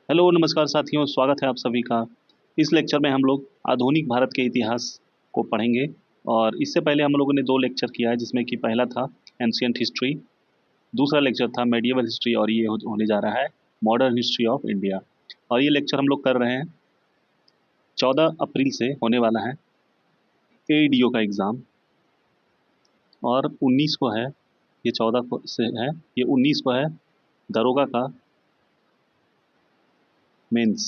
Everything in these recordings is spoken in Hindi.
हेलो नमस्कार साथियों, स्वागत है आप सभी का। इस लेक्चर में हम लोग आधुनिक भारत के इतिहास को पढ़ेंगे। और इससे पहले हम लोगों ने दो लेक्चर किया है, जिसमें कि पहला था एंशियंट हिस्ट्री, दूसरा लेक्चर था मेडिएवल हिस्ट्री, और ये होने जा रहा है मॉडर्न हिस्ट्री ऑफ इंडिया। और ये लेक्चर हम लोग कर रहे हैं 14 अप्रैल से होने वाला है एईडीओ का एग्ज़ाम। और 19 को है, ये 14 को से है, ये 19 को है दरोगा का मेंस।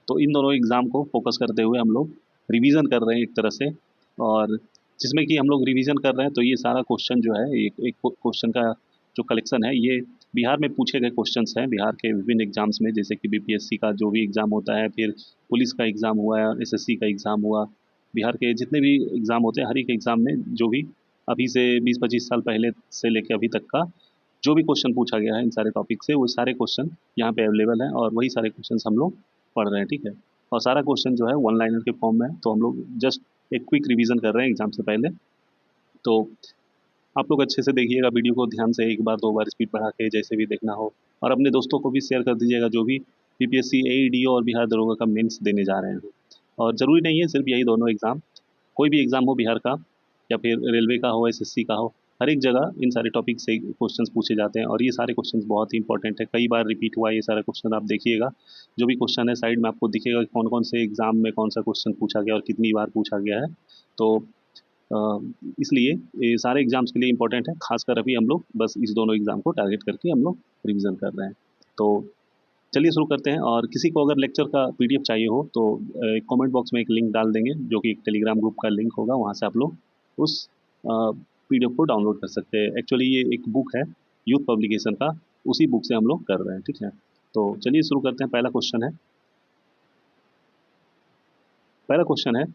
तो इन दोनों एग्ज़ाम को फोकस करते हुए हम लोग रिवीजन कर रहे हैं एक तरह से। और जिसमें कि हम लोग रिवीजन कर रहे हैं, तो ये सारा क्वेश्चन जो है, एक एक क्वेश्चन का जो कलेक्शन है, ये बिहार में पूछे गए क्वेश्चंस हैं बिहार के विभिन्न एग्जाम्स में, जैसे कि बीपीएससी का जो भी एग्ज़ाम होता है, फिर पुलिस का एग्ज़ाम हुआ, एसएससी का एग्ज़ाम हुआ, बिहार के जितने भी एग्ज़ाम होते हैं, हर एक एग्ज़ाम में जो भी अभी से 20-25 साल पहले से लेकर अभी तक का जो भी क्वेश्चन पूछा गया है इन सारे टॉपिक से, वो सारे क्वेश्चन यहाँ पे अवेलेबल हैं, और वही सारे क्वेश्चन हम लोग पढ़ रहे हैं, ठीक है। और सारा क्वेश्चन जो है वन लाइनर के फॉर्म में है, तो हम लोग जस्ट एक क्विक रिवीजन कर रहे हैं एग्जाम से पहले। तो आप लोग अच्छे से देखिएगा वीडियो को, ध्यान से एक बार दो बार स्पीड बढ़ा के जैसे भी देखना हो। और अपने दोस्तों को भी शेयर कर दीजिएगा जो भी बीपीएससी एईडीओ और बिहार दरोगा का मेंस देने जा रहे हैं। और ज़रूरी नहीं है सिर्फ यही दोनों एग्ज़ाम, कोई भी एग्ज़ाम हो बिहार का, या फिर रेलवे का हो, एसएससी का हो, हर एक जगह इन सारे टॉपिक से क्वेश्चंस पूछे जाते हैं। और ये सारे क्वेश्चंस बहुत ही इंपॉर्टेंट है, कई बार रिपीट हुआ है ये सारा क्वेश्चन, आप देखिएगा। जो भी क्वेश्चन है साइड में आपको दिखेगा कि कौन कौन से एग्ज़ाम में कौन सा क्वेश्चन पूछा गया और कितनी बार पूछा गया है। तो अ, इसलिए ये सारे एग्ज़ाम्स के लिए इंपॉर्टेंट है, खासकर अभी हम लोग बस इस दोनों एग्ज़ाम को टारगेट करके हम लोग रिविज़न कर रहे हैं। तो चलिए शुरू करते हैं। और किसी को अगर लेक्चर का पीडीएफ चाहिए हो तो कमेंट बॉक्स में एक लिंक डाल देंगे, जो कि एक टेलीग्राम ग्रुप का लिंक होगा, वहाँ से आप लोग उस पीडीएफ को डाउनलोड कर सकते हैं। एक्चुअली ये एक बुक है यूथ पब्लिकेशन का, उसी बुक से हम लोग कर रहे हैं, ठीक है। तो चलिए शुरू करते हैं। पहला क्वेश्चन है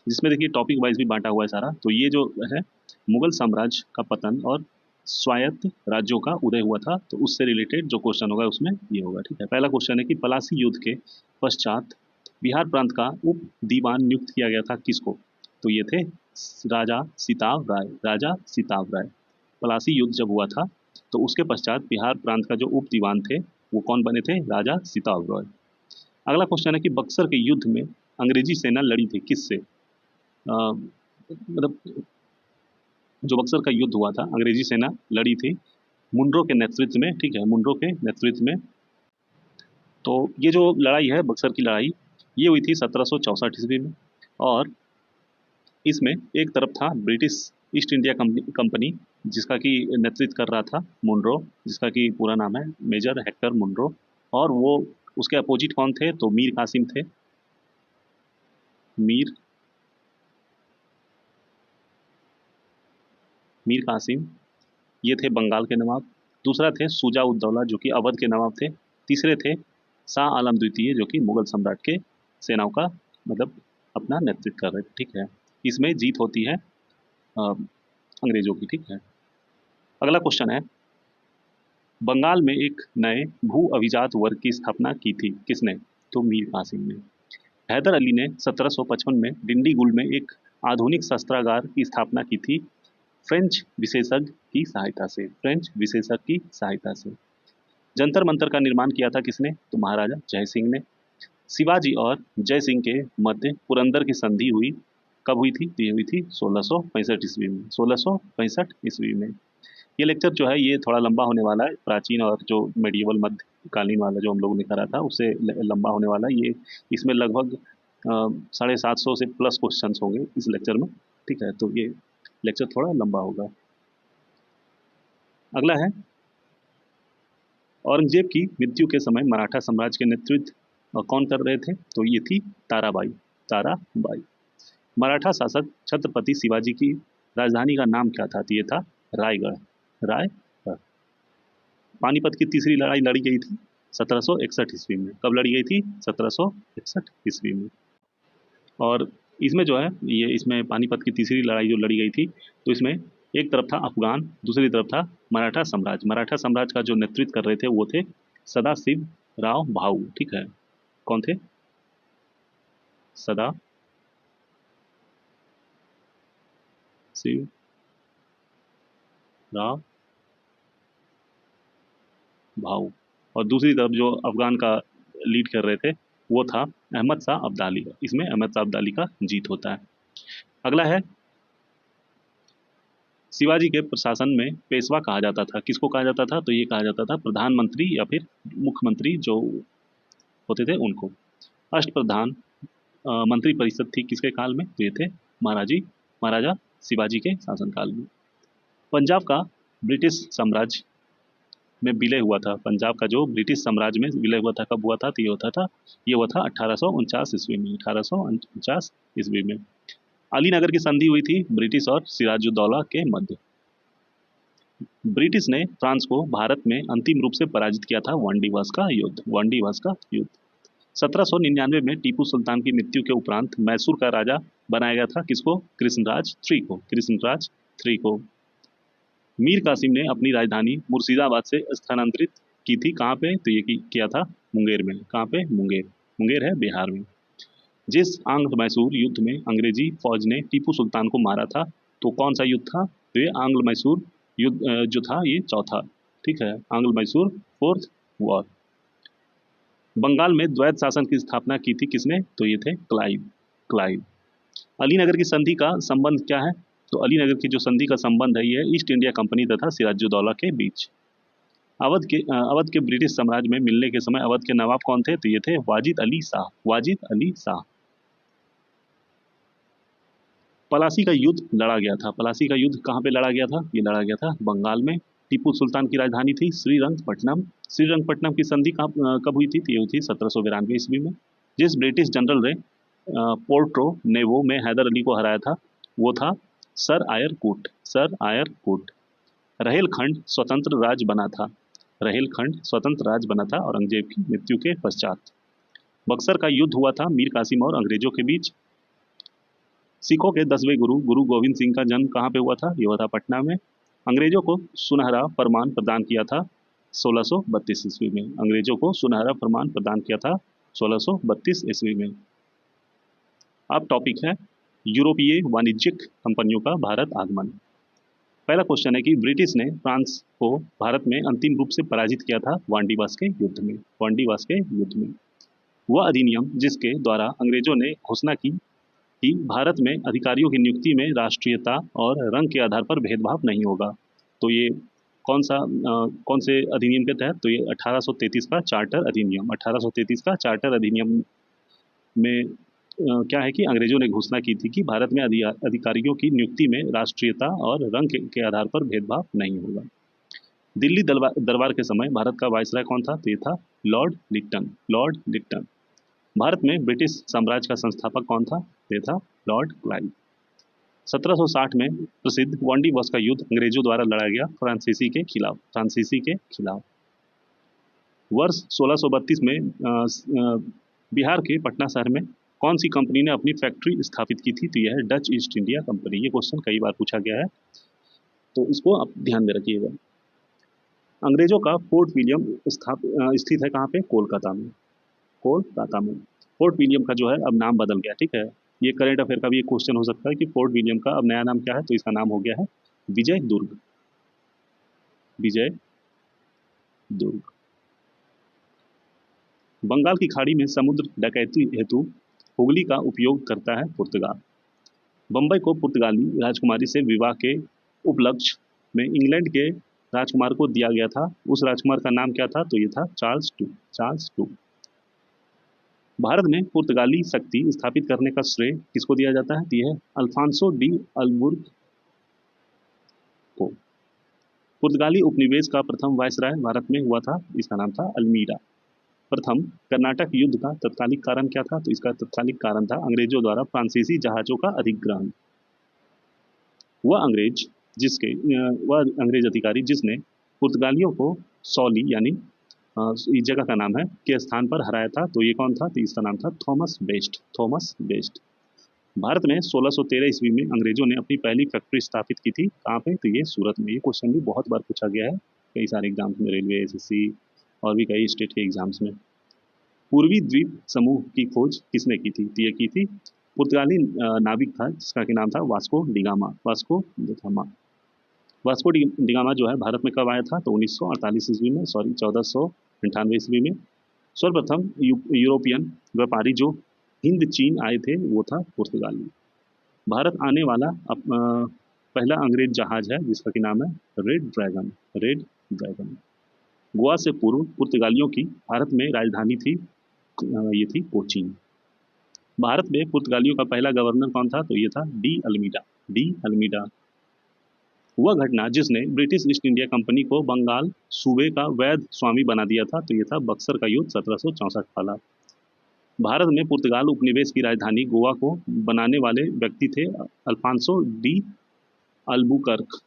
जिसमें देखिए टॉपिक वाइज भी बांटा हुआ है सारा। तो ये जो है मुगल साम्राज्य का पतन और स्वायत्त राज्यों का उदय हुआ था, तो उससे रिलेटेड जो क्वेश्चन होगा उसमें ये होगा, ठीक है। पहला क्वेश्चन है कि पलासी युद्ध के पश्चात बिहार प्रांत का उप दीवान नियुक्त किया गया था किसको? तो ये थे राजा सिताव राय। राजा सिताव राय। पलासी युद्ध जब हुआ था, तो उसके पश्चात बिहार प्रांत का जो उप दीवान थे वो कौन बने थे? राजा सिताव राय। अगला क्वेश्चन है कि बक्सर के युद्ध में अंग्रेजी सेना लड़ी थी किससे? मतलब जो बक्सर का युद्ध हुआ था, अंग्रेजी सेना लड़ी थी मुनरो के नेतृत्व में, ठीक है, मुनरो के नेतृत्व में। तो ये जो लड़ाई है, बक्सर की लड़ाई, ये हुई थी 1764 ईस्वी में। और इसमें एक तरफ था ब्रिटिश ईस्ट इंडिया कंपनी, जिसका कि नेतृत्व कर रहा था मुनरो, जिसका कि पूरा नाम है मेजर हेक्टर मुनरो। और वो उसके अपोजिट कौन थे? तो मीर कासिम थे। मीर मीर कासिम, ये थे बंगाल के नवाब। दूसरा थे शुजा उद दौला, जो कि अवध के नवाब थे। तीसरे थे शाह आलम द्वितीय, जो कि मुगल सम्राट के सेनाओं का मतलब अपना नेतृत्व कर रहे थे, ठीक है। इसमें जीत होती है अंग्रेजों की, ठीक है। अगला क्वेश्चन है, बंगाल में एक नए भू अभिजात वर्ग की स्थापना की थी किसने? तो मीर कासिम ने। हैदर अली ने 1755 में डिंडीगुल में एक आधुनिक शस्त्रागार की स्थापना की थी, फ्रेंच विशेषज्ञ की सहायता से। फ्रेंच विशेषज्ञ की सहायता से। जंतर मंतर का निर्माण किया था किसने? तो महाराजा जय सिंह ने। शिवाजी और जय सिंह के मध्य पुरंदर की संधि हुई, कब हुई थी? तो ये हुई थी 1665 ईस्वी में। 1665 ईस्वी में। ये लेक्चर जो है ये थोड़ा लंबा होने वाला है, प्राचीन और जो मेडिएवल मध्यकालीन वाला जो हम लोगों ने करा था उससे लंबा होने वाला है ये। इसमें लगभग 750 से प्लस क्वेश्चंस होंगे इस लेक्चर में, ठीक है। तो ये लेक्चर थोड़ा लंबा होगा। अगला है, औरंगजेब की मृत्यु के समय मराठा साम्राज्य के नेतृत्व कौन कर रहे थे? तो ये थी ताराबाई। ताराबाई। मराठा शासक छत्रपति शिवाजी की राजधानी का नाम क्या था? तो ये था रायगढ़। रायगढ़। पानीपत की तीसरी लड़ाई लड़ी गई थी 1761 ईस्वी में। कब लड़ी गई थी? 1761 ईस्वी में। और इसमें जो है ये, इसमें पानीपत की तीसरी लड़ाई जो लड़ी गई थी, तो इसमें एक तरफ था अफगान, दूसरी तरफ था मराठा साम्राज्य। मराठा साम्राज्य का जो नेतृत्व कर रहे थे वो थे सदाशिव राव भाऊ, ठीक है। कौन थे? सदा शिव राव भाऊ। और दूसरी तरफ जो अफगान का लीड कर रहे थे वो था अहमद शाह अब्दाली। इसमें अहमद शाह अब्दाली का जीत होता है। अगला है, शिवाजी के प्रशासन में पेशवा कहा जाता था। किसको कहा जाता था? तो ये कहा जाता था प्रधानमंत्री या फिर मुख्यमंत्री जो होते थे उनको। अष्टप्रधान मंत्री परिषद थी किसके काल में? तो ये थे महाराजा शिवाजी के शासनकाल में। पंजाब का ब्रिटिश साम्राज्य में विलय हुआ था। पंजाब का जो ब्रिटिश साम्राज्य में विलय हुआ था कब हुआ था? तो ये हुआ था 1849 ईस्वी में। 1849 ईस्वी में अली नगर की संधि हुई थी ब्रिटिश और सिराजुद्दौला के मध्य। ब्रिटिश ने फ्रांस को भारत में अंतिम रूप से पराजित किया था वांडीवास का युद्ध। 1799 में टीपू सुल्तान की मृत्यु के उपरांत मैसूर का राजा बनाया गया था। किसको? कृष्णराज थ्री को। मीर कासिम ने अपनी राजधानी मुर्शिदाबाद से स्थानांतरित की थी। कहाँ पे? तो ये किया था मुंगेर में। कहाँ पे? मुंगेर है बिहार में। जिस आंग्ल मैसूर युद्ध में अंग्रेजी फौज ने टीपू सुल्तान को मारा था, तो कौन सा युद्ध था? तो ये आंग्ल मैसूर युद्ध जो था ये चौथा, ठीक है, आंग्ल मैसूर फोर्थ वॉर। बंगाल में द्वैत शासन की स्थापना की थी किसने? तो ये थे क्लाइव। अलीनगर की संधि का संबंध क्या है? तो अलीनगर की जो संधि का संबंध है ये ईस्ट इंडिया कंपनी तथा सिराजुद्दौला के बीच। अवध के ब्रिटिश साम्राज्य में मिलने के समय अवध के नवाब कौन थे? तो ये थे वाजिद अली शाह। पलासी का युद्ध लड़ा गया था। पलासी का युद्ध कहाँ पे लड़ा गया था? ये लड़ा गया था बंगाल में। टीपू सुल्तान की राजधानी थी श्रीरंगपट्टनम की संधि कब हुई थी? तो ये हुई थी 1792 ईस्वी में। जिस ब्रिटिश जनरल ने पोर्ट्रो नेवो में हैदर अली को हराया था वो था सर आयर कूट। रहेलखंड स्वतंत्र राज्य बना था औरंगजेब की मृत्यु के पश्चात। बक्सर का युद्ध हुआ था मीर कासिम और अंग्रेजों के बीच। सिखों के 10वें गुरु गोविंद सिंह का जन्म कहाँ पे हुआ था? ये हुआ था पटना में। अंग्रेजों को सुनहरा फरमान प्रदान किया था 1632 ईस्वी में। अंग्रेजों को सुनहरा फरमान प्रदान किया था 1632 ईस्वी में। अब टॉपिक है यूरोपीय वाणिज्यिक कंपनियों का भारत आगमन। पहला क्वेश्चन है कि ब्रिटिश ने फ्रांस को भारत में अंतिम रूप से पराजित किया था वांडीवास के युद्ध में। वह अधिनियम जिसके द्वारा अंग्रेजों ने घोषणा की कि भारत में अधिकारियों की नियुक्ति में राष्ट्रीयता और रंग के आधार पर भेदभाव नहीं होगा। तो ये कौन से अधिनियम के तहत? तो ये 1833 का चार्टर अधिनियम। 1833 का चार्टर अधिनियम में क्या है कि अंग्रेजों ने घोषणा की थी कि भारत में अधिकारियों की नियुक्ति में राष्ट्रीयता और रंग के आधार पर भेदभाव नहीं होगा। दिल्ली दरबार के समय भारत का वायसराय कौन था? तो ये था लॉर्ड लिक्टन। भारत में ब्रिटिश साम्राज्य का संस्थापक कौन था? ये था लॉर्ड क्लाइव। 1760 में प्रसिद्ध वांडीवास का युद्ध अंग्रेजों द्वारा लड़ा गया फ्रांसीसी के खिलाफ। वर्ष 1632 में बिहार के पटना शहर में कौन सी कंपनी ने अपनी फैक्ट्री स्थापित की थी? तो यह है डच ईस्ट इंडिया कंपनी। ये क्वेश्चन कई बार पूछा गया है तो इसको आप ध्यान में रखिएगा। अंग्रेजों का फोर्ट विलियम स्थित है कहाँ पे? कोलकाता में। फोर्ट विलियम का जो है अब नाम बदल गया, ठीक है। ये करंट अफेयर का भी एक क्वेश्चन हो सकता है कि फोर्ट विलियम का अब नया नाम क्या है? तो इसका नाम हो गया है विजय दुर्ग। बंगाल की खाड़ी में समुद्र डकैती हेतु हुगली का उपयोग करता है पुर्तगाल। बंबई को पुर्तगाली राजकुमारी से विवाह के उपलक्ष्य में इंग्लैंड के राजकुमार को दिया गया था। उस राजकुमार का नाम क्या था? तो ये था चार्ल्स टू। भारत में पुर्तगाली शक्ति स्थापित करने का श्रेय किसको दिया जाता है? तो यह है अल्फांसो डी अल्बुर्क को। पुर्तगाली उपनिवेश का प्रथम वायसराय भारत में हुआ था, इसका नाम था अल्मीरा। प्रथम कर्नाटक युद्ध का तत्कालिक कारण क्या था? तो इसका तत्कालिक कारण था अंग्रेजों द्वारा फ्रांसीसी जहाजों का अधिग्रहण। वह अंग्रेज अधिकारी जिसने पुर्तगालियों को सौली यानी इस जगह का नाम है के स्थान पर हराया था, तो ये कौन था? तो इसका नाम था थॉमस बेस्ट। भारत में 1613 ईस्वी में अंग्रेजों ने अपनी पहली फैक्ट्री स्थापित की थी। कहाँ पे? तो ये सूरत में। ये क्वेश्चन भी बहुत बार पूछा गया है कई सारे एग्जाम्स में, रेलवे, एसएससी और भी कई स्टेट के एग्जाम्स में। पूर्वी द्वीप समूह की खोज किसने की थी? तो ये की थी पुर्तगाली नाविक था जिसका नाम था वास्को डिगामा जो है भारत में कब आया था? तो 1948 ईस्वी में, 1400 98 ईस्वी में। सर्वप्रथम यूरोपियन व्यापारी जो हिंद चीन आए थे वो था पुर्तगाली। भारत आने वाला पहला अंग्रेज जहाज है जिसका कि नाम है red dragon. Red dragon. Goa से पूर्व पुर्तगालियों की भारत में राजधानी थी, ये थी कोचीन। भारत में पुर्तगालियों का पहला गवर्नर कौन था? तो ये था डी अल्मीडा। De Almeida. वह घटना जिसने ब्रिटिश ईस्ट इंडिया कंपनी को बंगाल सूबे का वैध स्वामी बना दिया था, तो ये था बक्सर का युद्ध 1764 वाला। भारत में पुर्तगाल उपनिवेश की राजधानी गोवा को बनाने वाले व्यक्ति थे अल्फांसो डी अल्बुकर्क।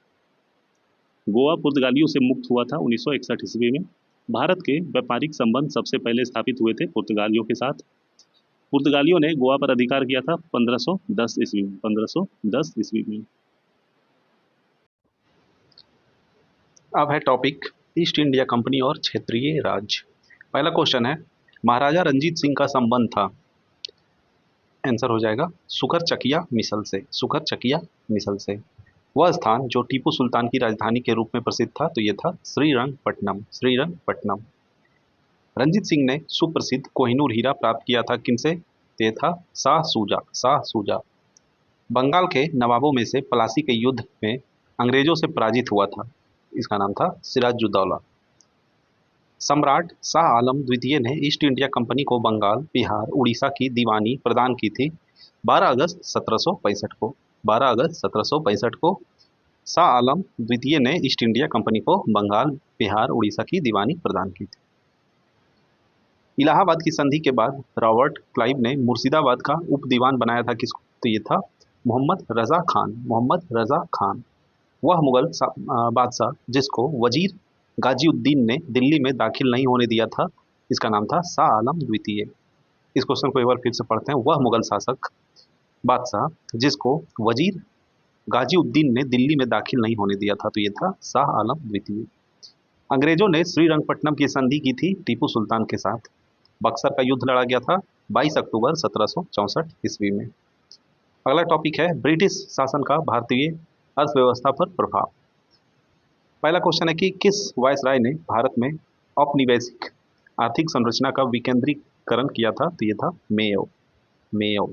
गोवा पुर्तगालियों से मुक्त हुआ था 1961 ईस्वी में। भारत के व्यापारिक संबंध सबसे पहले स्थापित हुए थे पुर्तगालियों के साथ। पुर्तगालियों ने गोवा पर अधिकार किया था 1510 ईस्वी में। 1510 ईस्वी में। अब है टॉपिक ईस्ट इंडिया कंपनी और क्षेत्रीय राज्य। पहला क्वेश्चन है, महाराजा रंजीत सिंह का संबंध था, आंसर हो जाएगा सुकर चकिया मिसल से। सुकर चकिया मिसल से। वह स्थान जो टीपू सुल्तान की राजधानी के रूप में प्रसिद्ध था, तो यह था श्रीरंगपट्टनम। श्रीरंगपट्टनम। रंजीत सिंह ने सुप्रसिद्ध कोहिनूर हीरा प्राप्त किया था किनसे? ये था शाह सूजा। शाह सूजा। बंगाल के नवाबों में से पलासी के युद्ध में अंग्रेजों से पराजित हुआ था, इसका नाम था सिराजुद्दौला। सम्राट शाह आलम द्वितीय ने ईस्ट इंडिया कंपनी को बंगाल, बिहार, उड़ीसा की दीवानी प्रदान की थी 12 अगस्त 1765 को। 12 अगस्त 1765 को शाह आलम द्वितीय ने ईस्ट इंडिया कंपनी को बंगाल, बिहार, उड़ीसा की दीवानी प्रदान की थी। इलाहाबाद की संधि के बाद रॉबर्ट क्लाइव ने मुर्शिदाबाद का उप दीवान बनाया था किसको? तो ये था मोहम्मद रजा खान। मोहम्मद रजा खान। वह मुगल बादशाह जिसको वजीर गाजीउद्दीन ने दिल्ली में दाखिल नहीं होने दिया था, इसका नाम था शाह आलम द्वितीय। इस क्वेश्चन को एक बार फिर से पढ़ते हैं। वह मुगल शासक बादशाह जिसको वजीर गाजीउद्दीन ने दिल्ली में दाखिल नहीं होने दिया था, तो ये था शाह आलम द्वितीय। अंग्रेजों ने श्रीरंगपट्टनम की संधि की थी टीपू सुल्तान के साथ। बक्सर का युद्ध लड़ा गया था 22 अक्टूबर 1764 ईस्वी में। अगला टॉपिक है ब्रिटिश शासन का भारतीय अर्थव्यवस्था पर प्रभाव। पहला क्वेश्चन है कि किस वायसराय ने भारत में औपनिवेशिक आर्थिक संरचना का विकेंद्रीकरण किया था? तो ये था मेयो। मेयो।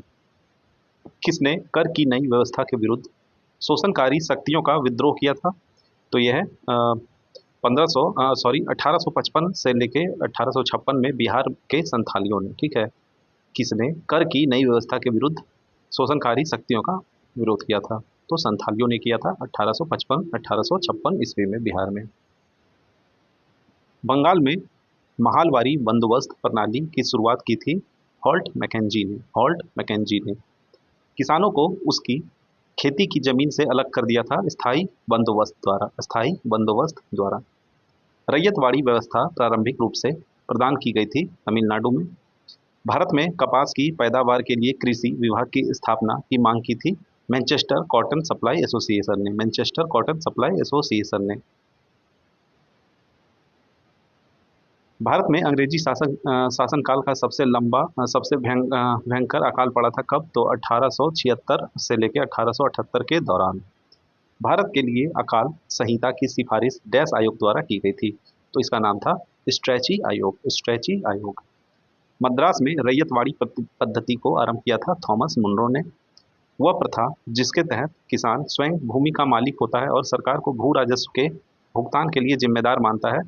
किसने कर की नई व्यवस्था के विरुद्ध शोषणकारी शक्तियों का विद्रोह किया था? तो यह है 1855 से लेके 1856 में बिहार के संथालियों ने। ठीक है। किसने कर की नई व्यवस्था के विरुद्ध शोषणकारी शक्तियों का विरोध किया था? तो संथालियों ने किया था 1856 ईस्वी में बिहार में। बंगाल में महालवारी बंदोबस्त प्रणाली की शुरुआत की थी हॉल्ट मैकेंजी ने। हॉल्ट मैकेंजी ने किसानों को उसकी खेती की जमीन से अलग कर दिया था स्थायी बंदोबस्त द्वारा। स्थायी बंदोबस्त द्वारा। रैयतवाड़ी व्यवस्था प्रारंभिक रूप से प्रदान की गई थी तमिलनाडु में। भारत में कपास की पैदावार के लिए कृषि विभाग की स्थापना की मांग की थी मैनचेस्टर कॉटन सप्लाई एसोसिएशन ने। मैनचेस्टर कॉटन सप्लाई एसोसिएशन ने। भारत में अंग्रेजी शासनकाल का सबसे लंबा सबसे भयंकर अकाल पड़ा था कब? तो 1876 से लेकर 1878 के दौरान। भारत के लिए अकाल संहिता की सिफारिश डैश आयोग द्वारा की गई थी, तो इसका नाम था स्ट्रेची आयोग। स्ट्रेची आयोग। मद्रास में रैयतवाड़ी पद्धति को आरंभ किया था थॉमस मुनरो ने। वह प्रथा जिसके तहत किसान स्वयं भूमि का मालिक होता है और सरकार को भू राजस्व के भुगतान के लिए जिम्मेदार मानता है,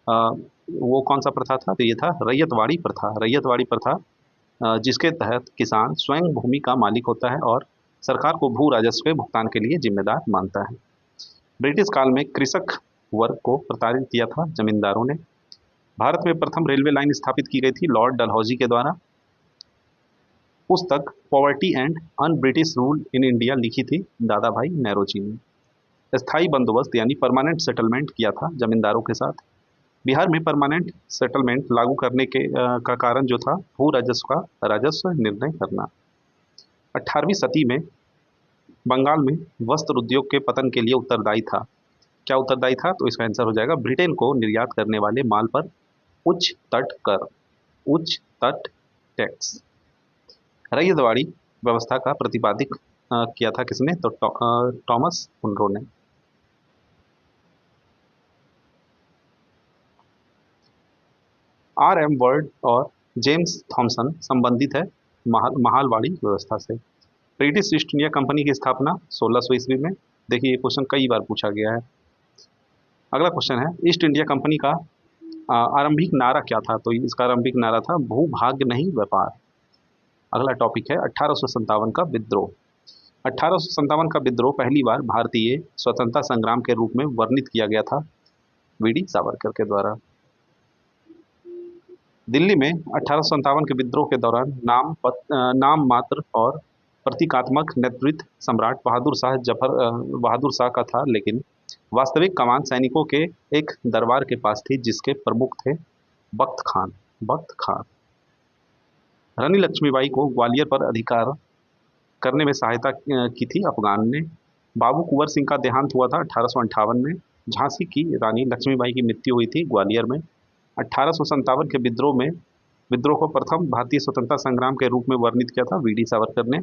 वो कौन सा प्रथा था? तो ये था रैयतवाड़ी प्रथा। रैयतवाड़ी प्रथा जिसके तहत किसान स्वयं भूमि का मालिक होता है और सरकार को भू राजस्व के भुगतान के लिए जिम्मेदार मानता है। ब्रिटिश काल में कृषक वर्ग को प्रताड़ित किया था जमींदारों ने। भारत में प्रथम रेलवे लाइन स्थापित की गई थी लॉर्ड डलहौजी के द्वारा। पुस्तक poverty and un British rule in India लिखी थी दादा भाई नेरोजी ने। स्थायी बंदोबस्त यानी परमानेंट सेटलमेंट किया था जमींदारों के साथ। बिहार में परमानेंट सेटलमेंट लागू करने का कारण जो था भू राजस्व का राजस्व निर्णय करना। 18वीं सदी में बंगाल में वस्त्र उद्योग के पतन के लिए उत्तरदायी था। क्या उत्तरदायी था? तो इसका आंसर हो जाएगा ब्रिटेन को निर्यात करने वाले माल पर उच्च तट कर। उच्च तट टैक्स। रैयतवाड़ी व्यवस्था का प्रतिपादित किया था किसने? तो थॉमस मुनरो ने। RM वर्ड और जेम्स थॉमसन संबंधित है महालवाड़ी व्यवस्था से। ब्रिटिश ईस्ट इंडिया कंपनी की स्थापना 1600 ईस्वी में। देखिए ये क्वेश्चन कई बार पूछा गया है। अगला क्वेश्चन है, ईस्ट इंडिया कंपनी का आरंभिक नारा क्या था? तो इसका आरंभिक नारा था भूभाग्य नहीं व्यापार। अगला टॉपिक है 1857 का विद्रोह। 1857 का विद्रोह पहली बार भारतीय स्वतंत्रता संग्राम के रूप में वर्णित किया गया था वीडी सावरकर के द्वारा। दिल्ली में 1857 के विद्रोह के दौरान नाम मात्र और प्रतीकात्मक नेतृत्व सम्राट बहादुर शाह का था, लेकिन वास्तविक कमान सैनिकों के एक दरबार के पास थी जिसके प्रमुख थे बख्त खान। रानी लक्ष्मीबाई को ग्वालियर पर अधिकार करने में सहायता की थी अफगान ने। बाबू कुंवर सिंह का देहांत हुआ था 1858 में। झांसी की रानी लक्ष्मीबाई की मृत्यु हुई थी ग्वालियर में। 1857 के विद्रोह को प्रथम भारतीय स्वतंत्रता संग्राम के रूप में वर्णित किया था वीडी सावरकर ने।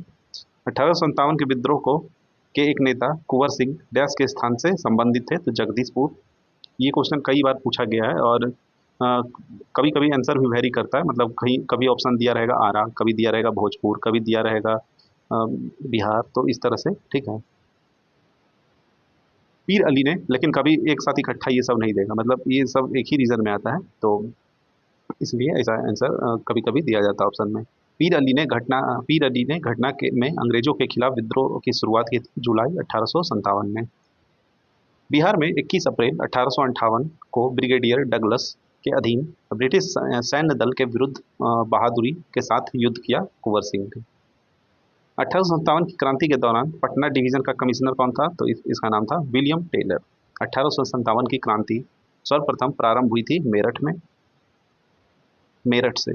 1857 के विद्रोह के एक नेता कुंवर सिंह डैश के स्थान से संबंधित थे, तो जगदीशपुर। ये क्वेश्चन कई बार पूछा गया है और कभी कभी आंसर भी वेरी करता है, मतलब कभी ऑप्शन दिया रहेगा आरा, कभी दिया रहेगा भोजपुर, कभी दिया रहेगा बिहार, तो इस तरह से, ठीक है। पीर अली ने, लेकिन कभी एक साथ इकट्ठा ये सब नहीं देगा, मतलब ये सब एक ही रीजन में आता है, तो इसलिए ऐसा आंसर कभी कभी दिया जाता है ऑप्शन में। पीर अली ने घटना के में अंग्रेजों के खिलाफ विद्रोह की शुरुआत की थी जुलाई 1857 में। बिहार में 21 अप्रैल 1858 को ब्रिगेडियर डगलस के अधीन ब्रिटिश सैन्य दल के विरुद्ध बहादुरी के साथ युद्ध किया कुंवर सिंह ने। 1857 की क्रांति के दौरान पटना डिवीजन का कमिश्नर कौन था? तो इसका नाम था विलियम टेलर। 1857 की क्रांति सर्वप्रथम प्रारंभ हुई थी मेरठ से।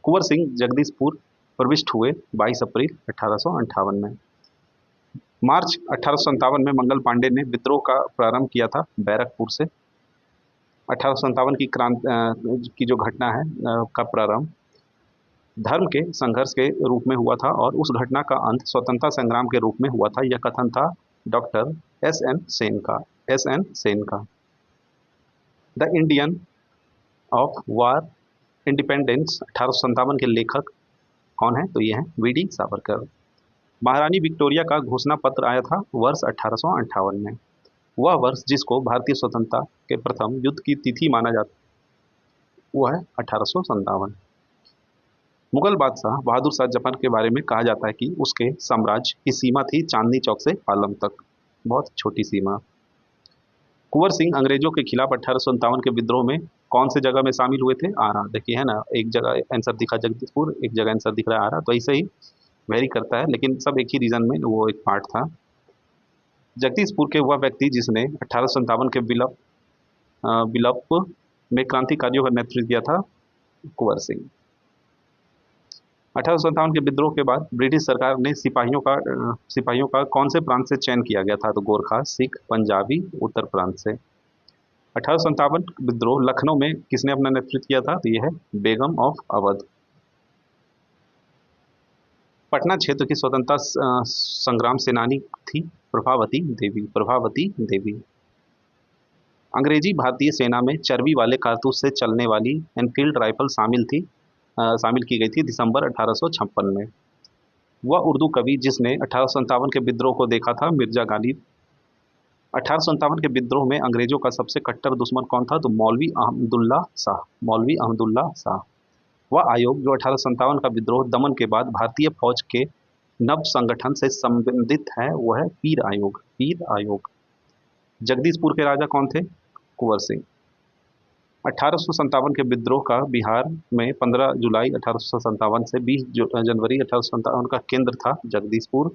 कुंवर सिंह जगदीशपुर प्रविष्ट हुए 22 अप्रैल 1858 में। मार्च 1857 में मंगल पांडे ने विद्रोह का प्रारंभ किया था बैरकपुर से। 1857 की क्रांति की जो घटना है का प्रारंभ धर्म के संघर्ष के रूप में हुआ था और उस घटना का अंत स्वतंत्रता संग्राम के रूप में हुआ था। यह कथन था डॉक्टर एस एन सेन का। The Indian of war independence 1857 के लेखक कौन है? तो ये हैं वीडी सावरकर। महारानी विक्टोरिया का घोषणा पत्र आया था वर्ष 1858 में। वह वर्ष जिसको भारतीय स्वतंत्रता के प्रथम युद्ध की तिथि माना जाता वो है 1857। मुगल बादशाह बहादुर शाह जफर के बारे में कहा जाता है कि उसके साम्राज्य की सीमा थी चांदनी चौक से पालम तक, बहुत छोटी सीमा। कुंवर सिंह अंग्रेजों के खिलाफ 1857 के विद्रोह में कौन से जगह में शामिल हुए थे? आरा। देखिए है ना, एक जगह आंसर दिखा जगदीशपुर, एक जगह आंसर दिख रहा है आरा, तो ऐसे ही वेरी करता है, लेकिन सब एक ही रीजन में वो एक पार्ट था। जगदीशपुर के वह व्यक्ति जिसने 1857 के विलप में क्रांतिकारियों का नेतृत्व किया था कुंवर सिंह। 1857 के विद्रोह के बाद ब्रिटिश सरकार ने सिपाहियों का कौन से प्रांत से चयन किया गया था? तो गोरखा, सिख, पंजाबी, उत्तर प्रांत से। 1857 विद्रोह लखनऊ में किसने अपना नेतृत्व किया था? तो यह है बेगम ऑफ अवध। पटना क्षेत्र की स्वतंत्रता संग्राम सेनानी थी प्रभावती देवी। अंग्रेजी भारतीय सेना में चर्बी वाले कारतूस से चलने वाली एनफील्ड राइफल शामिल की गई थी दिसंबर 1856 में। वह उर्दू कवि जिसने 1857 के विद्रोह को देखा था मिर्जा गालिब। 1857 के विद्रोह में अंग्रेजों का सबसे कट्टर दुश्मन कौन था? तो मौलवी अहमदुल्ला शाह। वह आयोग जो 1857 का विद्रोह दमन के बाद भारतीय फौज के नव संगठन से संबंधित है वह है पीर आयोग। जगदीशपुर के राजा कौन थे? कुंवर सिंह। 1857 के विद्रोह का बिहार में 15 जुलाई 1857 से 20 जनवरी 1857 का केंद्र था जगदीशपुर।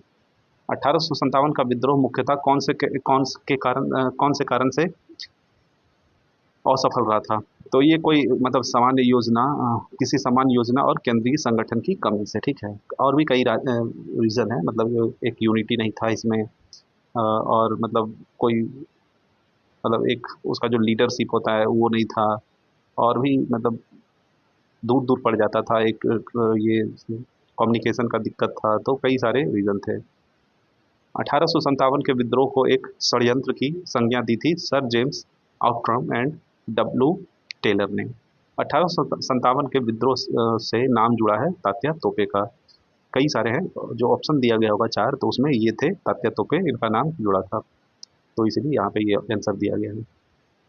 1857 का विद्रोह मुख्यतः कौन से कारण से असफल रहा था? तो ये कोई मतलब किसी सामान्य योजना और केंद्रीय संगठन की कमी से, ठीक है। और भी कई रीज़न है, मतलब एक यूनिटी नहीं था इसमें और मतलब कोई मतलब एक उसका जो लीडरशिप होता है वो नहीं था, और भी मतलब दूर दूर पड़ जाता था, एक ये कम्युनिकेशन का दिक्कत था, तो कई सारे रीज़न थे। 1857 के विद्रोह को एक षड्यंत्र की संज्ञा दी थी Sir James Outram and W Taylor ने। 1857 के विद्रोह से नाम जुड़ा है तात्या तोपे का। कई सारे हैं, जो ऑप्शन दिया गया होगा चार, तो उसमें ये थे तात्या तोपे, इनका नाम जुड़ा था, तो इसलिए यहाँ पे ये आंसर दिया गया है।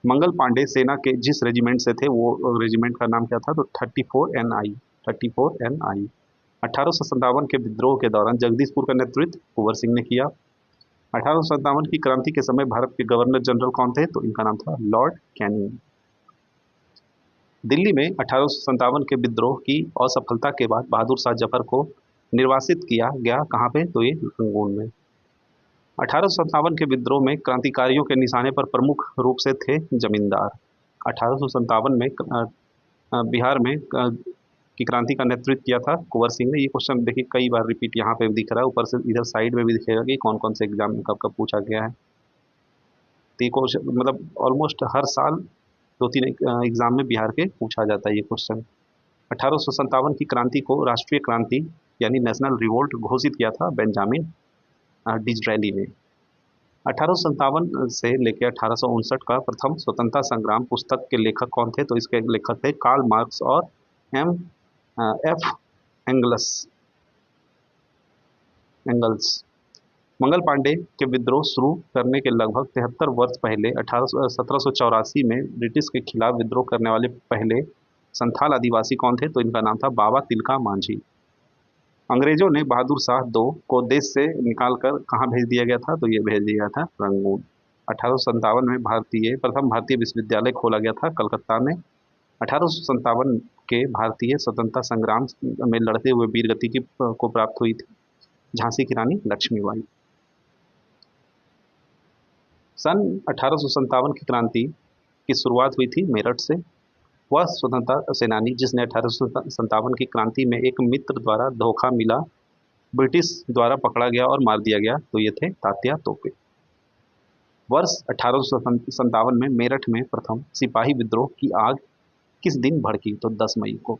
मंगल पांडे सेना के जिस रेजिमेंट से थे वो रेजिमेंट का नाम क्या था, तो 34 NI। 34 NI। 1857 के विद्रोह के दौरान जगदीशपुर का नेतृत्व कुंवर सिंह ने किया। 1857 की क्रांति के समय भारत के गवर्नर जनरल कौन थे, तो इनका नाम था लॉर्ड कैनिंग। दिल्ली में 1857 के विद्रोह की असफलता के बाद बहादुर शाह जफर को निर्वासित किया गया, कहाँ पे, तो ये रंगून में। 1857 के विद्रोह में क्रांतिकारियों के निशाने पर प्रमुख रूप से थे जमींदार। 1857 में बिहार में की क्रांति का नेतृत्व किया था कुंवर सिंह ने। ये क्वेश्चन देखिए कई बार रिपीट यहाँ पे दिख रहा है, ऊपर से इधर साइड में भी दिखेगा कि कौन कौन से एग्जाम में कब कब पूछा गया है। तो ये क्वेश्चन मतलब ऑलमोस्ट हर साल 2-3 एग्जाम में बिहार के पूछा जाता है ये क्वेश्चन। 1857 की क्रांति को राष्ट्रीय क्रांति यानी नेशनल रिवोल्ट घोषित किया था बेंजामिन डिज़रायली ने। 1857 से लेकर 1859 का प्रथम स्वतंत्रता संग्राम पुस्तक के लेखक कौन थे, तो इसके लेखक थे कार्ल मार्क्स और एफ एंगल्स। मंगल पांडे के विद्रोह शुरू करने के लगभग 73 वर्ष पहले 1784 में ब्रिटिश के खिलाफ विद्रोह करने वाले पहले संथाल आदिवासी कौन थे, तो इनका नाम था बाबा तिलका मांझी। अंग्रेजों ने बहादुर शाह 2 को देश से निकालकर कहाँ भेज दिया गया था, तो ये भेज दिया था रंगून। 1857 में प्रथम भारतीय विश्वविद्यालय खोला गया था कलकत्ता में। 1857 के भारतीय स्वतंत्रता संग्राम में लड़ते हुए वीरगति को प्राप्त हुई थी झांसी की रानी लक्ष्मीबाई। सन 1857 की क्रांति की शुरुआत हुई थी मेरठ से। वह स्वतंत्रता सेनानी जिसने 1857 की क्रांति में एक मित्र द्वारा धोखा मिला ब्रिटिश द्वारा पकड़ा गया और मार दिया गया, तो ये थे तात्या तोपे। वर्ष 1857 में मेरठ में प्रथम सिपाही विद्रोह की आग किस दिन भड़की, तो 10 मई को।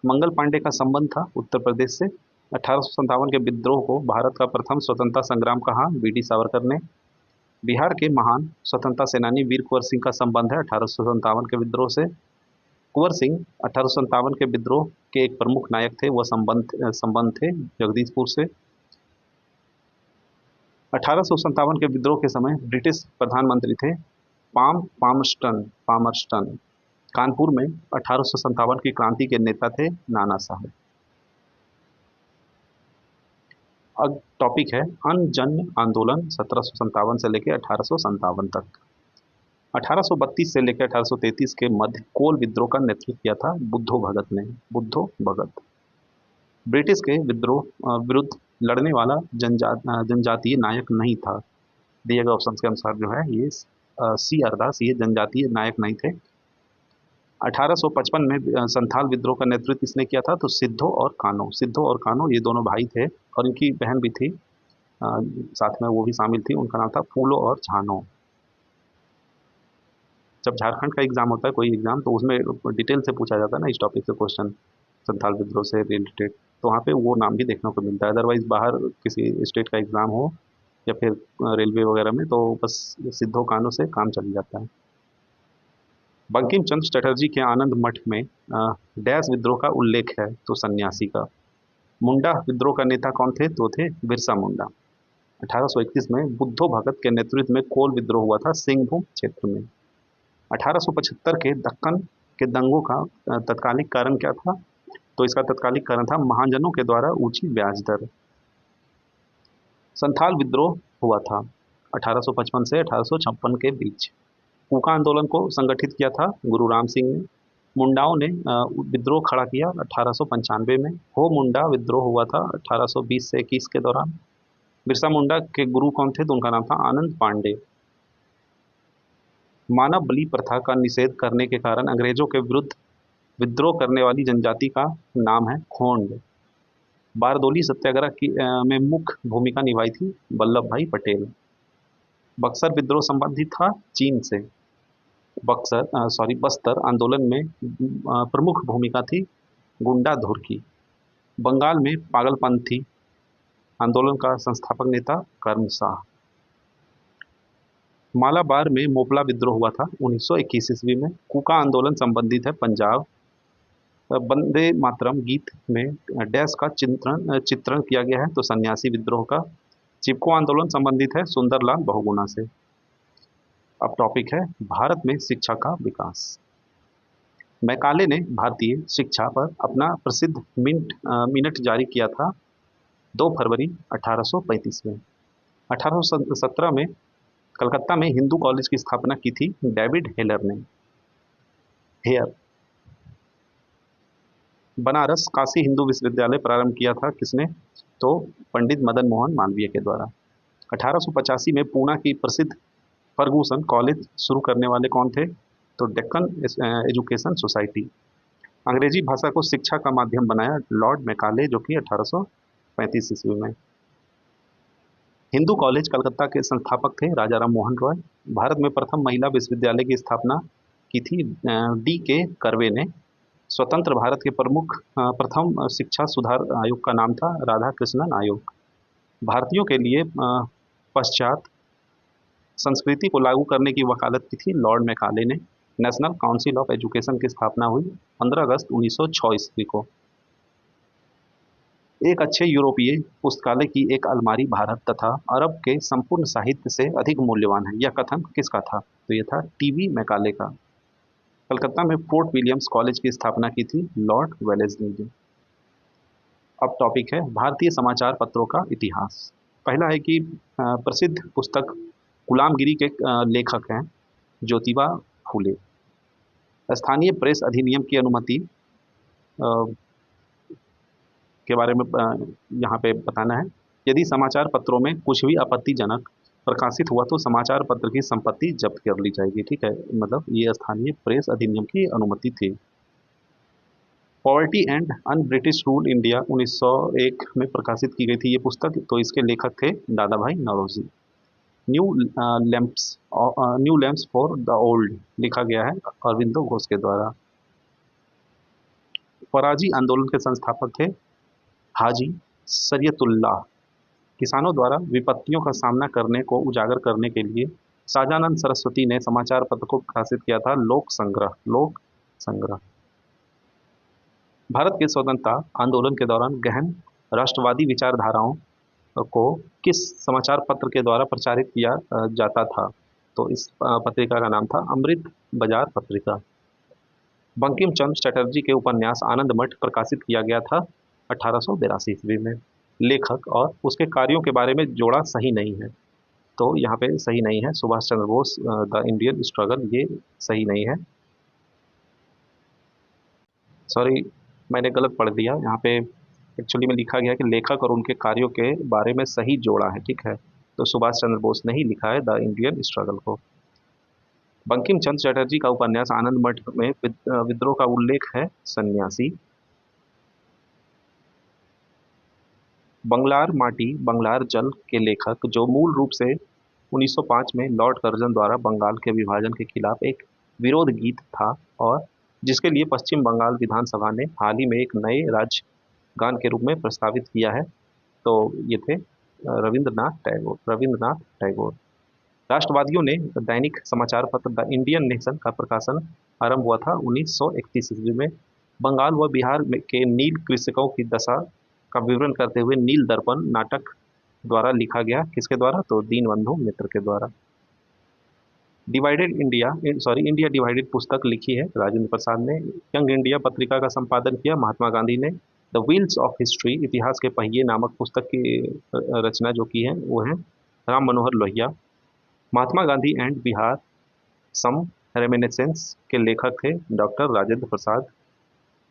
मंगल पांडे का संबंध था उत्तर प्रदेश से। 1857 के विद्रोह को भारत का प्रथम स्वतंत्रता संग्राम कहा BD सावरकर ने। बिहार के महान स्वतंत्रता सेनानी वीर कुंवर सिंह का संबंध है 1857 के विद्रोह से। कुंवर सिंह 1857 के विद्रोह के एक प्रमुख नायक थे, वह संबंध थे जगदीशपुर से। 1857 के विद्रोह के समय ब्रिटिश प्रधानमंत्री थे पामर्स्टन। कानपुर में 1857 की क्रांति के नेता थे नाना साहब। अब टॉपिक है अनजन आंदोलन 1757 से लेकर 1857 तक। 1832 से लेकर 1833 के मध्य कोल विद्रोह का नेतृत्व किया था बुद्धो भगत ने। बुद्धो भगत ब्रिटिश के विद्रोह विरुद्ध लड़ने वाला जनजातीय नायक नहीं था। दिए गए ऑप्शन के अनुसार जो है ये सी अरदास ये जनजातीय नायक नहीं थे। 1855 में संथाल विद्रोह का नेतृत्व किसने किया था, तो सिद्धो और कानो ये दोनों भाई थे और इनकी बहन भी थी साथ में, वो भी शामिल थी, उनका नाम था फूलो और झानो। जब झारखंड का एग्जाम होता है कोई एग्जाम, तो उसमें डिटेल से पूछा जाता है ना इस टॉपिक से क्वेश्चन संथाल विद्रोह से रिलेटेड, तो वहाँ पे वो नाम भी देखने को मिलता है। अदरवाइज बाहर किसी स्टेट का एग्जाम हो या फिर रेलवे वगैरह में, तो बस सिद्धो कानो से काम चल जाता है। बंकिम चंद्र चटर्जी के आनंद मठ में डैश विद्रोह का उल्लेख है, तो सन्यासी का। मुंडा विद्रोह का नेता कौन थे, तो थे बिरसा मुंडा। 1831 में बुद्धो भगत के नेतृत्व में कोल विद्रोह हुआ था सिंहभूम क्षेत्र में। 1875 के दक्कन के दंगों का तत्कालिक कारण क्या था, तो इसका तत्कालिक कारण था महाजनों के द्वारा ऊंची ब्याज दर। संथाल विद्रोह हुआ था 1855 से 1856 के बीच। कूका आंदोलन को संगठित किया था गुरु राम सिंह ने। मुंडाओं ने विद्रोह खड़ा किया 1895 में। हो मुंडा विद्रोह हुआ था 1820 से 21 के दौरान। बिरसा मुंडा के गुरु कौन थे, तो उनका नाम था आनंद पांडे। मानव बलि प्रथा का निषेध करने के कारण अंग्रेजों के विरुद्ध विद्रोह करने वाली जनजाति का नाम है खोंड। बारदोली सत्याग्रह की में मुख्य भूमिका निभाई थी वल्लभ भाई पटेल। बक्सर विद्रोह संबंधित था चीन से। बस्तर आंदोलन में प्रमुख भूमिका थी गुंडाधुर की। बंगाल में पागलपंथी आंदोलन का संस्थापक नेता कर्म शाह। मालाबार में मोपला विद्रोह हुआ था 1921 ईस्वी में। कूका आंदोलन संबंधित है पंजाब। वंदे मातरम गीत में डैश का चित्रण चित्रण किया गया है, तो सन्यासी विद्रोह का। चिपको आंदोलन संबंधित है सुंदरलाल बहुगुणा से। अब टॉपिक है भारत में शिक्षा का विकास। मैकाले ने भारतीय शिक्षा पर अपना प्रसिद्ध मिनट जारी किया था 2 फरवरी 1835 में। 1817 में कलकत्ता में हिंदू कॉलेज की स्थापना की थी डेविड हेलर ने। हेयर। बनारस काशी हिंदू विश्वविद्यालय प्रारंभ किया था किसने? तो पंडित मदन मोहन मालवीय के द्वारा। 1885 में पूना की प्रसिद्ध फर्गूसन कॉलेज शुरू करने वाले कौन थे? तो डेक्कन एजुकेशन सोसाइटी। अंग्रेजी भाषा को शिक्षा का माध्यम बनाया लॉर्ड मैकाले, जो कि 1835 ईस्वी में। हिंदू कॉलेज कलकत्ता के संस्थापक थे राजा राम मोहन रॉय। भारत में प्रथम महिला विश्वविद्यालय की स्थापना की थी डी के कर्वे ने। स्वतंत्र भारत के प्रमुख प्रथम शिक्षा सुधार आयोग का नाम था राधा कृष्णन आयोग। भारतीयों के लिए पश्चात संस्कृति को लागू करने की वकालत की थी लॉर्ड मैकाले ने। नेशनल काउंसिल ऑफ एजुकेशन की स्थापना हुई 15 अगस्त 1906 ईस्वी को। एक अच्छे यूरोपीय पुस्तकालय की एक अलमारी भारत तथा अरब के संपूर्ण साहित्य से अधिक मूल्यवान है, यह कथन किसका था? तो यह था टीवी मैकाले का। कलकत्ता में फोर्ट विलियम्स कॉलेज की स्थापना की थी लॉर्ड वेलेस्ली ने। अब टॉपिक है भारतीय समाचार पत्रों का इतिहास। पहला है कि प्रसिद्ध पुस्तक गुलामगिरी के लेखक हैं ज्योतिबा फूले। स्थानीय प्रेस अधिनियम की अनुमति के बारे में यहाँ पे बताना है। यदि समाचार पत्रों में कुछ भी आपत्तिजनक प्रकाशित हुआ तो समाचार पत्र की संपत्ति जब्त कर ली जाएगी। ठीक है, मतलब ये स्थानीय प्रेस अधिनियम की अनुमति थी। Poverty and un British rule India 1901 में प्रकाशित की गई थी ये पुस्तक, तो इसके लेखक थे Dadabhai Naoroji. New lamps for the old लिखा गया है अरविंदो घोष के द्वारा। फराजी आंदोलन के संस्थापक थे हाजी शरीयतुल्लाह। किसानों द्वारा विपत्तियों का सामना करने को उजागर करने के लिए साजानंद सरस्वती ने समाचार पत्र को प्रकाशित किया था लोक संग्रह। भारत के स्वतंत्रता आंदोलन के दौरान गहन राष्ट्रवादी विचारधाराओं को किस समाचार पत्र के द्वारा प्रचारित किया जाता था? तो इस पत्रिका का नाम था अमृत बाजार पत्रिका। बंकिम चंद्र चटर्जी के उपन्यास आनंद मठ प्रकाशित किया गया था 1882 ईस्वी में। लेखक और उसके कार्यों के बारे में जोड़ा सही नहीं है, तो यहाँ पे सही नहीं है। Subhash Chandra Bose the Indian struggle, ये सही नहीं है। सॉरी, मैंने गलत पढ़ दिया। यहाँ पे एक्चुअली में लिखा गया कि लेखक और उनके कार्यों के बारे में सही जोड़ा है। ठीक है, तो सुभाष चंद्र बोस ने ही लिखा है द इंडियन स्ट्रगल को। बंकिम चंद्र चटर्जी का उपन्यास आनंद मठ में विद्रोह का उल्लेख है सन्यासी। बंगलार माटी बंगलार जल के लेखक, जो मूल रूप से 1905 में लॉर्ड कर्जन द्वारा बंगाल के विभाजन के खिलाफ एक विरोध गीत था और जिसके लिए पश्चिम बंगाल विधानसभा ने हाल ही में एक नए राज्य गान के रूप में प्रस्तावित किया है, तो ये थे रविंद्रनाथ टैगोर। राष्ट्रवादियों ने दैनिक समाचार पत्र द इंडियन नेशन का प्रकाशन आरंभ हुआ था 1931 ईस्वी में। बंगाल व बिहार के नील कृषकों की दशा का विवरण करते हुए नील दर्पण नाटक द्वारा लिखा गया। किसके द्वारा? तो दीनबंधु मित्र के द्वारा। इंडिया डिवाइडेड पुस्तक लिखी है राजेंद्र प्रसाद ने। यंग इंडिया पत्रिका का संपादन किया महात्मा गांधी ने। द व्हील्स ऑफ हिस्ट्री, इतिहास के पहिए नामक पुस्तक की रचना जो की है वो है Ram Manohar Lohia. Mahatma Gandhi and Bihar some reminiscence के लेखक थे डॉक्टर राजेंद्र प्रसाद।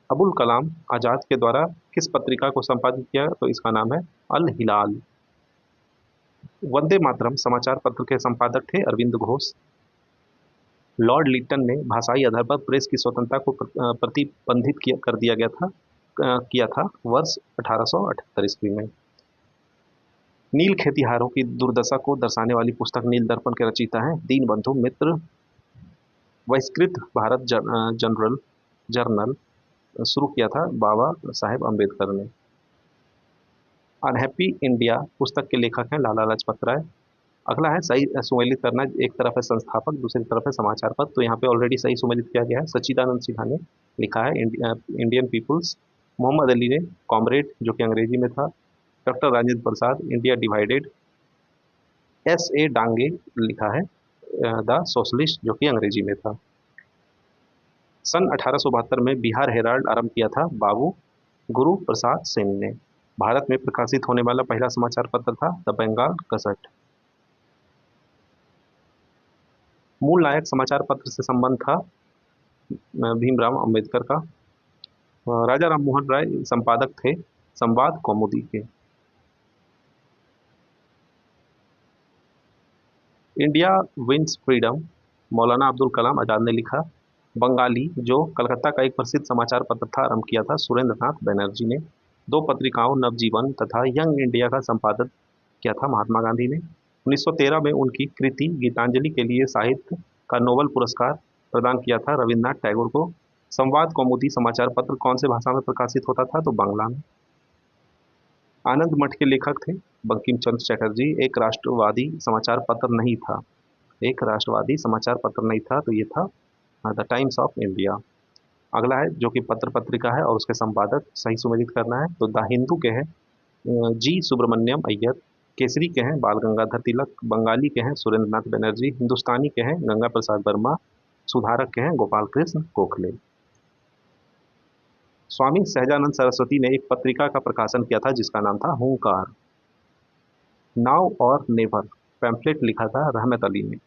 अबुल कलाम आजाद के द्वारा किस पत्रिका को संपादित किया? तो इसका नाम है अल हिलाल। वंदे मातरम समाचार पत्र के संपादक थे अरविंद घोष। लॉर्ड लिटन ने भाषाई आधार पर प्रेस की स्वतंत्रता को प्रतिबंधित किया था वर्ष 1878 ईस्वी में। नील खेतिहारों की दुर्दशा को दर्शाने वाली पुस्तक नील दर्पण के रचयिता हैं दीनबंधु मित्र। बहिष्कृत भारत जर्नल शुरू किया था बाबा साहेब अम्बेडकर ने। अनहैप्पी इंडिया पुस्तक के लेखक हैं लाला लाजपत राय। अगला है सही सुमेलित करना। एक तरफ है संस्थापक, दूसरी तरफ है समाचार पत्र। तो यहाँ पे ऑलरेडी सही सुमेलित किया गया है। सच्चिदानंद सिन्हा ने लिखा है इंडियन पीपुल्स। मोहम्मद अली ने कॉमरेड, जो कि अंग्रेजी में था। Doctor Rajendra Prasad India divided. S A Dange लिखा है द सोशलिस्ट, जो कि अंग्रेजी में था। सन 1872 में बिहार हेराल्ड आरंभ किया था बाबू गुरु प्रसाद सेन ने। भारत में प्रकाशित होने वाला पहला समाचार पत्र था द बंगाल गजट। मूल नायक समाचार पत्र से संबंध था भीमराव अंबेडकर का। राजा राम मोहन राय संपादक थे संवाद कौमुदी के। इंडिया विंस फ्रीडम मौलाना अब्दुल कलाम आजाद ने लिखा। बंगाली, जो कलकत्ता का एक प्रसिद्ध समाचार पत्र था, आरंभ किया था सुरेंद्र नाथ बनर्जी ने। दो पत्रिकाओं नवजीवन तथा यंग इंडिया का संपादन किया था महात्मा गांधी ने। 1913 में उनकी कृति गीतांजलि के लिए साहित्य का नोबेल पुरस्कार प्रदान किया था रविन्द्रनाथ टैगोर को। संवाद कौमुदी समाचार पत्र कौन से भाषा में प्रकाशित होता था? तो बांग्ला में। आनंद मठ के लेखक थे बंकिम चंद्र चटर्जी। एक राष्ट्रवादी समाचार पत्र नहीं था, एक राष्ट्रवादी समाचार पत्र नहीं था, तो ये था द टाइम्स ऑफ इंडिया। अगला है जो कि पत्र पत्रिका है और उसके संपादक सही सुमेलित करना है। तो द हिंदू के हैं जी सुब्रमण्यम अय्यर। केसरी के हैं बाल गंगाधर तिलक। बंगाली के हैं सुरेंद्र नाथ बनर्जी। हिंदुस्तानी के हैं गंगा प्रसाद वर्मा। सुधारक के हैं गोपाल कृष्ण गोखले। स्वामी सहजानंद सरस्वती ने एक पत्रिका का प्रकाशन किया था जिसका नाम था हुंकार। नाउ और नेवर पैम्फलेट लिखा था रहमत अली ने।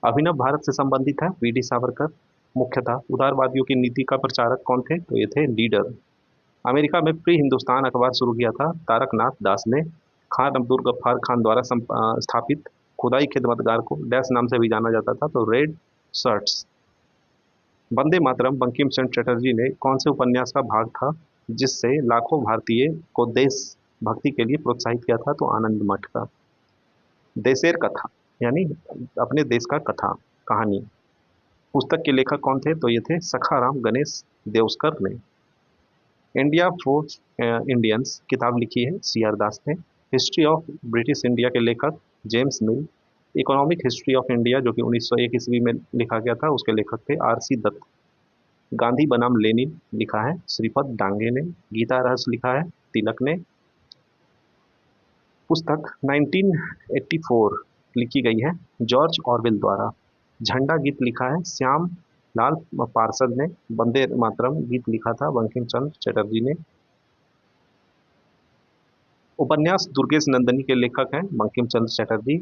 अभिनव भारत से संबंधित है वी डी सावरकर। मुख्यतः उदारवादियों की नीति का प्रचारक कौन थे? तो ये थे लीडर। अमेरिका में प्री हिंदुस्तान अखबार शुरू किया था तारकनाथ दास ने। खान अब्दुल गफ्फार खान द्वारा स्थापित खुदाई खिदमतगार को डैश नाम से भी जाना जाता था, तो रेड शर्ट्स। वंदे मातरम बंकिम चंद्र चटर्जी ने कौन से उपन्यास का भाग था जिससे लाखों भारतीय को देश भक्ति के लिए प्रोत्साहित किया था? तो आनंद मठ का। देशेर कथा यानी अपने देश का कथा कहानी पुस्तक के लेखक कौन थे? तो ये थे सखाराम गणेश देवस्कर ने। इंडिया फॉर इंडियंस किताब लिखी है सी आर दास ने। हिस्ट्री ऑफ ब्रिटिश इंडिया के लेखक James mill. Economic history of India जो कि 1901 ईस्वी में लिखा गया था, उसके लेखक थे आर सी दत्त। गांधी बनाम लेनिन लिखा है श्रीपद डांगे ने। गीता रहस्य लिखा है तिलक ने। पुस्तक 1984 लिखी गई है जॉर्ज ऑरवेल द्वारा। झंडा गीत लिखा है श्याम लाल पार्षद ने। वंदे मातरम गीत लिखा था बंकिम चंद्र चटर्जी ने। उपन्यास दुर्गेश नंदनी के लेखक हैं बंकिम चंद्र चटर्जी।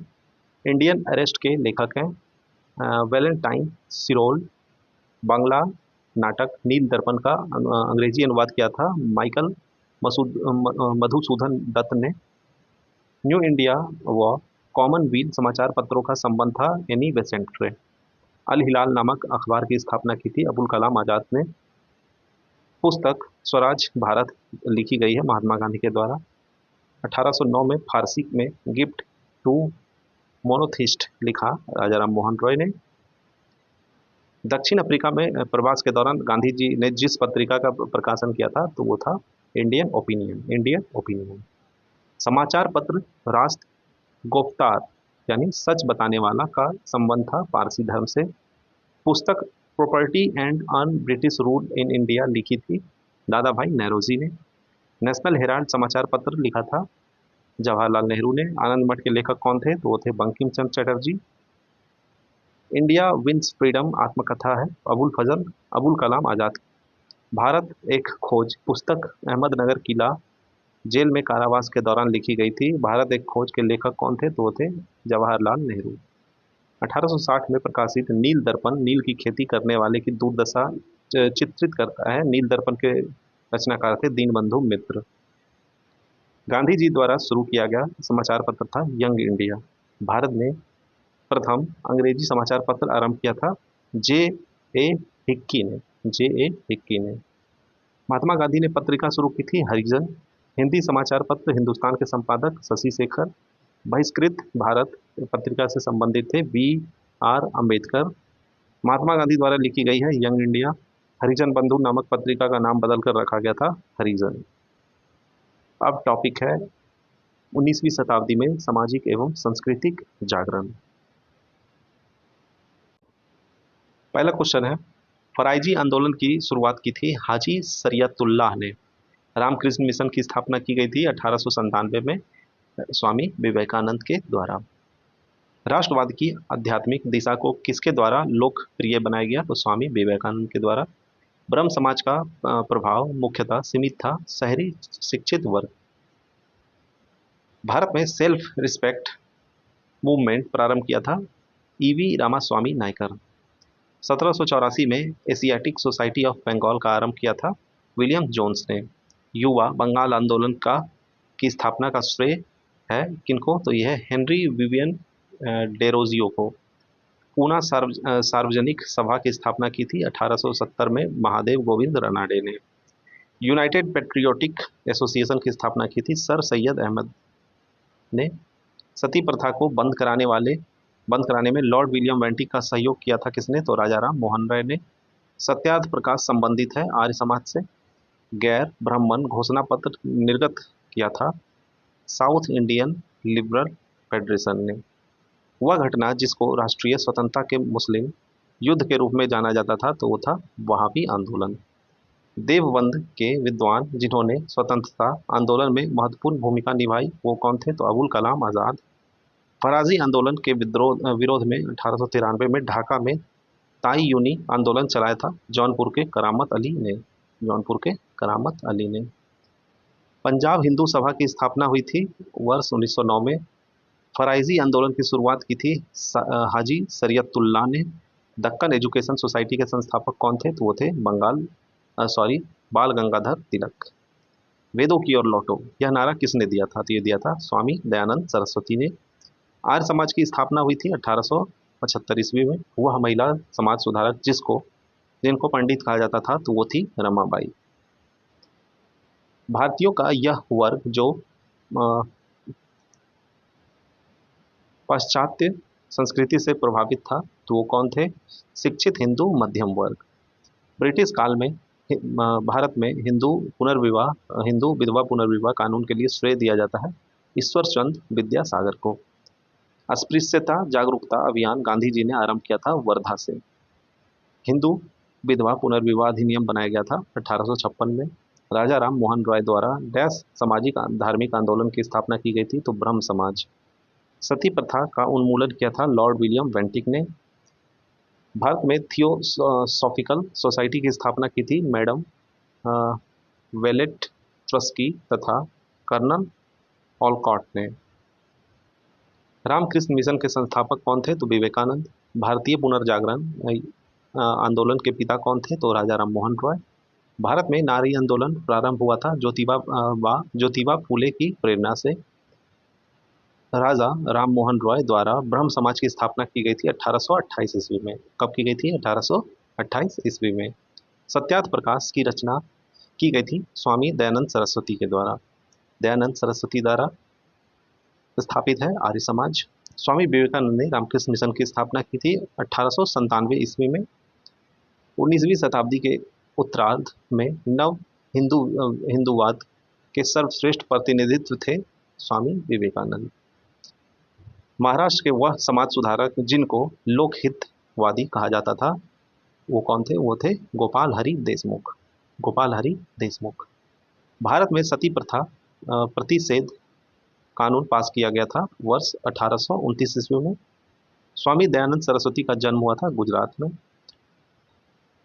इंडियन अरेस्ट के लेखक हैं वैलेंटाइन सिरोल। बांग्ला नाटक नील दर्पण का अंग्रेजी अनुवाद किया था माइकल मधुसूदन दत्त ने। न्यू इंडिया व कॉमनवेल्थ समाचार पत्रों का संबंध था एनी बेसेंट ने। अल हिलाल नामक अखबार की स्थापना की थी अबुल कलाम आजाद ने। पुस्तक स्वराज भारत लिखी गई है महात्मा गांधी के द्वारा। 1809 में फारसी में गिफ्ट टू मोनोथिस्ट लिखा राजा राम मोहन रॉय ने। दक्षिण अफ्रीका में प्रवास के दौरान गांधी जी ने जिस पत्रिका का प्रकाशन किया था तो वो था इंडियन ओपिनियन। इंडियन ओपिनियन समाचार पत्र राष्ट्र गुफ्तार यानी सच बताने वाला का संबंध था पारसी धर्म से। पुस्तक property and un British rule in India लिखी थी दादा भाई नेहरूजी ने। नेशनल हेराल्ड समाचार पत्र लिखा था जवाहरलाल नेहरू ने। आनंद मठ के लेखक कौन थे? तो वो थे Bankim Chandra Chatterjee. India wins freedom आत्मकथा है अबुल कलाम आजाद। भारत एक खोज पुस्तक अहमदनगर किला जेल में कारावास के दौरान लिखी गई थी। भारत एक खोज के लेखक कौन थे? तो वो थे जवाहरलाल नेहरू। 1860 में प्रकाशित नील दर्पण नील की खेती करने वाले की दुर्दशा चित्रित करता है। नील दर्पण के रचनाकार थे दीनबंधु मित्र। गांधी जी द्वारा शुरू किया गया समाचार पत्र था यंग इंडिया। भारत ने प्रथम अंग्रेजी समाचार पत्र आरंभ किया था जे ए हिक्की ने। जे ए हिक्की ने। महात्मा गांधी ने पत्रिका शुरू की थी हरिजन। हिंदी समाचार पत्र हिंदुस्तान के संपादक शशि शेखर। बहिष्कृत भारत पत्रिका से संबंधित थे बी आर अम्बेडकर। महात्मा गांधी द्वारा लिखी गई है यंग इंडिया। हरिजन बंधु नामक पत्रिका का नाम बदलकर रखा गया था हरिजन। अब टॉपिक है 19वीं शताब्दी में सामाजिक एवं सांस्कृतिक जागरण। पहला क्वेश्चन है, फराइजी आंदोलन की शुरुआत की थी हाजी शरीयतुल्लाह ने। रामकृष्ण मिशन की स्थापना की गई थी 1897 में स्वामी विवेकानंद के द्वारा। राष्ट्रवाद की आध्यात्मिक दिशा को किसके द्वारा लोकप्रिय बनाया गया? तो स्वामी विवेकानंद के द्वारा। ब्रह्म समाज का प्रभाव मुख्यतः सीमित था शहरी शिक्षित वर्ग। भारत में सेल्फ रिस्पेक्ट मूवमेंट प्रारंभ किया था ईवी रामास्वामी नायकर। 1784 में एशियाटिक सोसाइटी ऑफ बंगाल का आरंभ किया था विलियम जोन्स ने। युवा बंगाल आंदोलन का की स्थापना का श्रेय है किनको? तो यह हेनरी विवियन डेरोजियो को। पूना सार्वजनिक सभा की स्थापना की थी 1870 में महादेव गोविंद रनाडे ने। यूनाइटेड पेट्रियोटिक एसोसिएशन की स्थापना की थी सर सैयद अहमद ने। सती प्रथा को बंद कराने में लॉर्ड विलियम वेंटिक का सहयोग किया था किसने? तो राजा राम मोहन राय ने। सत्यार्थ प्रकाश संबंधित है आर्य समाज से। गैर ब्राह्मण घोषणा पत्र निर्गत किया था साउथ इंडियन लिबरल फेडरेशन ने। वह घटना जिसको राष्ट्रीय स्वतंत्रता के मुस्लिम युद्ध के रूप में जाना जाता था तो वो था वहाबी आंदोलन। देवबंद के विद्वान जिन्होंने स्वतंत्रता आंदोलन में महत्वपूर्ण भूमिका निभाई वो कौन थे? तो अबुल कलाम आज़ाद। फराजी आंदोलन के विरोध में 1893 में ढाका में ताई यूनी आंदोलन चलाया था जौनपुर के करामत अली ने। पंजाब हिंदू सभा की स्थापना हुई थी वर्ष 1909 में। फराइजी आंदोलन की शुरुआत की थी हाजी शरीयतुल्लाह ने। दक्कन एजुकेशन सोसाइटी के संस्थापक कौन थे? तो वो थे बाल गंगाधर तिलक। वेदों की ओर लौटो यह नारा किसने दिया था? तो ये दिया था स्वामी दयानंद सरस्वती ने। आर्य समाज की स्थापना हुई थी 1875 ईस्वी में। वह महिला समाज सुधारक जिनको पंडित कहा जाता था तो वो थी रमाबाई। भारतीयों का यह वर्ग जो पाश्चात्य संस्कृति से प्रभावित था तो वो कौन थे? शिक्षित हिंदू मध्यम वर्ग। ब्रिटिश काल में भारत में हिंदू विधवा पुनर्विवाह कानून के लिए श्रेय दिया जाता है ईश्वर चंद्र विद्यासागर को। अस्पृश्यता जागरूकता अभियान गांधी जी ने आरंभ किया था वर्धा से। हिंदू विधवा पुनर्विवाह अधिनियम बनाया गया था 1856 में। राजा राम मोहन राय द्वारा डैश सामाजिक धार्मिक आंदोलन की स्थापना की गई थी तो ब्रह्म समाज। सती प्रथा का उन्मूलन किया था लॉर्ड विलियम वेंटिक ने। भारत में थियोसॉफिकल सोसाइटी की स्थापना की थी मैडम वेलेट ट्रस्की तथा कर्नल ऑलकॉट ने। रामकृष्ण मिशन के संस्थापक कौन थे? तो विवेकानंद। भारतीय पुनर्जागरण आंदोलन के पिता कौन थे? तो राजा राम मोहन रॉय। भारत में नारी आंदोलन प्रारंभ हुआ था ज्योतिबा फूले की प्रेरणा से। राजा राम मोहन रॉय द्वारा ब्रह्म समाज की स्थापना की गई थी 1828 ईस्वी में। कब की गई थी? 1828 ईस्वी में। सत्यार्थ प्रकाश की रचना की गई थी स्वामी दयानंद सरस्वती के द्वारा। दयानंद सरस्वती द्वारा स्थापित है आर्य समाज। स्वामी विवेकानंद ने रामकृष्ण मिशन की स्थापना की थी 1897 ईस्वी में। 19वीं शताब्दी के उत्तरार्ध में नव हिंदूवाद के सर्वश्रेष्ठ प्रतिनिधित्व थे स्वामी विवेकानंद। महाराष्ट्र के वह समाज सुधारक जिनको लोकहितवादी कहा जाता था वो कौन थे? वो थे गोपाल हरि देशमुख। भारत में सती प्रथा प्रतिषेध कानून पास किया गया था वर्ष 1829 ईस्वी में। स्वामी दयानंद सरस्वती का जन्म हुआ था गुजरात में।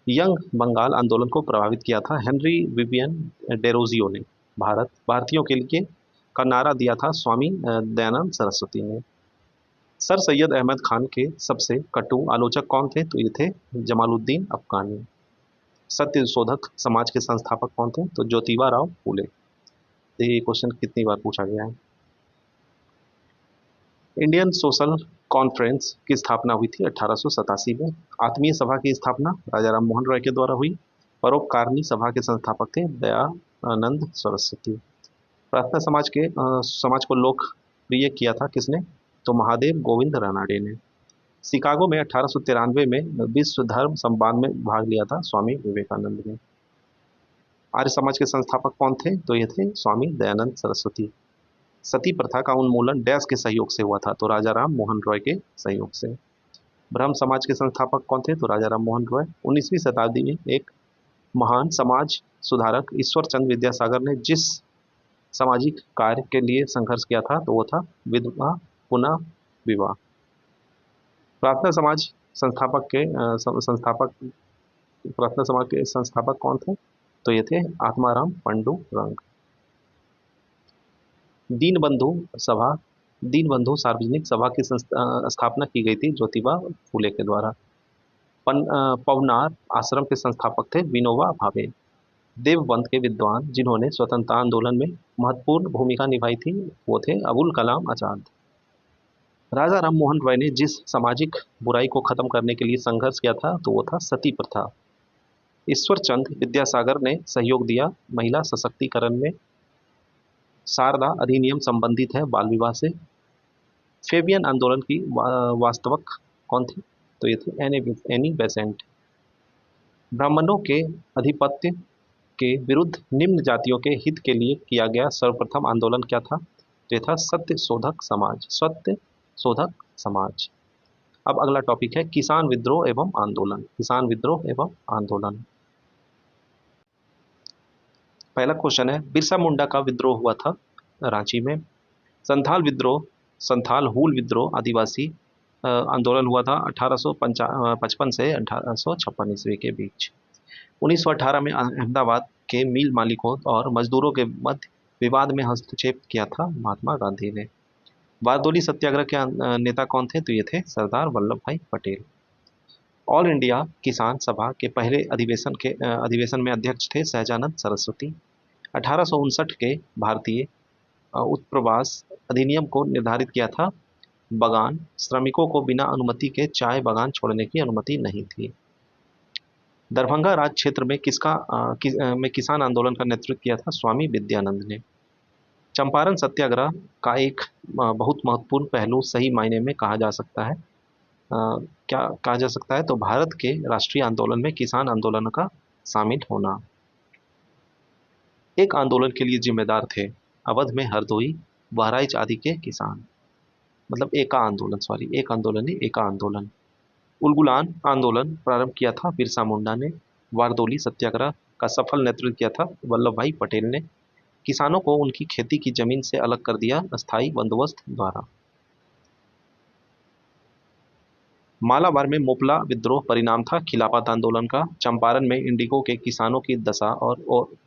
यंग बंगाल आंदोलन को प्रभावित किया था हेनरी विवियन डेरोजियो ने। भारतीयों के लिए का नारा दिया था स्वामी दयानंद सरस्वती ने। सर सैयद अहमद खान के सबसे कटु आलोचक कौन थे? तो ये थे जमालुद्दीन अफगानी। सत्य शोधक समाज के संस्थापक कौन थे? तो ज्योतिबा राव फूले। ये क्वेश्चन कितनी बार पूछा गया है। इंडियन सोशल कॉन्फ्रेंस की स्थापना हुई थी 1887 में। आत्मीय सभा की स्थापना राजा राम मोहन रॉय के द्वारा हुई। परोपकारिणी सभा के संस्थापक थे दयानंद सरस्वती। प्रार्थना समाज को लोकप्रिय किया था किसने? तो महादेव गोविंद रानाडे ने। शिकागो में 1893 में विश्व धर्म संवाद में भाग लिया था स्वामी विवेकानंद ने। आर्य समाज के संस्थापक कौन थे? तो ये थे स्वामी दयानंद सरस्वती। सती प्रथा का उन्मूलन डैश के सहयोग से हुआ था, तो राजा राम मोहन रॉय के सहयोग से। ब्रह्म समाज के संस्थापक कौन थे, तो राजा राम मोहन रॉय। 19वीं शताब्दी में एक महान समाज सुधारक ईश्वर चंद्र विद्यासागर ने जिस सामाजिक कार्य के लिए संघर्ष किया था तो वो था विधवा पुनः विवाह। प्रार्थना समाज संस्थापक के संस्थापक प्रार्थना समाज के संस्थापक कौन थे, तो ये थे आत्माराम पंडुरंग। दीनबंधु सभा दीनबंधु सार्वजनिक सभा की स्थापना की गई थी ज्योतिबा फूले के द्वारा। पवनार आश्रम के संस्थापक थे विनोबा भावे। देवबंद के विद्वान जिन्होंने स्वतंत्रता आंदोलन में महत्वपूर्ण भूमिका निभाई थी वो थे अबुल कलाम आजाद। राजा राम मोहन रॉय ने जिस सामाजिक बुराई को खत्म करने के लिए संघर्ष किया था तो वो था सती प्रथा। ईश्वर चंद्र विद्यासागर ने सहयोग दिया महिला सशक्तिकरण में। शारदा अधिनियम संबंधित है बाल विवाह से। फेबियन आंदोलन की वास्तवक कौन थे, तो ये थे एनी बेसेंट। ब्राह्मणों के अधिपत्य के विरुद्ध निम्न जातियों के हित के लिए किया गया सर्वप्रथम आंदोलन क्या था, तो ये था सत्य शोधक समाज। सत्य शोधक समाज। अब अगला टॉपिक है किसान विद्रोह एवं आंदोलन। किसान विद्रोह एवं आंदोलन। पहला क्वेश्चन है बिरसा मुंडा का विद्रोह हुआ था रांची में। संथाल विद्रोह, संथाल हुल विद्रोह आदिवासी आंदोलन हुआ था 1855 से 1856 ईस्वी के बीच। 1918 में अहमदाबाद के मिल मालिकों और मजदूरों के मध्य विवाद में हस्तक्षेप किया था महात्मा गांधी ने। बारदोली सत्याग्रह के नेता कौन थे, तो ये थे सरदार वल्लभ भाई पटेल। ऑल इंडिया किसान सभा के पहले अधिवेशन में अध्यक्ष थे सहजानंद सरस्वती। 1859 के भारतीय उत्प्रवास अधिनियम को निर्धारित किया था। बगान श्रमिकों को बिना अनुमति के चाय बगान छोड़ने की अनुमति नहीं थी। दरभंगा राज क्षेत्र में में किसान आंदोलन का नेतृत्व किया था स्वामी विद्यानंद ने। चंपारण सत्याग्रह का एक बहुत महत्वपूर्ण पहलू सही मायने में कहा जा सकता है। क्या कहा जा सकता है, तो भारत के राष्ट्रीय आंदोलन में किसान आंदोलन का शामिल होना। एक आंदोलन के लिए जिम्मेदार थे अवध में हरदोई बहराइच आदि के किसान। मतलब एक आंदोलन नहीं, एका आंदोलन। उलगुलान आंदोलन प्रारंभ किया था बिरसा मुंडा ने। वारदोली सत्याग्रह का सफल नेतृत्व किया था वल्लभ भाई पटेल ने। किसानों को उनकी खेती की जमीन से अलग कर दिया अस्थायी बंदोबस्त द्वारा। मालाबार में मोपला विद्रोह परिणाम था खिलाफत आंदोलन का। चंपारण में इंडिगो के किसानों की दशा और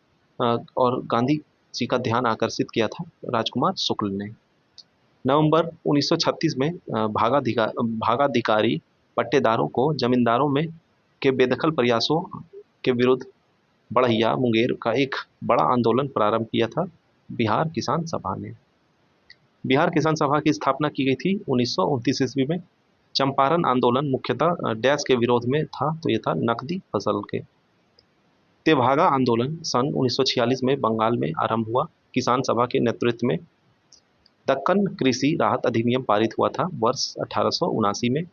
गांधी जी का ध्यान आकर्षित किया था राजकुमार शुक्ल ने। नवंबर 1936 में भागाधिकारी पट्टेदारों को जमींदारों में के बेदखल प्रयासों के विरुद्ध बढ़ैया मुंगेर का एक बड़ा आंदोलन प्रारंभ किया था बिहार किसान सभा ने। बिहार किसान सभा की स्थापना की गई थी 1929 ईस्वी में। चंपारण आंदोलन मुख्यतः डैश के विरोध में था, तो ये था नकदी फसल के। तेभागा आंदोलन सन 1946 में बंगाल में आरंभ हुआ। किसान सभा के नेतृत्व में दक्कन कृषि राहत अधिनियम पारित हुआ था वर्ष 1879 में।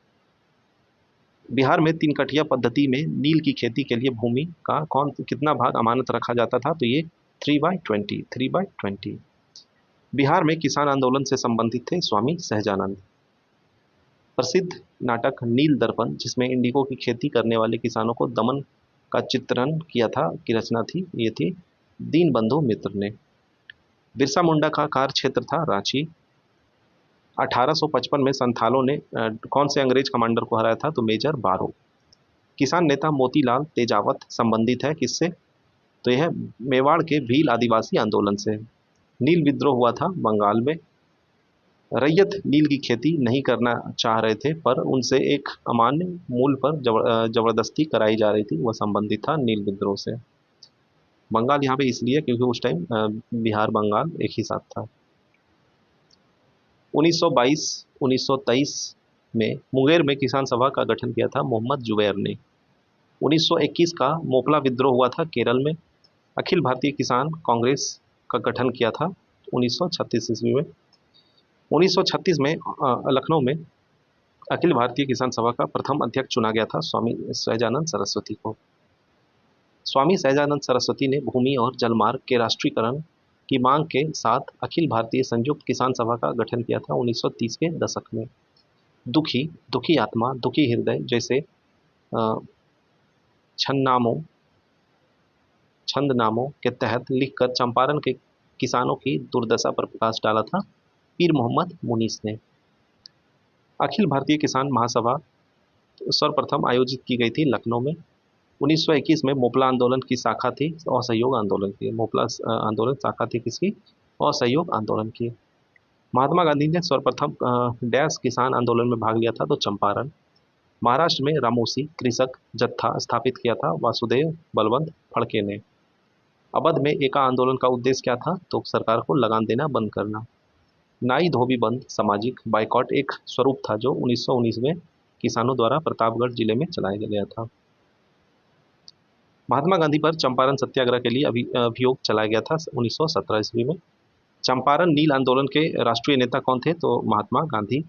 बिहार में तीन कटिया पद्धति में नील की खेती के लिए भूमि का कितना भाग अमानत रखा जाता था, तो ये 3/20। बिहार में किसान आंदोलन से संबंधित थे स्वामी सहजानंद। प्रसिद्ध नाटक नील दर्पण, जिसमें इंडिगो की खेती करने वाले किसानों को दमन का चित्रण किया था, की रचना थी, ये थी दीनबंधु मित्र ने। बिरसा मुंडा का कार्य क्षेत्र था रांची। 1855 में संथालों ने कौन से अंग्रेज कमांडर को हराया था, तो मेजर बारो। किसान नेता मोतीलाल तेजावत संबंधित है किससे, तो यह मेवाड़ के भील आदिवासी आंदोलन से। नील विद्रोह हुआ था बंगाल में। रैयत नील की खेती नहीं करना चाह रहे थे, पर उनसे एक अमान्य मूल पर जबरदस्ती कराई जा रही थी, वह संबंधित था नील विद्रोह से। बंगाल यहाँ पे इसलिए क्योंकि उस टाइम बिहार बंगाल एक ही साथ था। 1922-1923 में मुंगेर में किसान सभा का गठन किया था मोहम्मद जुबैर ने। 1921 का मोपला विद्रोह हुआ था केरल में। अखिल भारतीय किसान कांग्रेस का गठन किया था 1936 ईस्वी में। 1936 में लखनऊ में अखिल भारतीय किसान सभा का प्रथम अध्यक्ष चुना गया था स्वामी सहजानंद सरस्वती को। स्वामी सहजानंद सरस्वती ने भूमि और जलमार्ग के राष्ट्रीयकरण की मांग के साथ अखिल भारतीय संयुक्त किसान सभा का गठन किया था 1930 के दशक में। दुखी, दुखी आत्मा, दुखी हृदय जैसे अ, छन्नामों छंदनामों के तहत लिखकर चंपारण के किसानों की दुर्दशा पर प्रकाश डाला था पीर मोहम्मद मुनीस ने। अखिल भारतीय किसान महासभा सर्वप्रथम आयोजित की गई थी लखनऊ में। 1921 में मोपला आंदोलन की शाखा थी, असहयोग आंदोलन की। मोपला आंदोलन शाखा थी किसकी? असहयोग आंदोलन की। महात्मा गांधी ने सर्वप्रथम डैश किसान आंदोलन में भाग लिया था, तो चंपारण। महाराष्ट्र में रामोसी कृषक जत्था स्थापित किया था वासुदेव बलवंत फड़के ने। अवध में एका आंदोलन का उद्देश्य क्या था? तो सरकार को लगान देना बंद करना। नाई धोबी बंद सामाजिक बाइकॉट एक स्वरूप था जो 1919 में किसानों द्वारा प्रतापगढ़ जिले में चलाया गया था। महात्मा गांधी पर चंपारण सत्याग्रह के लिए अभियोग चलाया गया था 1917 ईस्वी में। चंपारण नील आंदोलन के राष्ट्रीय नेता कौन थे? तो महात्मा गांधी।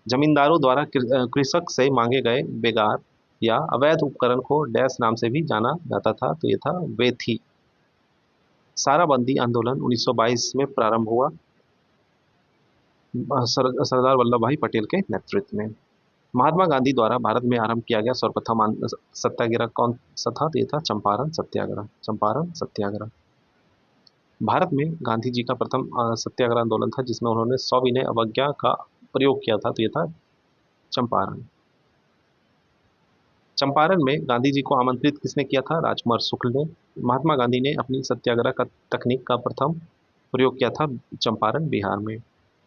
जमींदारों द्वारा कृषक से मांगे गए बेगार या अवैध उपकरण को डैश नाम से भी जाना जाता था, तो ये था वेथी। साराबंदी आंदोलन 1922 में प्रारंभ हुआ सरदार वल्लभ भाई पटेल के नेतृत्व में। महात्मा गांधी द्वारा भारत में आरंभ किया गया सर्वप्रथम सत्याग्रह कौन सा था? तो ये था चंपारण सत्याग्रह। चंपारण सत्याग्रह भारत में गांधी जी का प्रथम सत्याग्रह आंदोलन था जिसमें उन्होंने सविनय अवज्ञा का प्रयोग किया था, तो ये था चंपारण। चंपारण में गांधी जी को आमंत्रित किसने किया था? राजकुमार शुक्ल ने। महात्मा गांधी ने अपनी सत्याग्रह का तकनीक का प्रथम प्रयोग किया था चंपारण बिहार में।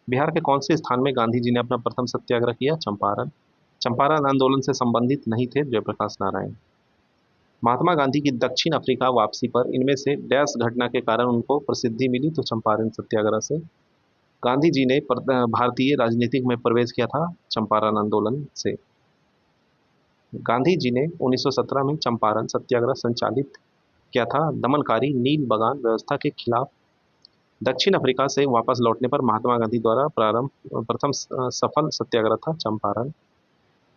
बिहार के कौन से स्थान में गांधी जी ने अपना प्रथम सत्याग्रह किया? चंपारण। चंपारण आंदोलन से संबंधित नहीं थे जयप्रकाश नारायण। महात्मा गांधी की दक्षिण अफ्रीका वापसी पर इनमें से डैश घटना के कारण उनको प्रसिद्धि मिली? तो चंपारण सत्याग्रह से। गांधी जी ने भारतीय राजनीतिक में प्रवेश किया था चंपारण आंदोलन से। गांधी जी ने 1917 में चंपारण सत्याग्रह संचालित किया था दमनकारी नील बगान व्यवस्था के खिलाफ। दक्षिण अफ्रीका से वापस लौटने पर महात्मा गांधी द्वारा प्रथम सफल सत्याग्रह था चंपारण।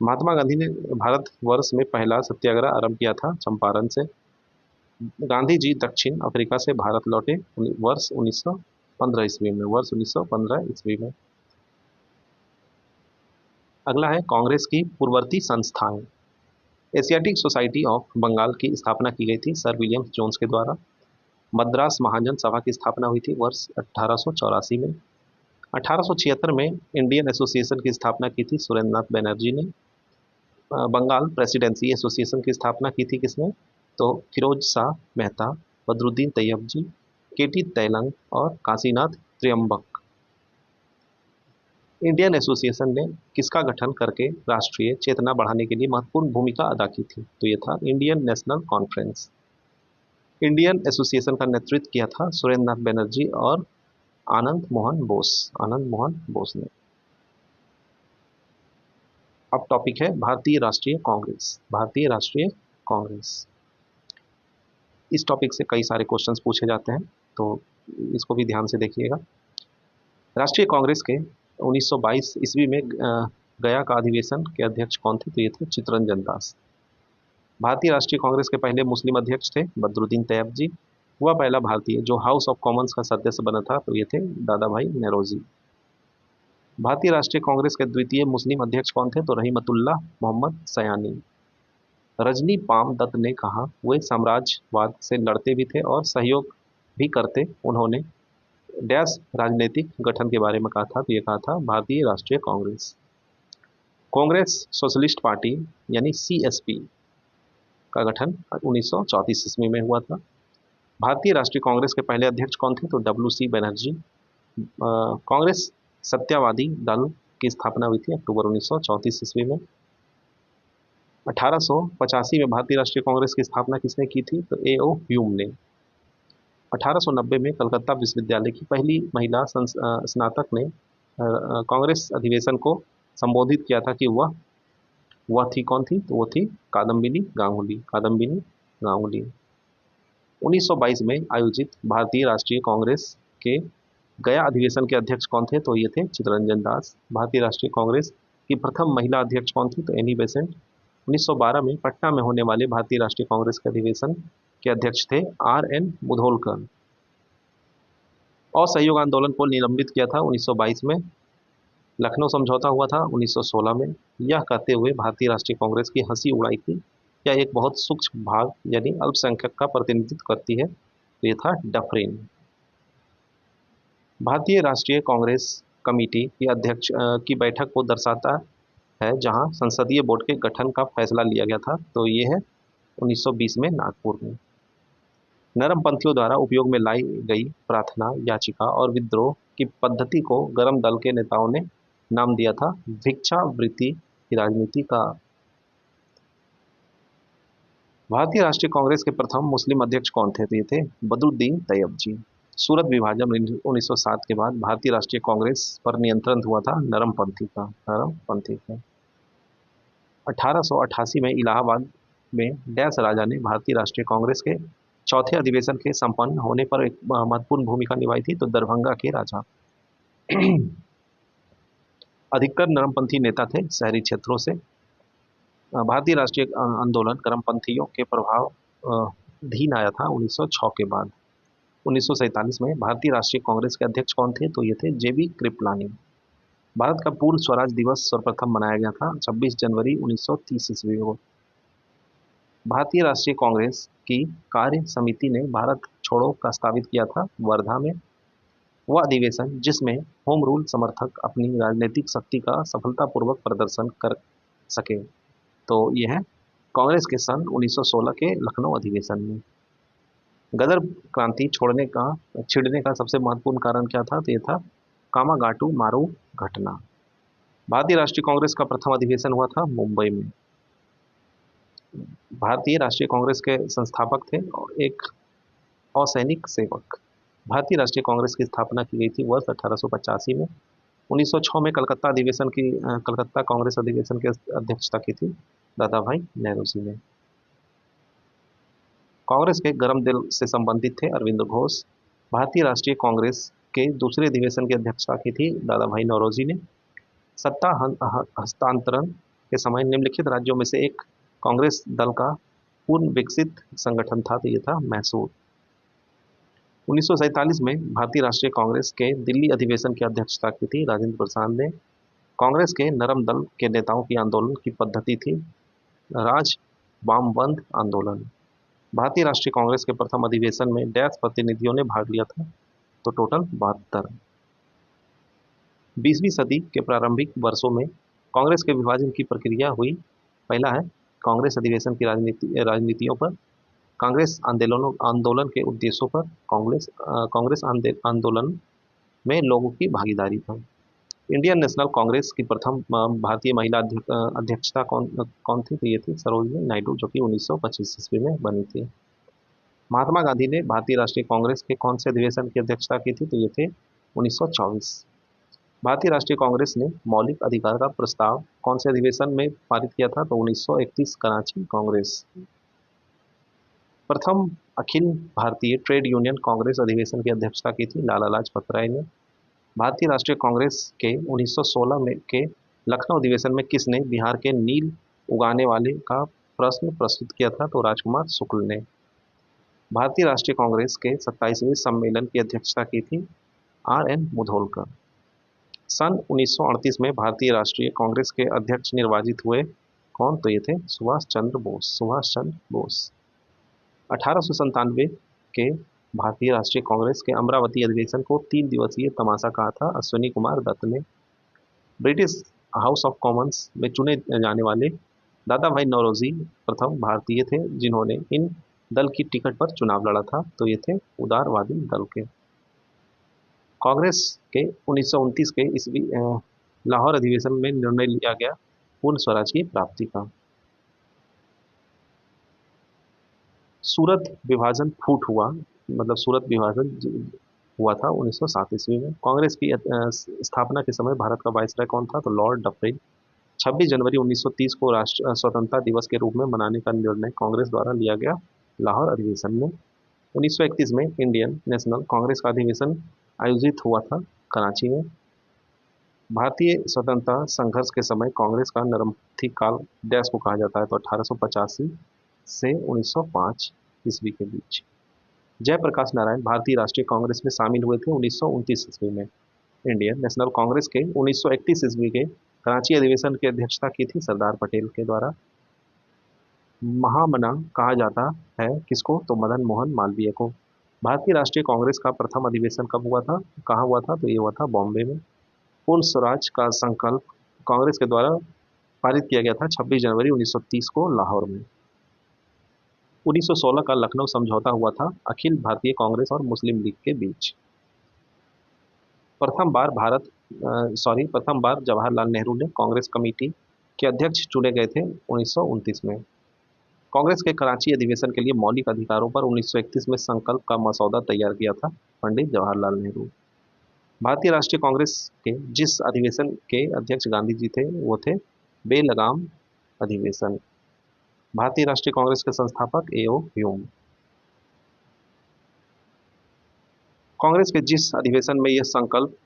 महात्मा गांधी ने भारतवर्ष में पहला सत्याग्रह आरंभ किया था चंपारण से। गांधी जी दक्षिण अफ्रीका से भारत लौटे वर्ष 1915 ईस्वी में। वर्ष 1915 ईस्वी में। अगला है कांग्रेस की पूर्ववर्ती संस्थाएं। एशियाटिक सोसाइटी ऑफ बंगाल की स्थापना की गई थी सर विलियम जोन्स के द्वारा। मद्रास महाजन सभा की स्थापना हुई थी वर्ष 1884 में। 1876 में इंडियन एसोसिएशन की स्थापना की थी सुरेंद्र नाथ बनर्जी ने। बंगाल प्रेसिडेंसी एसोसिएशन की स्थापना की थी किसने? तो फिरोज शाह मेहता, बदरुद्दीन तैयबजी, केटी तैलंग और काशीनाथ त्र्यंबक। इंडियन एसोसिएशन ने किसका गठन करके राष्ट्रीय चेतना बढ़ाने के लिए महत्वपूर्ण भूमिका अदा की थी? तो ये था Indian national conference. Indian association का नेतृत्व किया था सुरेंद्र नाथ बनर्जी और आनंद मोहन बोस। आनंद मोहन बोस ने। अब टॉपिक है भारतीय राष्ट्रीय कांग्रेस। भारतीय राष्ट्रीय कांग्रेस। इस टॉपिक से कई सारे क्वेश्चंस पूछे जाते हैं, तो इसको भी ध्यान से देखिएगा। राष्ट्रीय कांग्रेस के 1922 ईस्वी में गया का अधिवेशन के अध्यक्ष कौन थे? तो ये थे चित्तरंजन दास। भारतीय राष्ट्रीय कांग्रेस के पहले मुस्लिम अध्यक्ष थे बदरुद्दीन तैयबजी। वह पहला भारतीय जो हाउस ऑफ कॉमन्स का सदस्य बना था, तो ये थे दादा भाई नेरोजी। भारतीय राष्ट्रीय कांग्रेस के द्वितीय मुस्लिम अध्यक्ष कौन थे? तो रहीमतुल्लाह मोहम्मद सयानी। रजनी पाम दत्त ने कहा वे साम्राज्यवाद से लड़ते भी थे और सहयोग भी करते। उन्होंने डैश राजनीतिक गठन के बारे में कहा था, तो ये कहा था भारतीय राष्ट्रीय कांग्रेस। कांग्रेस सोशलिस्ट पार्टी यानी सीएसपी का गठन 1934 ईस्वी में हुआ था। भारतीय राष्ट्रीय कांग्रेस के पहले अध्यक्ष कौन थे? तो डब्ल्यू.सी. बनर्जी। कांग्रेस सत्यावादी दल की स्थापना हुई थी अक्टूबर 1934 ईस्वी में। 1885 में भारतीय राष्ट्रीय कांग्रेस की स्थापना किसने की थी? तो ए.ओ. ह्यूम ने। 1890 में कलकत्ता विश्वविद्यालय की पहली महिला स्नातक ने कांग्रेस अधिवेशन को संबोधित किया था कि वह थी कौन थी? तो वो थी कादम्बिनी गांगुली। कादम्बिनी गांगुली। 1922 में आयोजित भारतीय राष्ट्रीय कांग्रेस के गया अधिवेशन के अध्यक्ष कौन थे? तो ये थे चित्तरंजन दास। भारतीय राष्ट्रीय कांग्रेस की प्रथम महिला अध्यक्ष कौन थी? तो एनी बेसेंट। 1912 में पटना में होने वाले भारतीय राष्ट्रीय कांग्रेस के अधिवेशन के अध्यक्ष थे आर.एन. मुधोलकर। असहयोग आंदोलन को निलंबित किया था 1922 में। लखनऊ समझौता हुआ था 1916 में। यह कहते हुए भारतीय राष्ट्रीय कांग्रेस की हंसी उड़ाई थी, यह एक बहुत सूक्ष्म भाग यानी अल्पसंख्यक का प्रतिनिधित्व करती है, तो ये था डफरिन। भारतीय राष्ट्रीय कांग्रेस कमेटी की अध्यक्ष की बैठक को दर्शाता है जहां संसदीय बोर्ड के गठन का फैसला लिया गया था, तो ये है 1920 में नागपुर में। नरमपंथियों द्वारा उपयोग में लाई गई प्रार्थना, याचिका और विद्रोह की पद्धति को गरम दल के नेताओं ने नाम दिया था भिक्षावृत्ति की राजनीति का। भारतीय राष्ट्रीय कांग्रेस के प्रथम मुस्लिम अध्यक्ष कौन थे? तो ये थे बदरुद्दीन तैयब जी। सूरत विभाजन 1907 के बाद भारतीय राष्ट्रीय कांग्रेस पर नियंत्रण हुआ था नरमपंथी का। 1888 में इलाहाबाद में डैश राजा ने भारतीय राष्ट्रीय कांग्रेस के चौथे अधिवेशन के संपन्न होने पर एक महत्वपूर्ण भूमिका निभाई थी, तो दरभंगा के राजा। अधिकतर नरमपंथी नेता थे शहरी क्षेत्रों से। भारतीय राष्ट्रीय आंदोलन नरमपंथियों के प्रभाव अधीन आया था 1906 के बाद। 1947 में भारतीय राष्ट्रीय कांग्रेस के अध्यक्ष कौन थे? तो ये थे जेबी कृपलानी। भारत का पूर्ण स्वराज दिवस सर्वप्रथम मनाया गया था 26 जनवरी 1930 ईस्वी को। भारतीय राष्ट्रीय कांग्रेस की कार्य समिति ने भारत छोड़ो प्रस्तावित किया था वर्धा में। वह अधिवेशन जिसमें होम रूल समर्थक अपनी राजनीतिक शक्ति का सफलतापूर्वक प्रदर्शन कर सके, तो यह है कांग्रेस के सन 1916 के लखनऊ अधिवेशन में। गदर क्रांति छिड़ने का सबसे महत्वपूर्ण कारण क्या था? तो यह था कामागाटू मारू घटना। भारतीय राष्ट्रीय कांग्रेस का प्रथम अधिवेशन हुआ था मुंबई में। भारतीय राष्ट्रीय कांग्रेस के संस्थापक थे और एक असैनिक सेवक। भारतीय राष्ट्रीय कांग्रेस की स्थापना की गई थी वर्ष 1885 में। 1906 में कलकत्ता कांग्रेस अधिवेशन की अध्यक्षता की थी दादा भाई नेहरू जी ने। कांग्रेस के गरम दिल से संबंधित थे अरविंद घोष। भारतीय राष्ट्रीय कांग्रेस के दूसरे अधिवेशन की अध्यक्षता की थी दादा भाई नौरोजी ने। सत्ता हस्तांतरण के समय निम्नलिखित राज्यों में से एक कांग्रेस दल का पूर्ण विकसित संगठन था, तो ये था मैसूर। 1947 में भारतीय राष्ट्रीय कांग्रेस के दिल्ली अधिवेशन की अध्यक्षता की थी राजेंद्र प्रसाद ने। कांग्रेस के नरम दल के नेताओं की आंदोलन की पद्धति थी राज वामबंद आंदोलन। भारतीय राष्ट्रीय कांग्रेस के प्रथम अधिवेशन में डैश प्रतिनिधियों ने भाग लिया था, तो टोटल 72। 20वीं सदी के प्रारंभिक वर्षों में कांग्रेस के विभाजन की प्रक्रिया हुई। पहला है कांग्रेस अधिवेशन की राजनीतियों पर, कांग्रेस आंदोलन के उद्देश्यों पर, कांग्रेस आंदोलन में लोगों की भागीदारी पर। इंडियन नेशनल कांग्रेस की प्रथम भारतीय महिला अध्यक्षता कौन थी? तो ये थी सरोजिनी नायडू, जो कि 1925 ईस्वी में बनी थी। महात्मा गांधी ने भारतीय राष्ट्रीय कांग्रेस के कौन से अधिवेशन की अध्यक्षता की थी? तो ये थे 1924। भारतीय राष्ट्रीय कांग्रेस ने मौलिक अधिकार का प्रस्ताव कौन से अधिवेशन में पारित किया था? तो 1931 कराची कांग्रेस। प्रथम अखिल भारतीय ट्रेड यूनियन कांग्रेस अधिवेशन की अध्यक्षता की थी लाला लाजपत राय ने। भारतीय राष्ट्रीय कांग्रेस के 1916 में के लखनऊ अधिवेशन में किसने बिहार के नील उगाने वाले का प्रश्न प्रस्तुत किया था? तो राजकुमार शुक्ल ने। भारतीय राष्ट्रीय कांग्रेस के 27वें सम्मेलन की अध्यक्षता की थी RN मुधोलकर। सन 1938 में भारतीय राष्ट्रीय कांग्रेस के अध्यक्ष निर्वाचित हुए कौन? तो ये थे सुभाष चंद्र बोस। 1897 के भारतीय राष्ट्रीय कांग्रेस के अमरावती अधिवेशन को 3 दिवसीय तमाशा कहा था अश्विनी कुमार दत्त ने। ब्रिटिश हाउस ऑफ कॉमन्स में चुने जाने वाले दादा भाई नौरोजी प्रथम भारतीय थे जिन्होंने इन दल की टिकट पर चुनाव लड़ा था, तो ये थे उदारवादी दल के। कांग्रेस के 1929 के ईस्वी लाहौर अधिवेशन में निर्णय लिया गया पूर्ण स्वराज की प्राप्ति का। सूरत विभाजन फूट हुआ, मतलब सूरत विभाजन हुआ था 1907 ईस्वी में। कांग्रेस की स्थापना के समय भारत का वायसराय कौन था? तो लॉर्ड डफरिन। 26 जनवरी 1930 को राष्ट्र स्वतंत्रता दिवस के रूप में मनाने का निर्णय कांग्रेस द्वारा लिया गया लाहौर अधिवेशन में। 1931 में इंडियन नेशनल कांग्रेस का अधिवेशन आयोजित हुआ था कराची में। भारतीय स्वतंत्रता संघर्ष के समय कांग्रेस का नरमपंथी काल डैश को कहा जाता है? तो 1885 से 1905 ईस्वी के बीच। जयप्रकाश नारायण भारतीय राष्ट्रीय कांग्रेस में शामिल हुए थे 1929 ईस्वी में। इंडियन नेशनल कांग्रेस के 1931 ईस्वी के कराची अधिवेशन की अध्यक्षता की थी सरदार पटेल के द्वारा। महामना कहा जाता है किसको? तो मदन मोहन मालवीय को। भारतीय राष्ट्रीय कांग्रेस का प्रथम अधिवेशन कब हुआ था? कहाँ हुआ था? तो ये हुआ था बॉम्बे में। पूर्ण स्वराज का संकल्प कांग्रेस के द्वारा पारित किया गया था 26 जनवरी 1930 को लाहौर में। 1916 का लखनऊ समझौता हुआ था अखिल भारतीय कांग्रेस और मुस्लिम लीग के बीच। प्रथम बार जवाहरलाल नेहरू ने कांग्रेस कमेटी के अध्यक्ष चुने गए थे 1929 में। कांग्रेस के कराची अधिवेशन के लिए मौलिक अधिकारों पर 1931 में संकल्प का मसौदा तैयार किया था पंडित जवाहरलाल नेहरू। भारतीय राष्ट्रीय कांग्रेस के जिस अधिवेशन के अध्यक्ष गांधी जी थे वो थे बेलगाम अधिवेशन। भारतीय राष्ट्रीय कांग्रेस के संस्थापक ए ओ ह्यूम। कांग्रेस के जिस अधिवेशन में यह संकल्प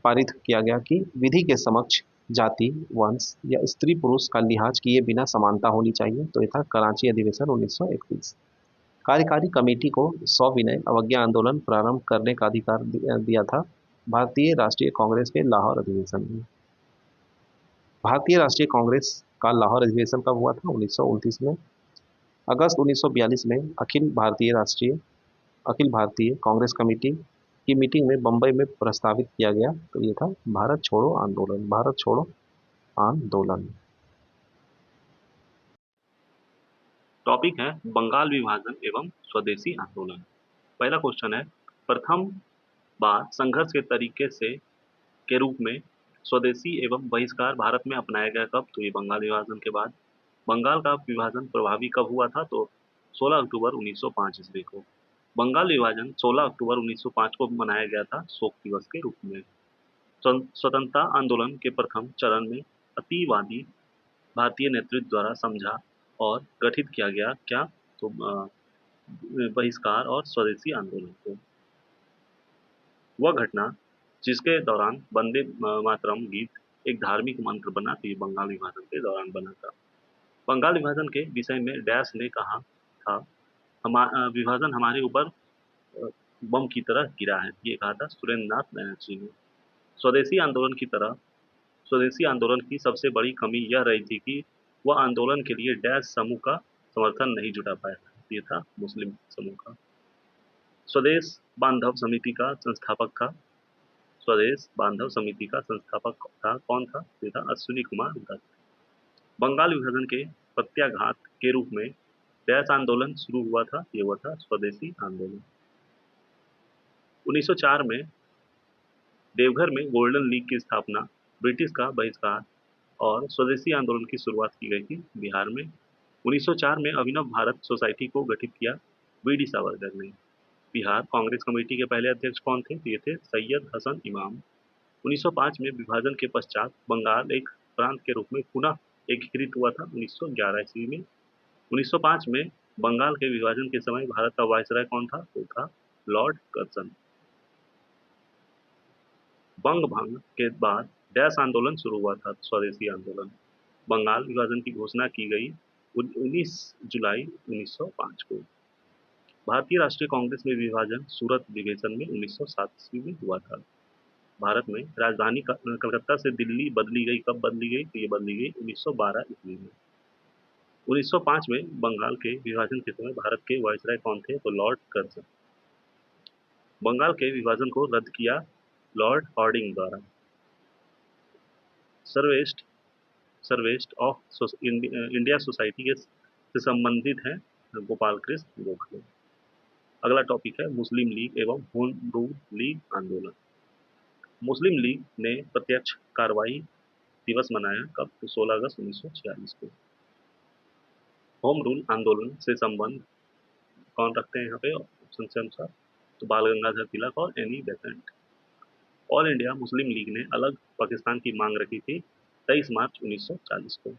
पारित किया गया कि विधि के समक्ष जाति, वंश या स्त्री पुरुष का लिहाज किए बिना समानता होनी चाहिए, तो यह था कराची अधिवेशन 1931। कार्यकारी कमेटी को सविनय अवज्ञा आंदोलन प्रारंभ करने का अधिकार दिया था भारतीय राष्ट्रीय कांग्रेस के लाहौर अधिवेशन में। भारतीय राष्ट्रीय कांग्रेस का लाहौर अधिवेशन कब हुआ था? 1929 में। अगस्त 1942 में अखिल भारतीय कांग्रेस कमेटी की मीटिंग में बंबई में प्रस्तावित किया गया, तो ये था भारत छोड़ो आंदोलन। भारत छोड़ो आंदोलन। टॉपिक है बंगाल विभाजन एवं स्वदेशी आंदोलन। पहला क्वेश्चन है, प्रथम बार संघर्ष के तरीके से के रूप में स्वदेशी एवं बहिष्कार भारत में अपनाया गया कब? तो ये बंगाल विभाजन के बाद। बंगाल का विभाजन प्रभावी कब हुआ था? तो 16 अक्टूबर 1905 ईस्वी को। बंगाल विभाजन 16 अक्टूबर 1905 को मनाया गया था शोक दिवस के रूप में। स्वतंत्रता आंदोलन के प्रथम चरण में अतिवादी भारतीय नेतृत्व द्वारा समझा और गठित किया गया क्या? तो बहिष्कार और स्वदेशी आंदोलन को। वह घटना जिसके दौरान वंदे मातरम गीत एक धार्मिक मंत्र बना, तो ये बंगाल विभाजन के दौरान बना था। बंगाल विभाजन के विषय में डैश ने कहा था, विभाजन हमारे ऊपर बम की तरह गिरा है, ये कहा था सुरेंद्र नाथ बनर्जी ने। स्वदेशी आंदोलन की तरह स्वदेशी आंदोलन की सबसे बड़ी कमी यह रही थी कि वह आंदोलन के लिए डैश समूह का समर्थन नहीं जुटा पाया, ये था मुस्लिम समूह का। स्वदेश बांधव समिति का संस्थापक था स्वदेश बांधव समिति का संस्थापक था कौन था? ये था अश्विनी कुमार दत्त। बंगाल विभाजन के प्रत्याघात के रूप में डैश आंदोलन शुरू हुआ था, ये हुआ था स्वदेशी आंदोलन। 1904 में देवघर में गोल्डन लीग की स्थापना, ब्रिटिश का बहिष्कार और स्वदेशी आंदोलन की शुरुआत की गई थी बिहार में। 1904 में अभिनव भारत सोसाइटी को गठित किया वी.डी. सावरकर ने। बिहार कांग्रेस कमेटी के पहले अध्यक्ष कौन थे? तो ये थे सैयद हसन इमाम। 1905 में विभाजन के पश्चात बंगाल एक प्रांत के रूप में पुनः एकीकृत हुआ था 1911 ईस्वी में। 1905 में बंगाल के विभाजन के समय भारत का वायसराय कौन था? तो था लॉर्ड कर्जन। बंग भंग के बाद डैश आंदोलन शुरू हुआ था, स्वदेशी आंदोलन। बंगाल विभाजन की घोषणा की गई 19 जुलाई 1905 को। भारतीय राष्ट्रीय कांग्रेस में विभाजन सूरत विभाजन में 1907 ईस्वी में हुआ था। भारत में राजधानी कलकत्ता से दिल्ली बदली गई, कब बदली गई? तो ये बदली गई 1912 ईस्वी में। 1905 में बंगाल के विभाजन के समय भारत के वायसराय कौन थे? तो लॉर्ड कर्जन। बंगाल के विभाजन को रद्द किया लॉर्ड हार्डिंग द्वारा। सर्वेस्ट सर्वेस्ट ऑफ इंडिया सोसाइटी के से संबंधित है गोपाल कृष्ण गोखले। अगला टॉपिक है मुस्लिम लीग एवं होम रूल लीग आंदोलन। मुस्लिम लीग ने प्रत्यक्ष कार्रवाई दिवस मनाया कब? तो 16 अगस्त 1946 को। होम रूल आंदोलन से संबंध कौन रखते हैं यहाँ पे ऑप्शन से अनुसार? तो बाल गंगाधर तिलक और Annie Besant. All India Muslim league ने अलग पाकिस्तान की मांग रखी थी 23 मार्च 1940 को।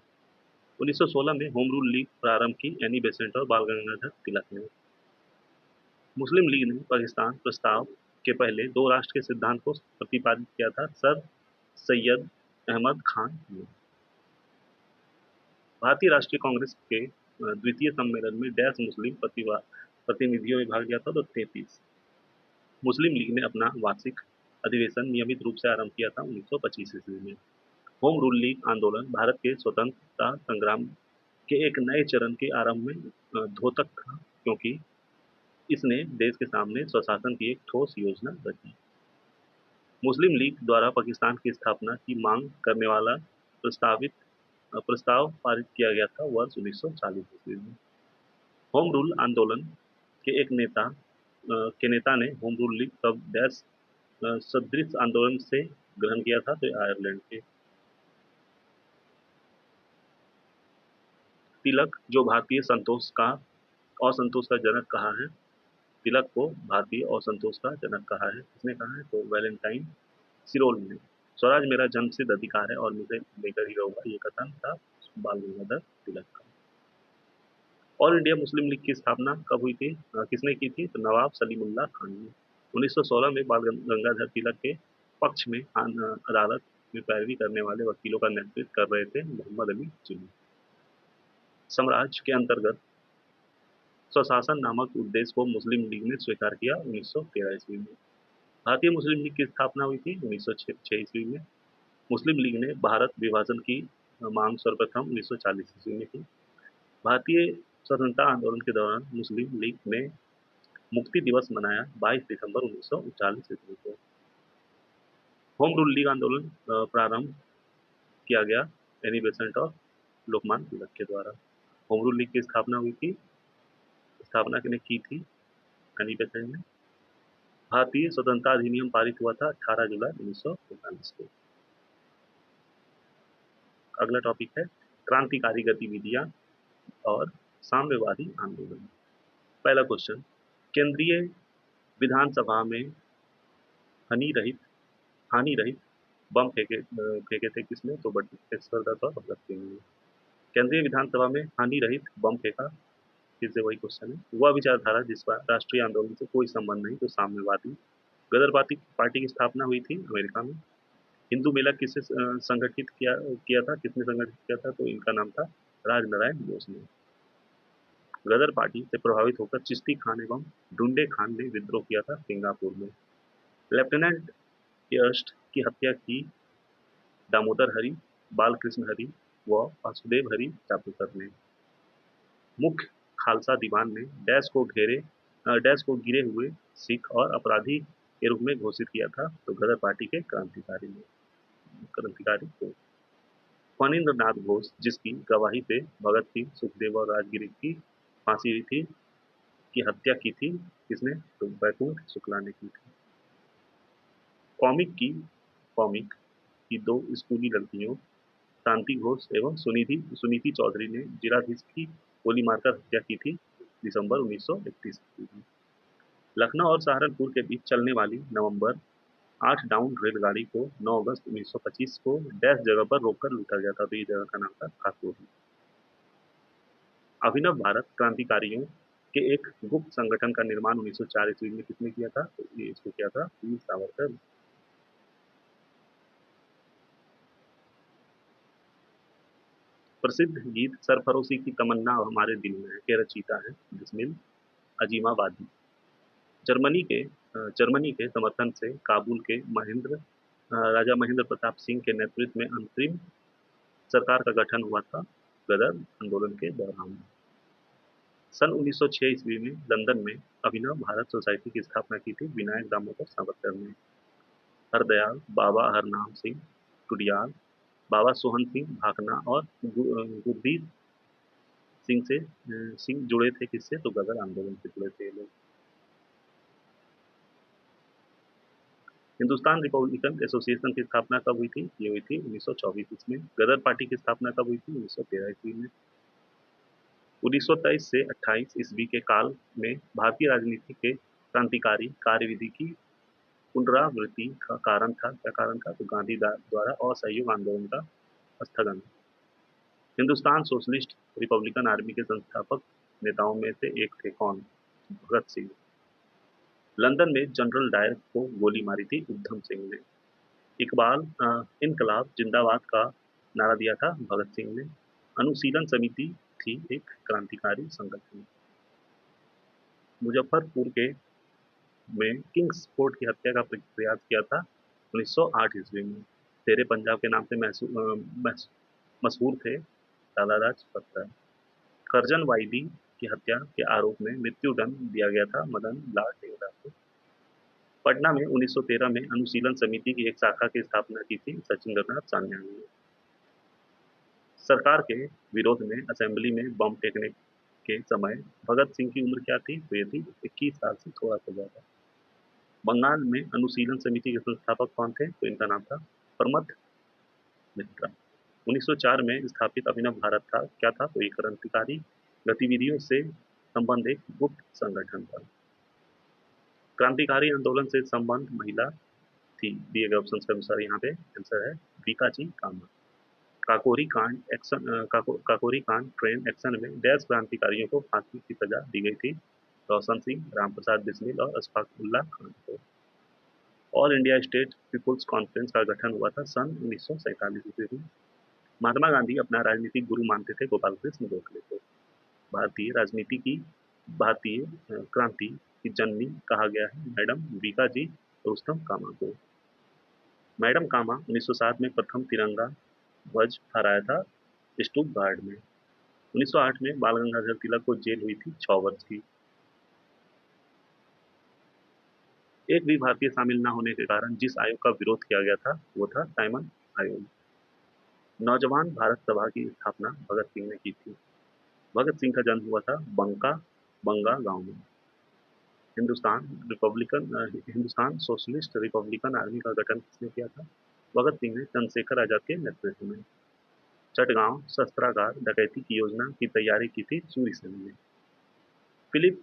1916 में होम रूल लीग प्रारंभ की एनी बेसेंट और बाल गंगाधर तिलक ने। मुस्लिम लीग ने पाकिस्तान प्रस्ताव के पहले दो राष्ट्र के सिद्धांत को प्रतिपादित किया था सर सैयद अहमद खान ने। भारतीय राष्ट्रीय कांग्रेस के द्वितीय सम्मेलन में डैश मुस्लिम प्रतिनिधियों में भाग लिया था तो 33। मुस्लिम लीग ने अपना वार्षिक अधिवेशन नियमित रूप से आरंभ किया था 1925 ईस्वी में। होम रूल लीग आंदोलन भारत के स्वतंत्रता संग्राम के एक नए चरण के आरंभ में द्योतक था, क्योंकि इसने देश के सामने स्वशासन की एक ठोस योजना रखी। मुस्लिम लीग द्वारा पाकिस्तान की स्थापना की मांग करने वाला प्रस्ताव पारित किया गया था वर्ष 1940 ईस्वी में। होम रूल आंदोलन के एक नेता ने होम रूल लीग शब्द देश सदृश आंदोलन से ग्रहण किया था, तो आयरलैंड के तिलक जो भारतीय असंतोष का जनक कहा है। तिलक को भारतीय असंतोष का जनक कहा है, किसने कहा है? तो वैलेंटाइन सिरोल ने। स्वराज मेरा जन्मसिद्ध अधिकार है और मुझे लेकर ही रहूंगा, ये कथन था बाल गंगाधर तिलक का। ऑल इंडिया मुस्लिम लीग की स्थापना कब हुई थी? किसने की थी? तो नवाब सलीमुल्लाह खान ने। 1916 में बाल गंगाधर तिलक के पक्ष में अदालत में पैरवी करने वाले वकीलों का नेतृत्व कर रहे थे मोहम्मद अली जिन्ना। साम्राज्य के अंतर्गत स्वशासन नामक उद्देश्य को मुस्लिम लीग ने स्वीकार किया 1913 ईस्वी में। भारतीय मुस्लिम लीग की स्थापना हुई थी 1906 ईस्वी में। मुस्लिम लीग ने भारत विभाजन की मांग सर्वप्रथम 1940 ईस्वी में की। भारतीय स्वतंत्रता आंदोलन के दौरान मुस्लिम लीग ने मुक्ति दिवस मनाया 22 दिसंबर 1939 ईस्वी को। होम रूल लीग आंदोलन प्रारंभ किया गया एनी बेसेंट और लोकमान्य तिलक के द्वारा। होम रूल लीग की स्थापना हुई थी, स्थापना किसने की थी? एनी बेसेंट ने। भारतीय स्वतंत्रता अधिनियम पारित हुआ था 18 जुलाई 1945 को। अगला टॉपिक है क्रांतिकारी गतिविधियां और साम्यवादी आंदोलन। पहला क्वेश्चन, केंद्रीय विधानसभा में हानि रहित बम फेंके थे किसने? तो बटुकेश्वर दत्त और भगत सिंह ने। केंद्रीय विधानसभा में हानि रहित बम फेंका, फिर से वही क्वेश्चन है। वह विचारधारा जिसका राष्ट्रीय आंदोलन से कोई संबंध नहीं, तो साम्यवादी। गदर पार्टी की स्थापना हुई थी अमेरिका में। हिंदू मेला किसने संगठित किया था? किसने संगठित किया था? तो इनका नाम था राजनारायण बोस ने। गदर पार्टी से प्रभावित होकर चिश्ती खान एवं डुंडे खान ने विद्रोह किया था सिंगापुर में। लेफ्टिनेंट यस्ट की हत्या की दामोदर हरि, बालकृष्ण हरि व वासुदेव हरि चाटुकर ने। मुख्य खालसा दीवान ने डैश को गिरे हुए सिख और अपराधी के रूप में घोषित किया था, तो गदर पार्टी के क्रांतिकारी को। फणींद्र नाथ घोष, जिसकी गवाही पे भगत सिंह, सुखदेव और राजगिरी की फांसी हुई थी, की हत्या की थी किसने? तो बैकुंठ शुक्ला ने की थी। कॉमिक की दो स्कूली लड़कियों शांति घोष एवं सुनीति चौधरी ने जिलाधीश की गोली मारकर हत्या की थी दिसंबर 1931 में। लखनऊ और सहारनपुर के बीच चलने वाली नवंबर 8 डाउन रेलगाड़ी को 9 अगस्त 1925 को डैश जगह पर रोककर लूटा गया था, तो ये जगह का नाम था खातूरी। अभिनव भारत क्रांतिकारियों के एक गुप्त संगठन का निर्माण 1904 ईस्वी में किसने किया था? तो ये इसको किया था वीर सावरकर। प्रसिद्ध गीत सरफरोशी की तमन्ना हमारे दिल में है के रचयिता है बिस्मिल अजीमाबादी। जर्मनी के समर्थन से काबुल के राजा महेंद्र प्रताप सिंह के नेतृत्व में अंतरिम सरकार का गठन हुआ था गदर आंदोलन के दौरान। सन 1906 ईस्वी में लंदन में अभिनव भारत सोसाइटी की स्थापना की थी विनायक दामोदर सावरकर ने। हरदयाल, बाबा हरनाम सिंह टुडियाल, बाबा सोहन सिंह भाकना और गुरदीप सिंह जुड़े थे किससे? तो गदर आंदोलन से जुड़े थे ये लोग। हिंदुस्तान रिपब्लिकन एसोसिएशन की स्थापना कब हुई थी? ये हुई थी 1924 ईस्वी में। गदर पार्टी की स्थापना कब हुई थी? 1913 ईस्वी में। 1923 से 28 ईस्वी के काल में भारतीय राजनीति के क्रांतिकारी कार्यविधि की पुनरावृत्ति का कारण था। क्या कारण था? तो गांधी द्वारा असहयोग आंदोलन का स्थगन। हिंदुस्तान सोशलिस्ट रिपब्लिकन आर्मी के संस्थापक नेताओं में से एक थे कौन? भगत सिंह। लंदन में जनरल डायर को गोली मारी थी उधम सिंह ने। इनकलाब जिंदाबाद का नारा दिया था भगत सिंह ने। अनुशीलन समिति थी एक क्रांतिकारी संगठन। मुजफ्फरपुर के में किंग्स फोर्ट की हत्या का प्रयास किया था 1908 ईस्वी में। शेरे पंजाब के नाम से मशहूर थे लाला लाजपत राय। करजन वायदी की हत्या के आरोप में मृत्युदंड दिया गया था मदन लाल डेंगरा को। पटना में 1913 में अनुशीलन समिति की एक शाखा की स्थापना की थी सचिंद्रनाथ सान्याल ने। सरकार के विरोध में असेंबली में बम फेंकने के समय भगत सिंह की उम्र क्या थी? तो ये थी 21 साल से थोड़ा सा ज्यादा। बंगाल में अनुशीलन समिति के संस्थापक कौन थे? तो इनका नाम था प्रमथ मित्रा। 1904 में स्थापित अभिनव भारत था क्या था? तो ये क्रांतिकारी गतिविधियों से संबंध एक गुप्त संगठन था। क्रांतिकारी आंदोलन से संबंध महिला थी। दिए गए ऑप्शन के अनुसार यहाँ पे आंसर है बीकाजी कामा। काकोरी कांड काकोरी कांड ट्रेन एक्शन में डैश क्रांतिकारियों को फांसी की सजा दी गई थी? रोशन सिंह, रामप्रसाद बिस्मिल और अशफाक उल्लाह खान को। All India state people's conference का गठन हुआ था सन 1947 ईस्वी में। महात्मा गांधी अपना राजनीतिक गुरु मानते थे गोपाल कृष्ण गोखले को। भारतीय राजनीति की भारतीय क्रांति की जननी कहा गया है मैडम बीकाजी रुस्तम कामा को। मैडम कामा 1907 में प्रथम तिरंगा ध्वज फहराया था स्टुटगार्ट में। 1908 में बाल गंगाधर तिलक को जेल हुई थी 6 वर्ष की। एक भी भारतीय शामिल न होने के कारण जिस आयोग का विरोध किया गया था वो था साइमन आयोग। नौजवान भारत सभा की स्थापना भगत सिंह ने की थी। भगत सिंह का जन्म हुआ था बंगा गांव में। हिंदुस्तान सोशलिस्ट रिपब्लिकन आर्मी का गठन किसने किया था? भगत सिंह ने चंद्रशेखर आजाद के नेतृत्व में। चटगांव शस्त्रागार डकैती की योजना की तैयारी की थी सूरी सेन ने। फिलिप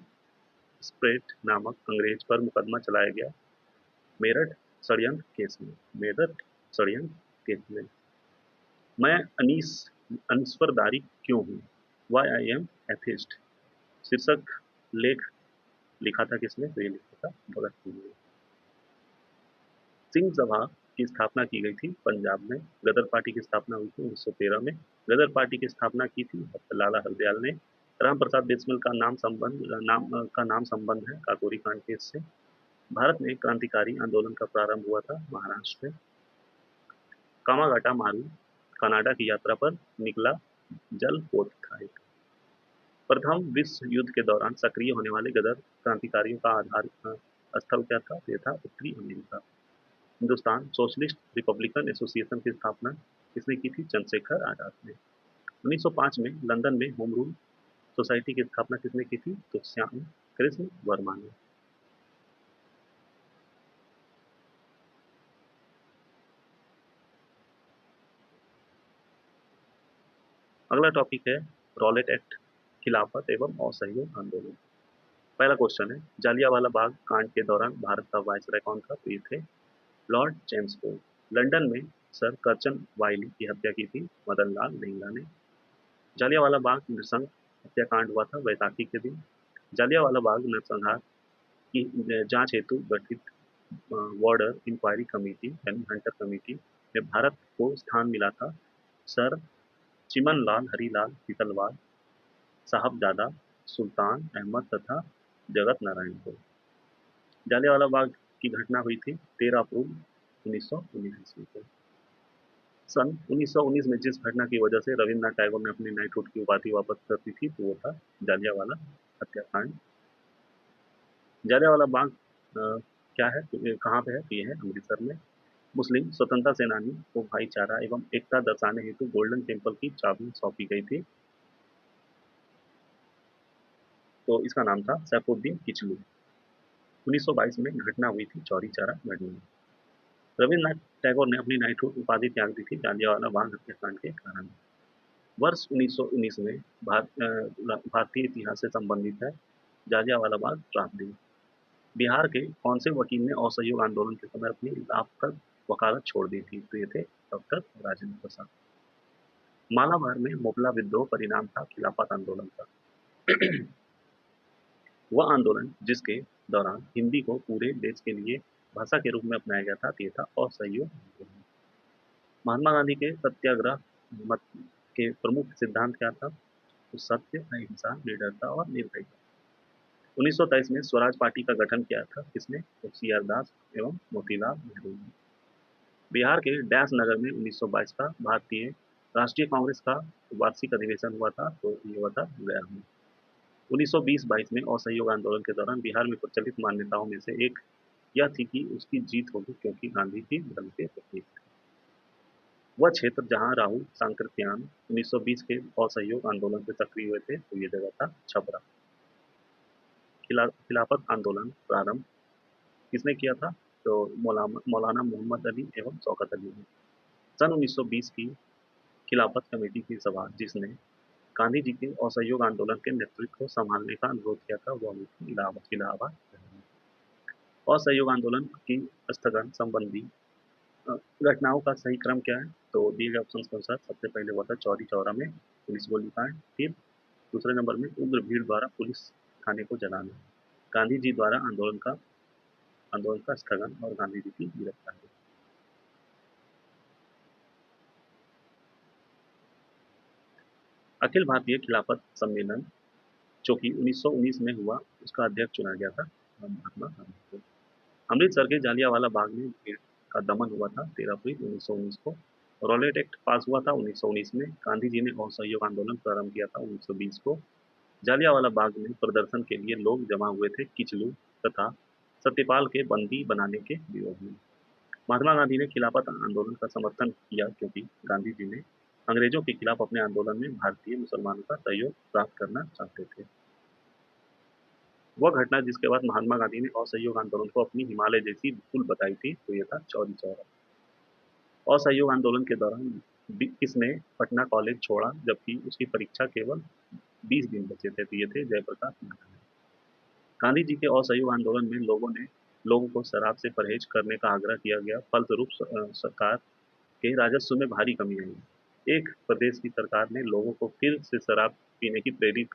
स्प्रेट नामक अंग्रेज पर मुकदमा चलाया गया मेरठ षड्यंत्र केस में। मेरठ षड्यंत्र केस में। मैं अनीश्वरदारी क्यों हूँ? वाई आई एम एथिस्ट शीर्षक लेख लिखा था किसने? तो ये लिखा था भगत सिंह ने। सिंह सभा की स्थापना की गई थी पंजाब में। गदर पार्टी की स्थापना हुई थी 1913 में। गदर पार्टी की स्थापना की थी लाला हरदयाल ने। राम प्रसाद बिस्मिल का नाम संबंध है काकोरी कांड केस से। भारत में क्रांतिकारी आंदोलन का प्रारंभ हुआ था महाराष्ट्र में। कामागाटा मारू कनाडा की यात्रा पर निकला जल पोत था एक। प्रथम विश्व युद्ध के दौरान सक्रिय होने वाले गदर क्रांतिकारियों का आधार स्थल क्या था? ये था उत्तरी America. Hindustan socialist Republican association की स्थापना किसने की थी? चंद्रशेखर आजाद ने। 1905 में लंदन में होम रूल सोसाइटी की स्थापना किसने की थी? तो श्याम कृष्ण वर्मा ने। अगला टॉपिक है रॉलेट एक्ट, खिलाफत एवं असहयोग आंदोलन। पहला क्वेश्चन है जालियांवाला बाग कांड के दौरान भारत का वायसराय कौन था? तो ये थे लॉर्ड चैम्सफोर्ड। लंदन में सर कर्जन वायली की हत्या की थी मदन लाल नेंगरा ने। जालियांवाला बाग नृशंस हत्याकांड हुआ था वैसाखी के दिन। जालियांवाला बाग नरसंहार की जांच हेतु गठित बॉर्डर इंक्वायरी कमेटी यानी हंटर कमेटी में भारत को स्थान मिला था सर चिमन लाल हरीलाल सीतलवाल, साहबजादा सुल्तान अहमद तथा जगत नारायण को। जालियांवाला बाग की घटना हुई थी 13 अप्रैल 1919 ईस्वी को। सन 1919 में जिस घटना की वजह से रविन्द्रनाथ टैगोर ने अपनी नाइटहुड की उपाधि वापस कर दी थी तो वो था जालियांवाला हत्याकांड। जालियांवाला बाग क्या है? तो ये कहाँ पे है? तो ये है अमृतसर में। मुस्लिम स्वतंत्रता सेनानी को भाईचारा एवं एकता दर्शाने हेतु गोल्डन टेम्पल की चाबी सौंपी गई थी तो इसका नाम था सैफुद्दीन किचलू। 1922 में घटना हुई थी चौरी चौरा घटना। रविन्द्रनाथ टैगोर ने अपनी नाइटहुड उपाधि त्याग दी थी जालियांवाला बाग हत्याकांड के कारण। वर्ष 1919 में भारतीय इतिहास से संबंधित है जालियांवाला बाग ट्रासदी। बिहार के कौन से वकील ने असहयोग आंदोलन के समय अपनी लाभप्रद वकालत छोड़ दी थी? तो ये थे डॉक्टर राजेंद्र प्रसाद। मालाबार में मोपला विद्रोह परिणाम था खिलाफत आंदोलन का। वह आंदोलन जिसके दौरान हिंदी को पूरे देश के लिए भाषा के रूप में अपनाया गया था तो ये था असहयोग आंदोलन। महात्मा गांधी के सत्याग्रह मत के प्रमुख सिद्धांत क्या था? तो सत्य, अहिंसा, निडरता और निर्भयता। 1923 में स्वराज पार्टी का गठन किया था किसने? तो सी.आर. दास एवं मोतीलाल नेहरू ने। बिहार के डैश नगर में 1922 का भारतीय राष्ट्रीय कांग्रेस का वार्षिक अधिवेशन हुआ था, तो ये हुआ था गया में। 1920-22 में असहयोग आंदोलन के दौरान बिहार में प्रचलित मान्यताओं में से एक यह थी कि उसकी जीत होगी क्योंकि गांधी जी धर्म के प्रतीक थे। वह क्षेत्र जहां राहुल सांकृत्यान 1920 के असहयोग आंदोलन से सक्रिय हुए थे, तो ये जगह था छपरा। खिलाफत आंदोलन प्रारंभ किसने किया था? तो मौलाना मोहम्मद अली एवं शौकत अली ने। सन 1920 की खिलाफत कमेटी की सभा जिसने गांधी जी के असहयोग आंदोलन के नेतृत्व को संभालने का अनुरोध किया था, वह हुई थी इलाहाबाद। असहयोग आंदोलन की स्थगन संबंधी अ, घटनाओं का सही क्रम क्या है? तो दिए गए ऑप्शन के अनुसार सबसे पहले हुआ था चौरी चौरा में पुलिस गोलीकांड, फिर दूसरे नंबर में उग्र भीड़ द्वारा पुलिस थाने को जलाना, गांधी जी द्वारा आंदोलन का स्थगन और गांधी जी की गिरफ्तारी। अखिल भारतीय खिलाफत सम्मेलन जो कि 1919 में हुआ, उसका अध्यक्ष चुना गया था महात्मा गांधी को। अमृतसर के जालियांवाला बाग में भीड़ का दमन हुआ था 13 अप्रैल 1919 को। रॉलेट एक्ट पास हुआ था 1919 में। गांधी जी ने असहयोग आंदोलन प्रारंभ किया था 1920 को। जालियांवाला बाग में प्रदर्शन के लिए लोग जमा हुए थे किचलू तथा सत्यपाल के बंदी बनाने के विरोध में। महात्मा गांधी ने खिलाफत आंदोलन का समर्थन किया क्योंकि गांधी जी ने अंग्रेजों के खिलाफ अपने आंदोलन में भारतीय मुसलमानों का सहयोग प्राप्त करना चाहते थे। वह घटना जिसके बाद महात्मा गांधी ने असहयोग आंदोलन को अपनी हिमालय जैसी भूल बताई थी, तो यह था चौरी चौरा। असहयोग आंदोलन के दौरान किसने पटना कॉलेज छोड़ा जबकि उसकी परीक्षा केवल 20 दिन बचे थे, तो ये थे जयप्रकाश नारायण। गांधी जी के असहयोग आंदोलन में लोगों को शराब से परहेज करने का आग्रह किया गया। फलस्वरूप सरकार के राजस्व में भारी कमी आई। एक प्रदेश की सरकार ने लोगों को फिर से शराब पीने की प्रेरित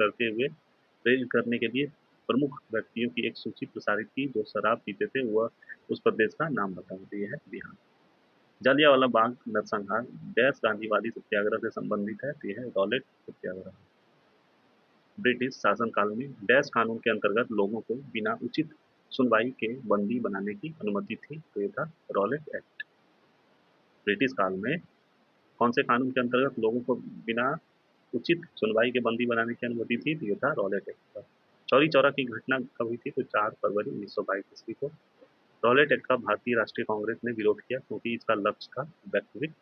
करने के लिए प्रमुख व्यक्तियों की एक सूची प्रसारित की जो शराब पीते थे। वह उस प्रदेश का नाम बता दिए है बिहार। जालियांवाला बाग नरसंहार डैश गांधीवादी सत्याग्रह से संबंधित है, तो यह है रॉलेट सत्याग्रह। ब्रिटिश शासनकाल में डैश कानून के अंतर्गत लोगों को बिना उचित सुनवाई के बंदी बनाने की अनुमति थी, तो यह था रॉलेट एक्ट। ब्रिटिश काल में कौन से कानून के अंतर्गत लोगों को बिना उचित सुनवाई के बंदी बनाने की अनुमति थी? तो ये था रॉलेट एक्ट। चौरी चौरा की घटना कब हुई थी? तो 4 फरवरी 1922 ईस्वी को। रॉलेट एक्ट का भारतीय राष्ट्रीय कांग्रेस ने विरोध किया क्योंकि इसका लक्ष्य था व्यक्तिगत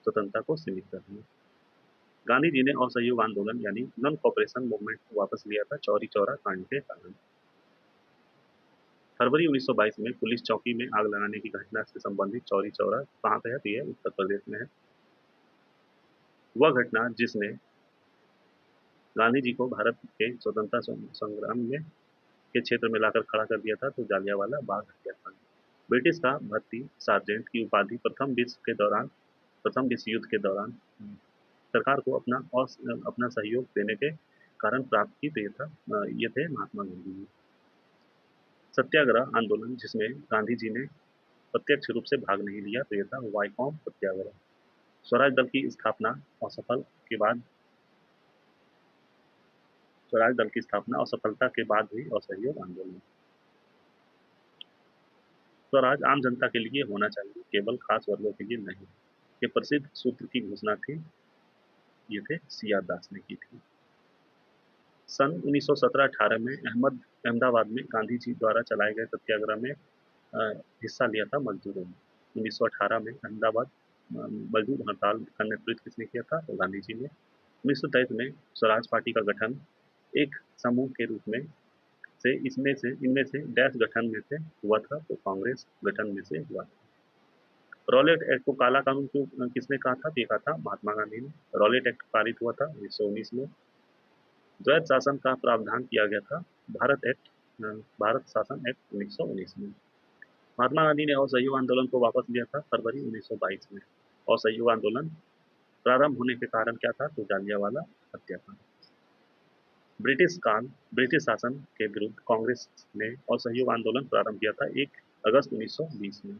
स्वतंत्रता को सीमित करना। गांधी जी ने असहयोग आंदोलन यानी नॉन कॉपरेशन मूवमेंट को वापस लिया था चौरी चौरा कांड के कारण। फरवरी 1922 में पुलिस चौकी में आग लगाने की घटना से संबंधित चौरी चौरा कहाँ पे है? तो ये उत्तर प्रदेश में है। वह घटना जिसने गांधी जी को भारत के स्वतंत्रता संग्राम में के क्षेत्र में लाकर खड़ा कर दिया था, तो जालियांवाला बाग हत्याकांड। ब्रिटिश का भर्ती सार्जेंट की उपाधि प्रथम विश्व युद्ध के दौरान सरकार को अपना सहयोग देने के कारण प्राप्त की, तो ये थे महात्मा गांधी जी। सत्याग्रह आंदोलन जिसमें गांधी जी ने प्रत्यक्ष रूप से भाग नहीं लिया, तो यह था वाईकॉम सत्याग्रह। स्वराज दल की स्थापना असफल के बाद स्वराज दल की स्थापना असफलता के बाद हुई असहयोग आंदोलन। स्वराज आम जनता के लिए होना चाहिए, केवल खास वर्गों के लिए नहीं। ये प्रसिद्ध सूत्र की घोषणा थी, ये थे सी.आर. दास ने की थी। सन 1917-18 में अहमदाबाद में गांधी जी द्वारा चलाए गए सत्याग्रह में हिस्सा लिया था मजदूरों ने। 1918 में अहमदाबाद मजदूर हड़ताल का नेतृत्व किसने किया था? तो गांधी जी ने। 1923 में स्वराज पार्टी का गठन एक समूह के रूप में से इनमें से डैश गठन में से हुआ था, तो कांग्रेस गठन में से हुआ था। रॉलेट एक्ट को काला कानून क्यों किसने कहा था? तो ये कहा था महात्मा गांधी ने। रॉलेट एक्ट पारित हुआ था 1919 में। द्वैध शासन का प्रावधान किया गया था भारत शासन एक्ट 1919 में। महात्मा गांधी ने असहयोग आंदोलन को वापस लिया था फरवरी 1922 में। असहयोग आंदोलन प्रारंभ होने के कारण क्या था? तो जालियांवाला हत्याकांड। ब्रिटिश शासन के विरुद्ध कांग्रेस ने असहयोग आंदोलन प्रारंभ किया था 1 अगस्त 1920 में।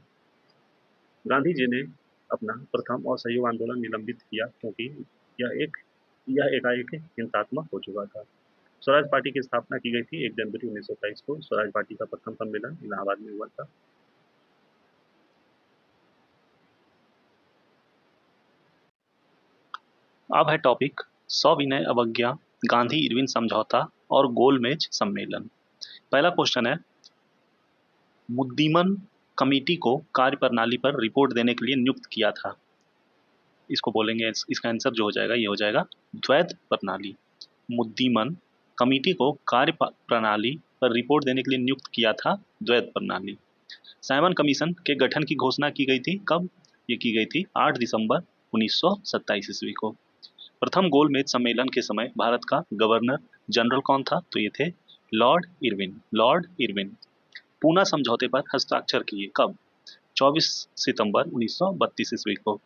गांधी जी ने अपना प्रथम असहयोग आंदोलन निलंबित किया क्योंकि यह एक यह एकाएक हिंसात्मक हो चुका था। स्वराज पार्टी की स्थापना की गई थी 1 जनवरी 1923 को। स्वराज पार्टी का प्रथम सम्मेलन इलाहाबाद में हुआ था। अब है टॉपिक सविनय अवज्ञा, गांधी इरविन समझौता और गोलमेज सम्मेलन। पहला क्वेश्चन है, मुद्दीमन कमेटी को कार्यप्रणाली पर रिपोर्ट देने के लिए नियुक्त किया था। इसको बोलेंगे, इसका आंसर जो हो जाएगा ये हो जाएगा द्वैध प्रणाली। मुद्दीमन कमेटी को कार्य प्रणाली पर रिपोर्ट देने के लिए नियुक्त किया था द्वैध प्रणाली। साइमन कमीशन के गठन की घोषणा की गई थी कब? ये की गई थी 8 दिसंबर 1927 ईस्वी को। प्रथम गोलमेज सम्मेलन के समय भारत का गवर्नर जनरल कौन था? तो ये थे Lord Irwin. Lord Irwin Poona समझौते पर हस्ताक्षर किए कब? 24 सितंबर 1932 ईस्वी को।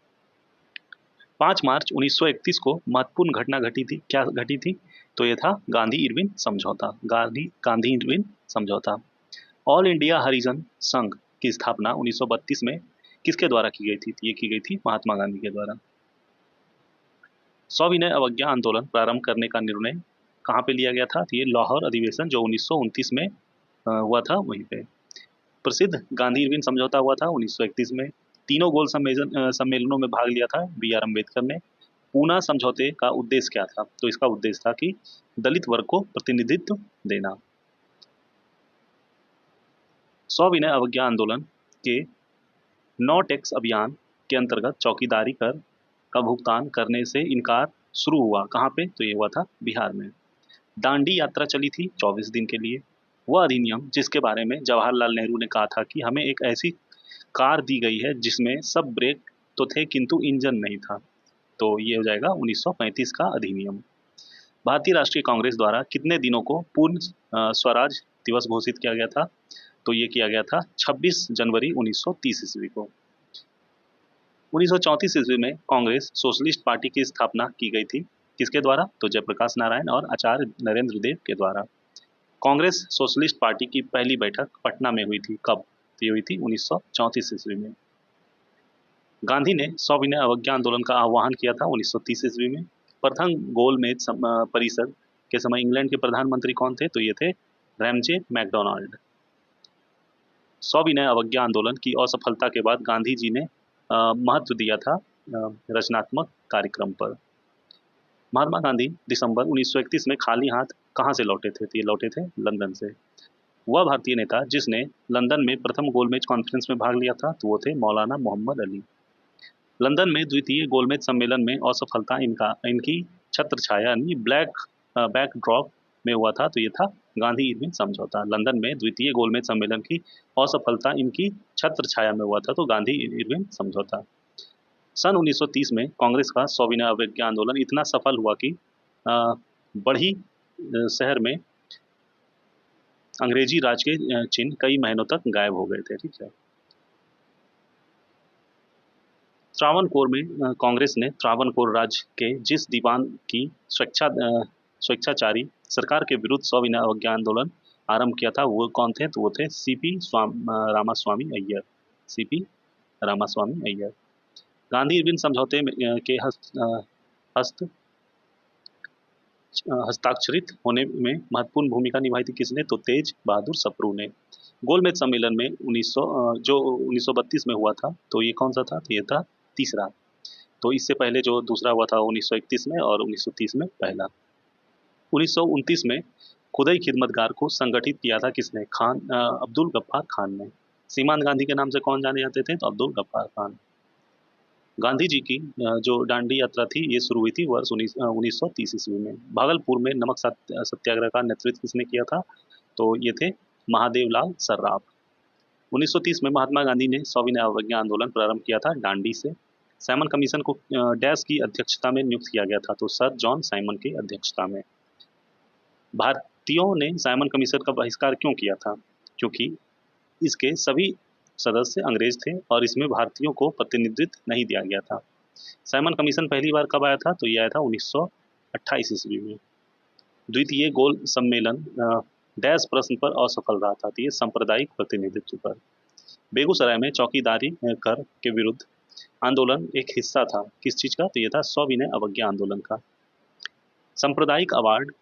5 मार्च 1931 को महत्वपूर्ण घटना घटी थी। क्या घटी थी? तो ये था गांधी इरविन समझौता। गांधी इरविन समझौता। ऑल इंडिया हरिजन संघ की स्थापना 1932 में किसके द्वारा की गई थी? ये की गई थी महात्मा गांधी के द्वारा। सविनय अवज्ञा आंदोलन प्रारंभ करने का निर्णय कहाँ पे लिया गया था? तो ये लाहौर अधिवेशन जो 1929 में हुआ था वहीं पे। प्रसिद्ध गांधी इरविन समझौता हुआ था 1931 में। तीनों गोल सम्मेलनों में भाग लिया था बी आर अम्बेडकर ने। पूना समझौते का उद्देश्य क्या था? तो इसका उद्देश्य था कि दलित वर्ग को प्रतिनिधित्व देना। सविनय अवज्ञा आंदोलन के नो टैक्स अभियान के अंतर्गत चौकीदारी कर का भुगतान करने से इनकार शुरू हुआ। कहाँ पे? तो ये हुआ था बिहार में। दांडी यात्रा चली थी 24 दिन के लिए। वह अधिनियम जिसके बारे में जवाहरलाल नेहरू ने कहा था कि हमें एक ऐसी कार दी गई है जिसमें सब ब्रेक तो थे किंतु इंजन नहीं था। तो ये हो जाएगा 1935 का अधिनियम। भारतीय राष्ट्रीय कांग्रेस द्वारा कितने दिनों को पूर्ण स्वराज दिवस घोषित किया गया था? तो ये किया गया था 26 जनवरी 1930 ईस्वी को। 1934 ईस्वी में कांग्रेस सोशलिस्ट पार्टी की स्थापना की गई थी। किसके द्वारा? तो जयप्रकाश नारायण और आचार्य नरेंद्र देव के द्वारा। कांग्रेस सोशलिस्ट पार्टी की पहली बैठक पटना में हुई थी कब? तो ये हुई थी 1934 ईस्वी में। गांधी ने सविनय अवज्ञा आंदोलन का आह्वान किया था 1930 ईस्वी में। प्रथम गोलमेज परिषद के समय इंग्लैंड के प्रधानमंत्री कौन थे? तो ये थे रैमजे मैकडोनाल्ड। सविनय अवज्ञा आंदोलन की असफलता के बाद गांधी जी ने महत्व दिया था रचनात्मक कार्यक्रम पर। महात्मा गांधी दिसंबर 1931 में खाली हाथ कहाँ से लौटे थे? तो ये लौटे थे लंदन से। वह भारतीय नेता जिसने लंदन में प्रथम गोलमेज कॉन्फ्रेंस में भाग लिया था तो वो थे मौलाना मोहम्मद अली। लंदन में द्वितीय गोलमेज सम्मेलन में असफलता इनकी छत्र छाया यानी बैकड्रॉप में हुआ था। तो ये था गांधी इरविन समझौता। लंदन में द्वितीय गोलमेज सम्मेलन की असफलता इनकी छत्र छाया में हुआ था तो गांधी इरविन समझौता। सन 1930 में कांग्रेस का सविनय अवज्ञा आंदोलन इतना सफल हुआ कि बड़ी शहर में अंग्रेजी राज के चिन्ह कई महीनों तक गायब हो गए थे। ठीक है। त्रावणकोर में कांग्रेस ने त्रावणकोर राज्य के जिस दीवान की स्वेच्छाचारी सरकार के विरुद्ध सविनय अवज्ञा आंदोलन आरंभ किया था वो कौन थे? तो वो थे CP Ramaswamy Iyer. CP Ramaswamy Iyer. Gandhi Irwin समझौते के हस्ताक्षरित होने में महत्वपूर्ण भूमिका निभाई थी किसने? तो तेज बहादुर सप्रू ने। गोलमेज सम्मेलन में 1932 में हुआ था तो ये कौन सा था? तो ये था तीसरा। तो इससे पहले जो दूसरा हुआ था 1931 में और 1930 में पहला। 1929 में खुदाई खिदमतगार को संगठित किया था किसने? अब्दुल गफ्फार खान ने। सीमांत गांधी के नाम से कौन जाने जाते थे? तो अब्दुल गफ्फार खान। गांधी जी की जो दांडी यात्रा थी ये शुरू हुई थी वर्ष 1930 ईस्वी में। भागलपुर में नमक सत्याग्रह का नेतृत्व किसने किया था? तो ये थे महादेव लाल सर्राफ। 1930 में महात्मा गांधी ने सविनय अवज्ञा आंदोलन प्रारंभ किया था दांडी से। साइमन कमीशन को डैश की अध्यक्षता में नियुक्त किया गया था? तो सर जॉन साइमन की अध्यक्षता में। भारतीयों ने साइमन कमीशन का बहिष्कार क्यों किया था? क्योंकि इसके सभी सदस्य अंग्रेज थे और इसमें भारतीयों को प्रतिनिधित्व नहीं दिया गया था। साइमन कमीशन पहली बार कब आया था? तो ये आया था 1928 ईस्वी में। द्वितीय गोल सम्मेलन डैश प्रश्न पर असफल रहा था। तो ये सांप्रदायिक प्रतिनिधित्व पर। बेगूसराय में चौकीदारी कर के विरुद्ध आंदोलन एक हिस्सा था किस चीज का? तो ये था सविनय अवज्ञा आंदोलन का। सांप्रदायिक अवार्ड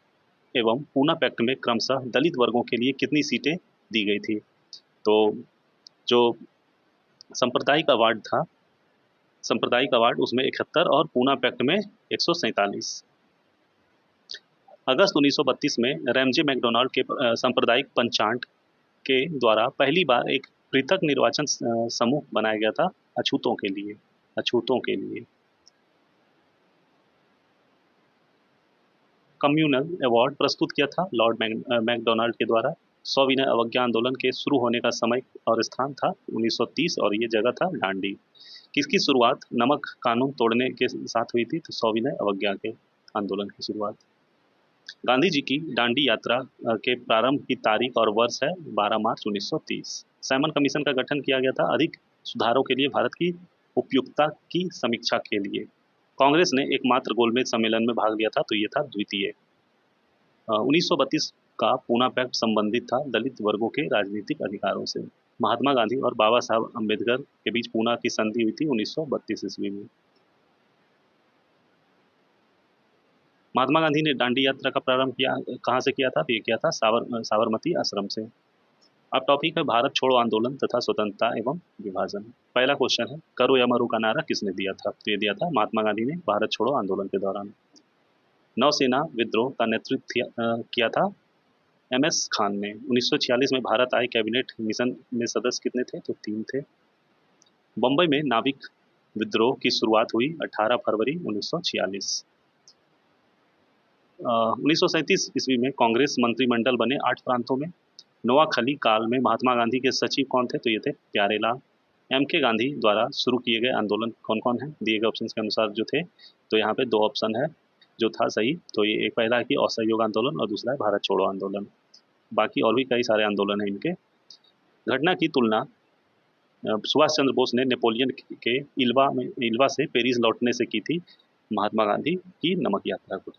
एवं पूना पैक्ट में क्रमशः दलित वर्गों के लिए कितनी सीटें दी गई थी? तो जो सांप्रदायिक अवार्ड उसमें 71 और पूना पैक्ट में 147। अगस्त 1932 में रैमजे मैकडोनाल्ड के सांप्रदायिक पंचांग के द्वारा पहली बार एक पृथक निर्वाचन समूह बनाया गया था अछूतों के लिए। कम्युनल अवार्ड प्रस्तुत किया था लॉर्ड मैकडोनाल्ड के द्वारा। सविनय अवज्ञा आंदोलन के शुरू होने का समय और स्थान था 1930 और ये जगह था डांडी। किसकी शुरुआत नमक कानून तोड़ने के साथ हुई थी? तो सविनय अवज्ञा के आंदोलन की शुरुआत। गांधी जी की दांडी यात्रा के प्रारंभ की तारीख और वर्ष है 12 मार्च 1930। साइमन कमीशन का गठन किया गया था अधिक सुधारों के लिए भारत की उपयुक्तता की समीक्षा के लिए। कांग्रेस ने एकमात्र गोलमेज सम्मेलन में भाग लिया था, तो ये था द्वितीय। 1932 का पूना पैक्ट संबंधित था दलित वर्गों के राजनीतिक अधिकारों से। महात्मा गांधी और बाबा साहब अम्बेडकर के बीच पूना की संधि हुई थी 1932 ईस्वी में। महात्मा गांधी ने दांडी यात्रा का प्रारंभ किया कहाँ से किया था? तो ये किया था साबरमती आश्रम से। अब टॉपिक है भारत छोड़ो आंदोलन तथा स्वतंत्रता एवं विभाजन। पहला क्वेश्चन है करो या मरो का नारा किसने दिया था? तो ये दिया था महात्मा गांधी ने भारत छोड़ो आंदोलन के दौरान। नौसेना विद्रोह का नेतृत्व किया था MS खान ने। 1946 में भारत आए कैबिनेट मिशन में सदस्य कितने थे? तो 3 थे। बम्बई में नाविक विद्रोह की शुरुआत हुई 18 फरवरी 1946। 1937 ईस्वी में कांग्रेस मंत्रिमंडल बने 8 प्रांतों में। नोआखली काल में महात्मा गांधी के सचिव कौन थे? तो ये थे प्यारेलाल। MK गांधी द्वारा शुरू किए गए आंदोलन कौन कौन है? दिए गए ऑप्शन के अनुसार जो थे, तो यहाँ पे 2 ऑप्शन है जो था सही। तो ये एक पहला है कि असहयोग आंदोलन और दूसरा है भारत छोड़ो आंदोलन। बाकी और भी कई सारे आंदोलन हैं इनके। घटना की तुलना सुभाष चंद्र बोस ने नेपोलियन के इल्वा से पेरिस लौटने से की थी। महात्मा गांधी की नमक यात्रा को।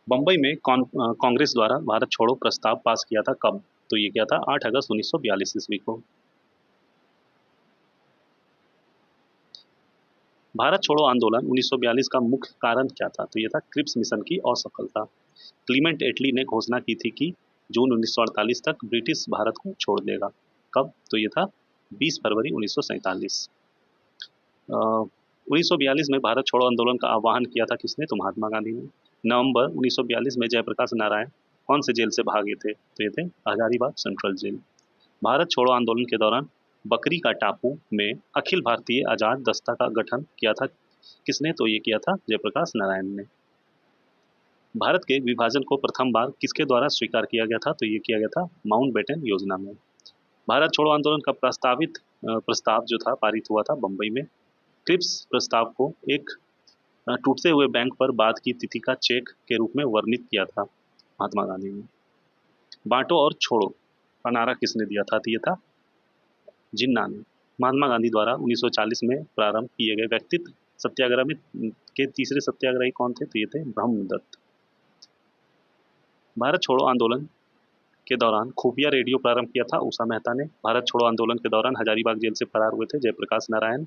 बम्बई में कांग्रेस द्वारा भारत छोड़ो प्रस्ताव पास किया था कब? तो ये किया था 8 अगस्त 1942 ईस्वी को। भारत छोड़ो आंदोलन 1942 का मुख्य कारण क्या था? तो ये था क्रिप्स मिशन की असफलता। क्लीमेंट एटली ने घोषणा की थी कि जून 1948 तक ब्रिटिश भारत को छोड़ देगा। कब? तो ये था 20 फरवरी 1947। 1942 में भारत छोड़ो आंदोलन का आह्वान किया था किसने? तो महात्मा गांधी ने। नवंबर 1942 में जयप्रकाश नारायण कौन से जेल से भागे थे? तो ये थे हजारीबाग सेंट्रल जेल। भारत छोड़ो आंदोलन के दौरान बकरी का टापू में अखिल भारतीय आजाद दस्ता का गठन किया था किसने? तो ये किया था जयप्रकाश नारायण ने। भारत के विभाजन को प्रथम बार किसके द्वारा स्वीकार किया गया था? तो ये किया गया था माउंटबेटन योजना में। भारत छोड़ो आंदोलन का प्रस्ताव जो था पारित हुआ था बम्बई में। क्रिप्स प्रस्ताव को एक टूटते हुए बैंक पर बाद की तिथि का चेक के रूप में वर्णित किया था महात्मा गांधी ने। बांटो और छोड़ो का नारा किसने दिया था? तो ये था जिन्ना ने। महात्मा गांधी द्वारा 1940 में प्रारंभ किए गए व्यक्तित्व सत्याग्रह में के तीसरे सत्याग्रही कौन थे? तो ये थे ब्रह्मदत्त। भारत छोड़ो आंदोलन के दौरान खुफिया रेडियो प्रारंभ किया था उषा मेहता ने। भारत छोड़ो आंदोलन के दौरान हजारीबाग जेल से फरार हुए थे जयप्रकाश नारायण।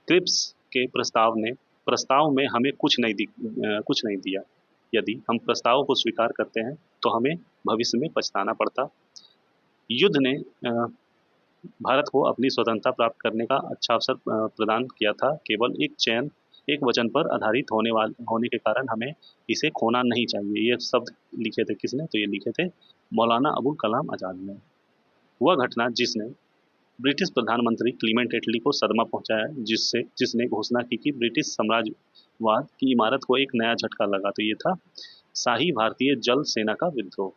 क्रिप्स के प्रस्ताव में हमें कुछ नहीं दिया। यदि हम प्रस्तावों को स्वीकार करते हैं तो हमें भविष्य में पछताना पड़ता। युद्ध ने भारत को अपनी स्वतंत्रता प्राप्त करने का अच्छा अवसर प्रदान किया था। केवल एक वचन पर आधारित होने के कारण हमें इसे खोना नहीं चाहिए। ये शब्द लिखे थे किसने? तो ये लिखे थे मौलाना अबुल कलाम आजाद ने। वह घटना जिसने ब्रिटिश प्रधानमंत्री क्लीमेंट एटली को सदमा पहुंचाया, जिसने घोषणा की कि ब्रिटिश साम्राज्यवाद की इमारत को एक नया झटका लगा, तो ये था शाही भारतीय जल सेना का विद्रोह।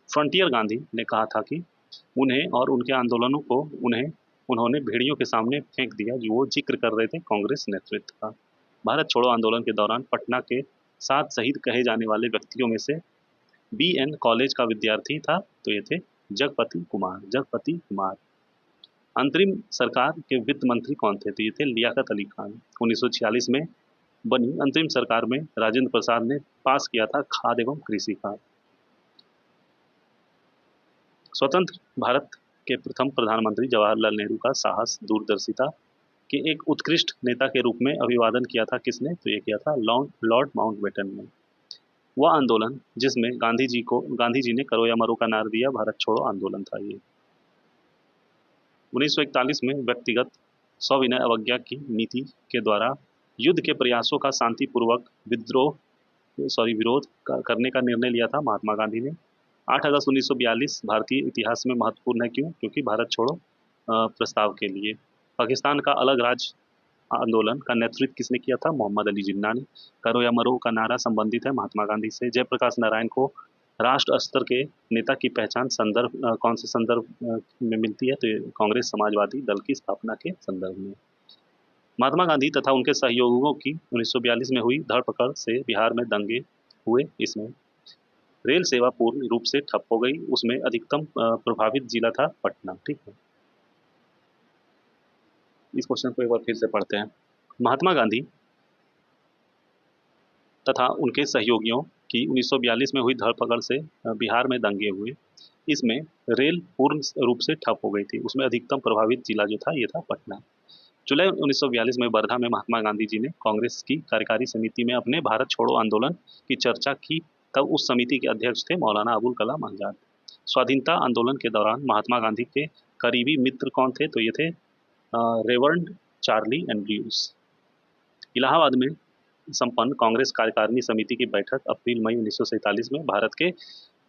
फ्रंटियर गांधी ने कहा था कि उन्हें और उनके आंदोलनों को उन्होंने भेड़ियों के सामने फेंक दिया, जो वो जिक्र कर रहे थे कांग्रेस नेतृत्व का। भारत छोड़ो आंदोलन के दौरान पटना के 7 शहीद कहे जाने वाले व्यक्तियों में से BN कॉलेज का विद्यार्थी था, तो ये थे जगपति कुमार। अंतरिम सरकार के वित्त मंत्री कौन थे? तो ये थे लियाकत अली खान। 1946 में बनी अंतरिम सरकार में राजेंद्र प्रसाद ने पास किया था खाद एवं कृषि का। स्वतंत्र भारत के प्रथम प्रधानमंत्री जवाहरलाल नेहरू का साहस, दूरदर्शिता कि एक उत्कृष्ट नेता के रूप में अभिवादन किया था किसने? तो ये किया था लॉर्ड माउंटबेटन ने। वह आंदोलन जिसमें गांधी जी ने करो या मरो का नारा दिया, भारत छोड़ो आंदोलन था ये। 1941 में व्यक्तिगत सविनय अवज्ञा की नीति के द्वारा युद्ध के प्रयासों का शांतिपूर्वक विरोध करने का निर्णय लिया था महात्मा गांधी ने। 8 अगस्त 1942 भारतीय इतिहास में महत्वपूर्ण है, क्यों? क्योंकि भारत छोड़ो प्रस्ताव के लिए। पाकिस्तान का अलग राज्य आंदोलन का नेतृत्व किसने किया था? मोहम्मद अली जिन्ना ने। करो या मरो का नारा संबंधित है महात्मा गांधी से। जयप्रकाश नारायण को राष्ट्र स्तर के नेता की पहचान कौन से संदर्भ में मिलती है? तो ये कांग्रेस समाजवादी दल की स्थापना के संदर्भ में। महात्मा गांधी तथा उनके सहयोगियों की 1942 में हुई धरपकड़ से बिहार में दंगे हुए। इसमें रेल सेवा पूर्ण रूप से ठप हो गई। उसमें अधिकतम प्रभावित जिला था पटना। ठीक है, इस क्वेश्चन को एक बार फिर से पढ़ते हैं। महात्मा गांधी तथा उनके सहयोगियों की 1942 में हुई धरपकड़ से बिहार में दंगे हुए। इसमें रेल पूर्ण रूप से ठप हो गई थी। उसमें अधिकतम प्रभावित जिला जो था ये था पटना। जुलाई 1942 में वर्धा में महात्मा गांधी जी ने कांग्रेस की कार्यकारी समिति में अपने भारत छोड़ो आंदोलन की चर्चा की। तब उस समिति के अध्यक्ष थे मौलाना अबुल कलाम आजाद। स्वाधीनता आंदोलन के दौरान महात्मा गांधी के करीबी मित्र कौन थे? तो ये थे रेवर्ड चार्ली एंड्रयूज। इलाहाबाद में संपन्न कांग्रेस कार्यकारिणी समिति की बैठक अप्रैल मई 1947 में भारत के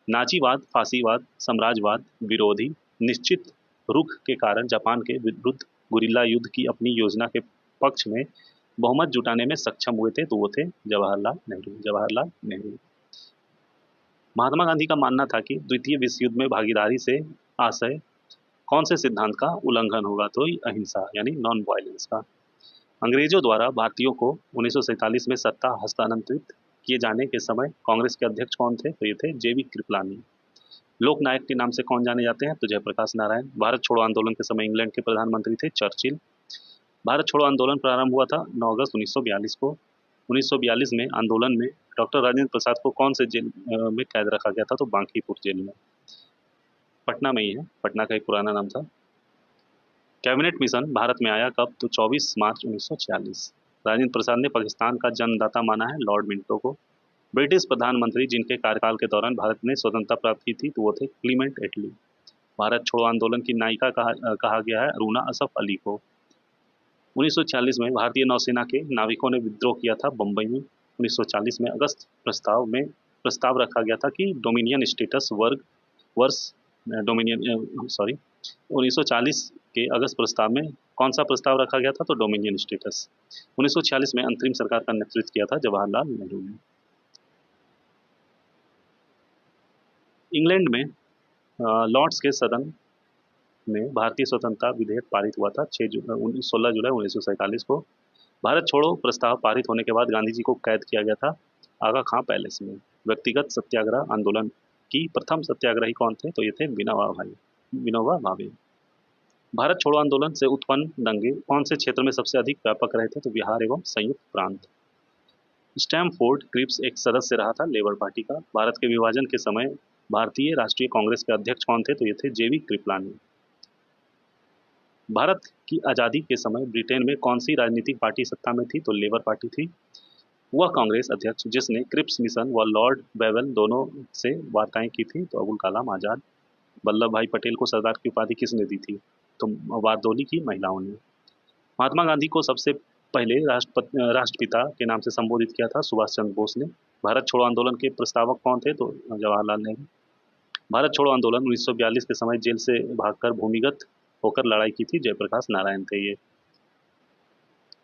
नाजीवाद, फासीवाद, साम्राज्यवाद विरोधी निश्चित रुख के कारण जापान के विरुद्ध गुरिल्ला युद्ध की अपनी योजना के पक्ष में बहुमत जुटाने में सक्षम हुए थे। तो वो थे जवाहरलाल नेहरू। महात्मा गांधी का मानना था कि द्वितीय विश्व युद्ध में भागीदारी से आशय कौन से सिद्धांत का उल्लंघन होगा? तो अहिंसा यानी नॉन वायलेंस का। अंग्रेजों द्वारा भारतीयों को 1947 में सत्ता हस्तांतरित किए जाने के समय कांग्रेस के अध्यक्ष कौन थे? तो ये थे जेबी कृपलानी। लोकनायक के नाम से कौन जाने जाते हैं? तो जयप्रकाश नारायण। भारत छोड़ो आंदोलन के समय इंग्लैंड के प्रधानमंत्री थे चर्चिल। भारत छोड़ो आंदोलन प्रारंभ हुआ था 9 अगस्त 1942 को। 1942 में आंदोलन में डॉक्टर राजेंद्र प्रसाद को कौन से जेल में कैद रखा गया था? तो बांकीपुर जेल में, पटना में ही है, पटना का एक पुराना नाम था। कैबिनेट मिशन भारत में आया कब? तो 24 मार्च 1946। राजेंद्र प्रसाद ने पाकिस्तान का जन्मदाता माना है लॉर्ड मिंटो को। ब्रिटिश प्रधानमंत्री जिनके कार्यकाल के दौरान भारत ने स्वतंत्रता प्राप्त की थी तो वो थे क्लीमेंट एटली। भारत छोड़ो आंदोलन की नायिका कहा गया है अरुणा असफ अली को। 1946 में भारतीय नौसेना के नाविकों ने विद्रोह किया था बंबई में। 1940 में अगस्त प्रस्ताव रखा गया था कि डोमिनियन स्टेटस वर्ष डोमिनियन 1940 के अगस्त प्रस्ताव में कौन सा प्रस्ताव रखा गया था? तो डोमिनियन स्टेटस। 1946 में अंतरिम सरकार का नेतृत्व किया था जवाहरलाल नेहरू ने। इंग्लैंड में लॉर्ड्स के सदन में भारतीय स्वतंत्रता विधेयक पारित हुआ था 16 जुलाई 1947 को। भारत छोड़ो प्रस्ताव पारित होने के बाद गांधी जी को कैद किया गया था आगा खां पैलेस में। व्यक्तिगत सत्याग्रह आंदोलन की प्रथम सत्याग्रही कौन थे? तो ये थे विनोबा भावे। भारत छोड़ो आंदोलन से उत्पन्न दंगे कौन से क्षेत्र में सबसे अधिक व्यापक रहे थे? तो बिहार एवं संयुक्त प्रांत। स्टैमफोर्ड क्रिप्स एक सदस्य रहा था लेबर पार्टी का। भारत के विभाजन के समय भारतीय राष्ट्रीय कांग्रेस के अध्यक्ष कौन थे? तो ये थे जेबी कृपलानी। भारत की आज़ादी के समय ब्रिटेन में कौन सी राजनीतिक पार्टी सत्ता में थी? तो लेबर पार्टी थी। वह कांग्रेस अध्यक्ष जिसने क्रिप्स मिशन व लॉर्ड बेवेल दोनों से वार्ताएं की थी? तो अबुल कलाम आजाद। वल्लभ भाई पटेल को सरदार की उपाधि किसने दी थी? तो बारदोली की महिलाओं ने। महात्मा गांधी को सबसे पहले राष्ट्रपिता के नाम से संबोधित किया था सुभाष चंद्र बोस ने। भारत छोड़ो आंदोलन के प्रस्तावक कौन थे? तो जवाहरलाल नेहरू। भारत छोड़ो आंदोलन 1942 के समय जेल से भागकर भूमिगत होकर लड़ाई की थी जयप्रकाश नारायण थे ये।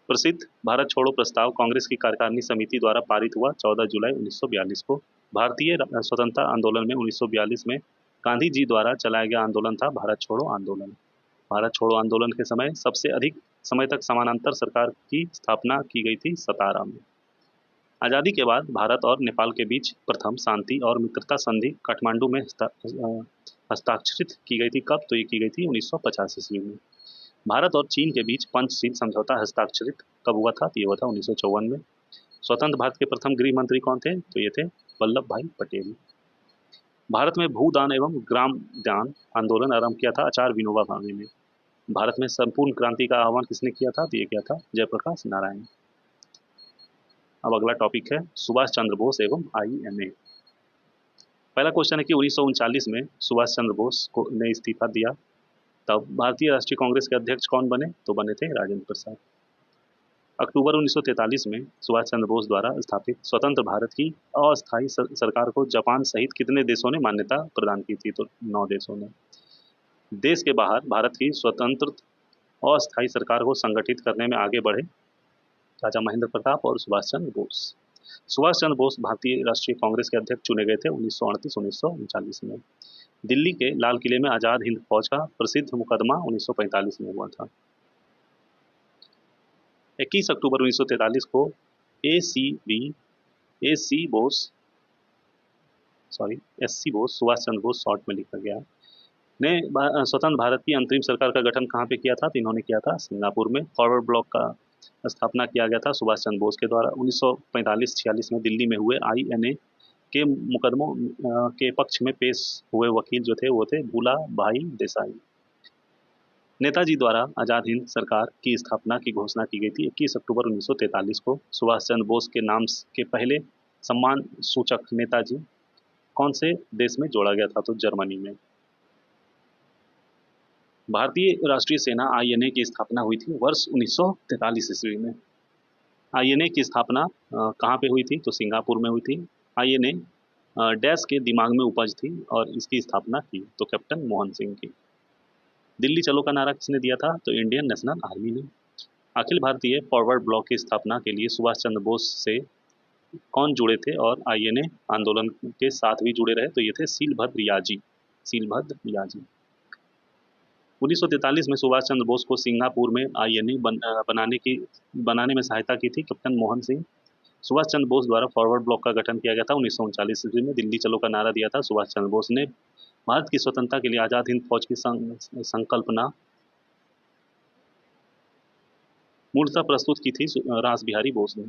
प्रसिद्ध भारत छोड़ो प्रस्ताव कांग्रेस की कार्यकारिणी समिति द्वारा पारित हुआ 14 जुलाई 1942 को। भारतीय स्वतंत्रता आंदोलन में 1942 में गांधी जी द्वारा चलाया गया आंदोलन था भारत छोड़ो आंदोलन। भारत छोड़ो आंदोलन के समय सबसे अधिक समय तक समानांतर सरकार की स्थापना की गई थी सतारा में। आज़ादी के बाद भारत और नेपाल के बीच प्रथम शांति और मित्रता संधि काठमांडू में हस्ताक्षरित की गई थी। कब? तो ये की गई थी 1950 ईस्वी में। भारत और चीन के बीच पंचशील समझौता हस्ताक्षरित कब हुआ था? तो ये हुआ था 1954 में। स्वतंत्र भारत के प्रथम गृह मंत्री कौन थे? तो ये थे वल्लभ भाई पटेल। भारत में भूदान एवं ग्राम दान आंदोलन आरंभ किया था आचार्य विनोबा भावे ने। भारत में संपूर्ण क्रांति का आह्वान किसने किया था? तो ये किया था जयप्रकाश नारायण। अब अगला टॉपिक है सुभाष चंद्र बोस एवं आईएनए। पहला क्वेश्चन है कि 1939 में सुभाष चंद्र बोस को ने इस्तीफा दिया, तब भारतीय राष्ट्रीय कांग्रेस के अध्यक्ष कौन बने? तो बने थे राजेंद्र प्रसाद। अक्टूबर 1943 में सुभाष चंद्र बोस द्वारा स्थापित स्वतंत्र भारत की अस्थायी सरकार को जापान सहित कितने देशों ने मान्यता प्रदान की थी? तो 9 देशों ने। देश के बाहर भारत की स्वतंत्र अस्थायी सरकार को संगठित करने में आगे बढ़े राजा महेंद्र प्रताप और सुभाष चंद्र बोस। सुभाष चंद्र बोस भारतीय राष्ट्रीय कांग्रेस के अध्यक्ष चुने गए थे 1938-1939 में। दिल्ली के लाल किले में आजाद हिंद फौज का प्रसिद्ध मुकदमा 1945 में हुआ था। 21 अक्टूबर 1943 को एससी बोस सुभाष चंद्र बोस शॉर्ट में लिखा गया ने स्वतंत्र भारत की अंतरिम सरकार का गठन कहाँ पे किया था? तो इन्होंने किया था सिंगापुर में। फॉरवर्ड ब्लॉक का स्थापना किया गया था सुभाष चंद्र बोस के द्वारा। 1945-46 में दिल्ली में हुए आईएनए के मुकदमों के पक्ष में पेश हुए वकील जो थे वो थे भूला भाई देसाई। नेताजी द्वारा आजाद हिंद सरकार की स्थापना की घोषणा की गई थी 21 अक्टूबर 1943 को। सुभाष चंद्र बोस के नाम के पहले सम्मान सूचक नेताजी कौन से देश में जोड़ा गया था? तो जर्मनी में। भारतीय राष्ट्रीय सेना आईएनए की स्थापना हुई थी वर्ष 1943 ईस्वी में। आईएनए की स्थापना कहाँ पे हुई थी? तो सिंगापुर में हुई थी। आईएनए डैश के दिमाग में उपज थी और इसकी स्थापना की तो कैप्टन मोहन सिंह की। दिल्ली चलो का नारा किसने दिया था? तो इंडियन नेशनल आर्मी ने। अखिल भारतीय फॉरवर्ड ब्लॉक की स्थापना के लिए सुभाष चंद्र बोस से कौन जुड़े थे और आईएनए आंदोलन के साथ भी जुड़े रहे? तो ये थे सीलभद्र याजी। 1943 में सुभाष चंद्र बोस को सिंगापुर में आईएनए बनाने में सहायता की थी कैप्टन मोहन सिंह। सुभाष चंद्र बोस द्वारा फॉरवर्ड ब्लॉक का गठन किया गया था 1939 ईस्वी में। दिल्ली चलो का नारा दिया था सुभाष चंद्र बोस ने। भारत की स्वतंत्रता के लिए आजाद हिंद फौज की संकल्पना मूलतः प्रस्तुत की थी रास बिहारी बोस ने।